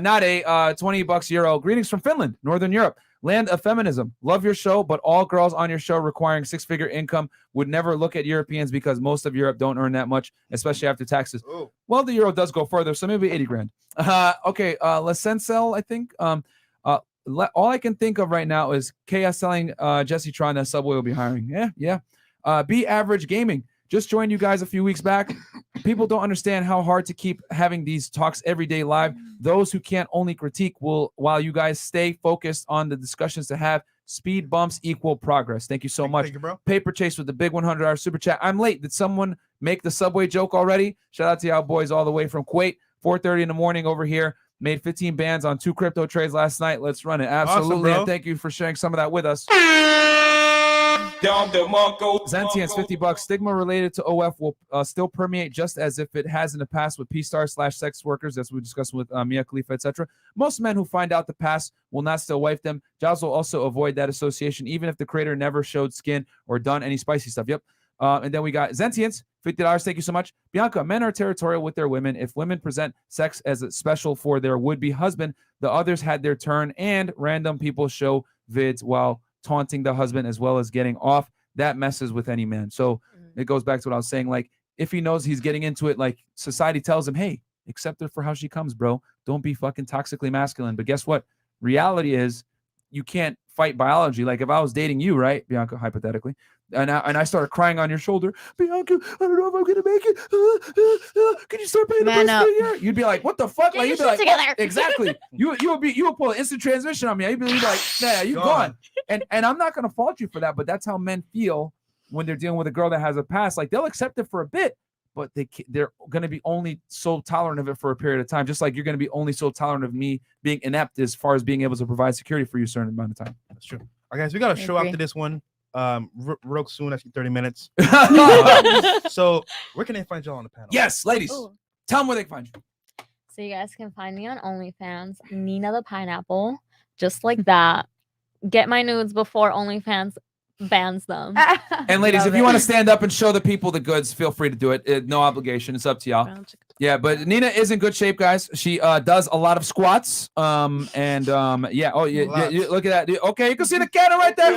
Not a $20 euro. Greetings from Finland, Northern Europe. Land of feminism. Love your show, but all girls on your show requiring six-figure income would never look at Europeans because most of Europe don't earn that much, especially after taxes. Ooh. Well, the euro does go further, so maybe 80 grand. Okay, Lesencel, I think. All I can think of right now is KS selling Jesse Tron that Subway will be hiring. Yeah. Be Average Gaming. Just joined you guys a few weeks back. People don't understand how hard to keep having these talks every day live. Those who can't only critique will, while you guys stay focused on the discussions to have. Speed bumps equal progress. Thank you so much. Thank you, bro. Paper Chase with the big $100 super chat. I'm late. Did someone make the Subway joke already? Shout out to y'all boys all the way from Kuwait. 4:30 in the morning over here. Made 15 bands on 2 crypto trades last night. Let's run it. Absolutely. bro. And thank you for sharing some of that with us. Zentians, $50. Stigma related to OF will still permeate just as if it has in the past with P-star/sex workers, as we discussed with Mia Khalifa, etc. Most men who find out the past will not still wife them. Jobs will also avoid that association, even if the creator never showed skin or done any spicy stuff. Yep. And then we got Zentians, $50. Thank you so much. Bianca, men are territorial with their women. If women present sex as special for their would-be husband, the others had their turn, and random people show vids while taunting the husband as well as getting off. That messes with any man. So it goes back to what I was saying. Like, if he knows he's getting into it, like society tells him, hey, accept her for how she comes, bro. Don't be fucking toxically masculine. But guess what? Reality is you can't fight biology. Like if I was dating you, right, Bianca, hypothetically, and I started crying on your shoulder, Bianca, I don't know if I'm gonna make it. Can you start paying the Man price up. here? You'd be like, what the fuck? Get Like your you'd be shit like, together. exactly. You would pull an instant transmission on me. You'd be like, nah, you gone. And I'm not gonna fault you for that, but that's how men feel when they're dealing with a girl that has a past. Like they'll accept it for a bit, but they're gonna be only so tolerant of it for a period of time. Just like you're gonna be only so tolerant of me being inept as far as being able to provide security for you a certain amount of time. That's true. All right, guys, we got a I show agree. after this one. Real soon, actually 30 minutes. So where can they find y'all on the panel? Yes, ladies, Ooh. tell them where they can find you. So you guys can find me on OnlyFans, Nina the Pineapple, just like that. Get my nudes before OnlyFans bans them. And ladies, Love if you it. want to stand up and show the people the goods, feel free to do it. No obligation. It's up to y'all. Yeah, but Nina is in good shape, guys. She does a lot of squats. Yeah. Oh, yeah. Look at that. Okay, you can see the cannon right there.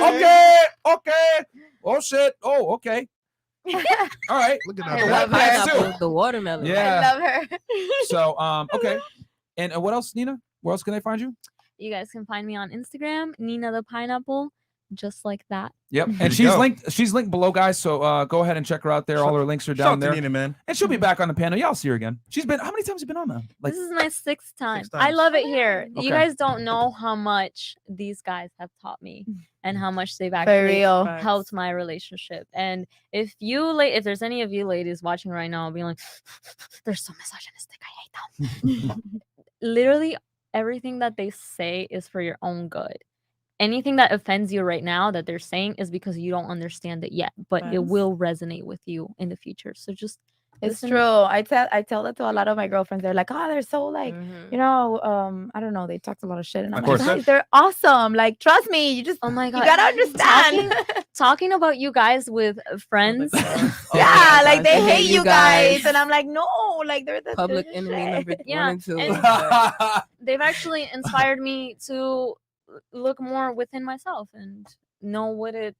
Okay. Oh shit. Oh, okay. All right. Look at The that. white pineapple, the watermelon. Yeah. I love her. So, okay. And what else, Nina? Where else can they find you? You guys can find me on Instagram, Nina the Pineapple, just like that. Yep. There And you she's go. linked. She's linked below, guys. So go ahead and check her out there. All her links are Shout down out to there. Nina, man. And she'll be back on the panel. Y'all see her again. She's been. How many times have you been on now? Like, This is my 6th time. 6 I times. love it here. Okay. You guys don't know how much these guys have taught me and how much they've actually real. helped my relationship. And if if there's any of you ladies watching right now being like, they're so misogynistic, I hate them. Literally everything that they say is for your own good. Anything that offends you right now that they're saying is because you don't understand it yet, but it Facts. will resonate with you in the future. So just It's listen. true. I tell that to a lot of my girlfriends. They're like, oh, they're so like, Mhm. you know, I don't know. They talked a lot of shit, and I'm Of like, course. guys, they're awesome. Like, trust me. You just, Oh my you god. gotta understand. Talking about you guys with friends. Oh Yeah, my like gosh, they I hate you guys, and I'm like, no, like they're the Public they're the enemy shit. number Yeah, 1 and 2. and- They've actually inspired me to look more within myself and know what it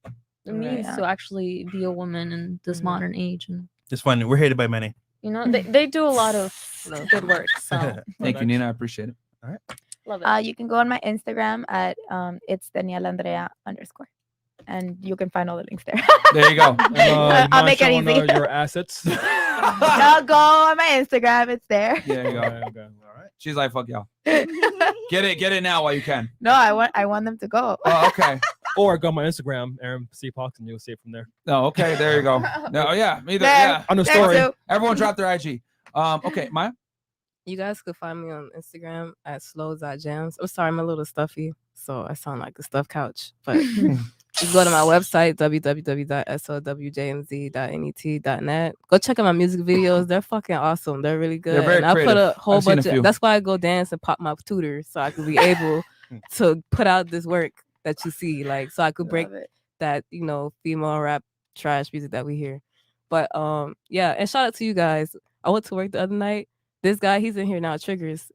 means Right. to actually be a woman in this Mhm. modern age. And It's funny. We're hated by many. you know, they do a lot of good work. So thank you, Nina. I appreciate it. love it. You can go on my Instagram at it's Daniela Andrea _, and you can find all the links there. There you go. I'll make it showing, easy. your assets. No, go on my Instagram. It's there. There you go. Okay. All right. She's like, fuck y'all. Get it now while you can. No, I want them to go. Oh, okay. Or go on my Instagram, Aaron C. Pox, and you'll see it from there. No, okay. There you go. No, yeah. Me either. There. Yeah. On the There story. too. Everyone dropped their IG. Okay, Maya. You guys could find me on Instagram at slows.jams. I'm sorry, I'm a little stuffy, so I sound like a stuffed couch. But you go to my website, www.slowjmz.net. Go check out my music videos. They're fucking awesome. They're really good. very and I put creative. a whole I've seen a bunch few. of that's why I go dance and pop my tutors so I could be able to put out this work that you see. Like so I could break Love it. that, you know, female rap trash music that we hear. But yeah, and shout out to you guys. I went to work the other night. This guy, he's in here now, Triggers.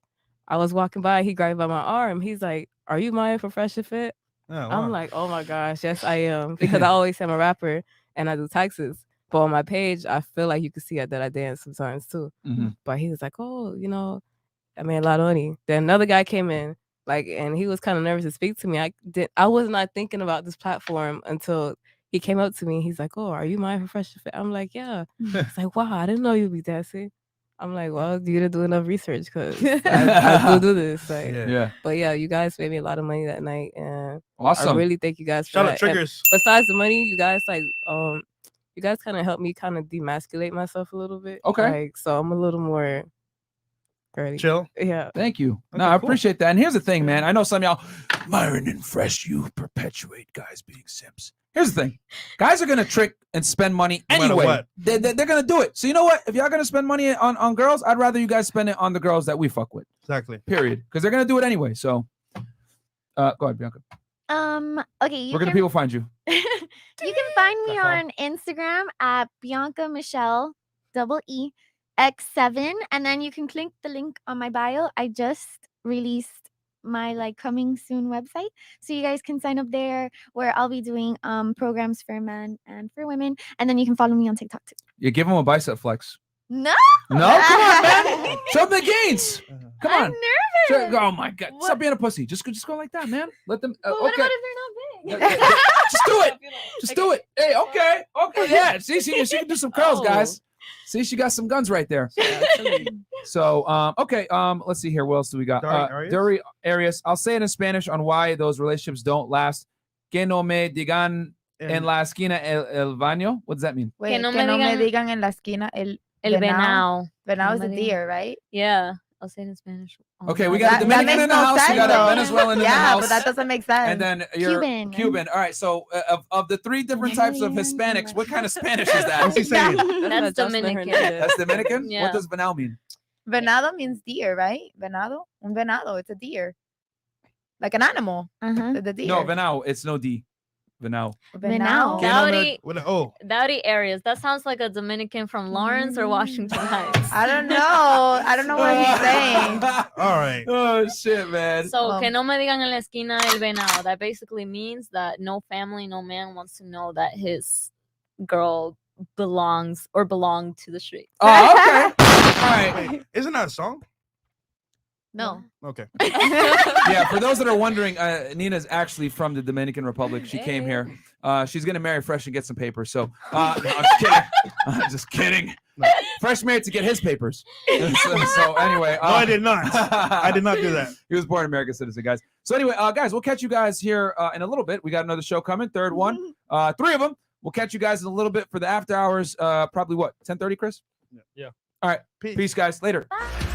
I was walking by, he grabbed by my arm. He's like, "Are you Myron from Freshandfit?" Oh, I'm wow. like, "Oh my gosh, yes, I am." Because I always say I'm a rapper and I do taxes. But on my page, I feel like you can see that I dance sometimes too. Mhm. But he was like, "Oh, you know, I made a lot of money." Then another guy came in, like, and he was kind of nervous to speak to me. I was not thinking about this platform until he came up to me. He's like, "Oh, are you Myron from Freshandfit?" I'm like, "Yeah." It's like, "Wow, I didn't know you'd be dancing." I'm like, "Well, you didn't do enough research because I do this." Like, Yeah. Yeah. but yeah, you guys made me a lot of money that night, and I Awesome. really thank you guys for Shout that. out And Triggers. besides the money, you guys you guys kind of helped me kind of demasculate myself a little bit. Okay. Like, so I'm a little more girly. Chill. Yeah. Thank you. Okay, No, I cool. appreciate that. And here's the thing, man. I know some of y'all, Myron and Fresh, you perpetuate guys being simps. Here's the thing. Guys are going to trick and spend money No matter anyway. what. They're going to do it. So you know what? If y'all going to spend money on girls, I'd rather you guys spend it on the girls that we fuck with. Exactly. Period. Because they're going to do it anyway. So go ahead, Bianca. Okay, Where can people find you? you can find me .com. on Instagram at Bianca Michelle EEX7, and then you can click the link on my bio. I just released my like coming soon website, so you guys can sign up there, where I'll be doing programs for men and for women, and then you can follow me on TikTok too. You give them a bicep flex. No, No? Come on, man. Show them the gains. Come I'm on. nervous. Oh, my God. What? Stop being a pussy. Just go like that, man. Let them. But what okay. about if they're not big? Just do it. Just do it. Hey, okay. Yeah. See, she can do some curls, Oh. guys. See, she got some guns right there. So, okay. Let's see here. What else do we got? Dari Arias? Dari Arias. I'll say it in Spanish on why those relationships don't last. Que no me digan en la esquina el baño. What does that mean? Wait, no que me no me digan- digan en la esquina El venao. Venao is No a me digan- deer, right? Yeah, I'll say it in Spanish. Oh, Okay, we my got a God. That Dominican makes in the no house. You got sense, a though. Venezuelan in the Yeah, house. but that doesn't make sense. And then you're Cuban. Cuban. All right. So of the three different types of Hispanics, what kind of Spanish is that? What's he saying? That's Justin Dominican. Hernandez. That's Dominican? Yeah. What does venao mean? Venado means deer, right? Venado? Un venado, it's a deer. Like an animal. Uh-huh. The deer. No, venao. It's no D. Venao. Venao. Dowdy areas. That sounds like a Dominican from Lawrence or Washington Heights. I don't know. I don't know what he's saying. All right. Oh shit, man. So que no me digan en la esquina el venado. That basically means that no family, no man wants to know that his girl belongs or belonged to the street. Oh, okay. All right. Wait, isn't that a song? No. Okay. Yeah, for those that are wondering, Nina's actually from the Dominican Republic. She came here. She's gonna marry Fresh and get some papers. So no, I'm just kidding. I'm just kidding. No. Fresh married to get his papers. So anyway, no, I did not. I did not do that. He was born American citizen, guys. So anyway, guys, we'll catch you guys here in a little bit. We got another show coming, third one, 3 of them. We'll catch you guys in a little bit for the after hours. Probably what, 10:30, Chris? Yeah. All right. Peace guys. Later. Bye.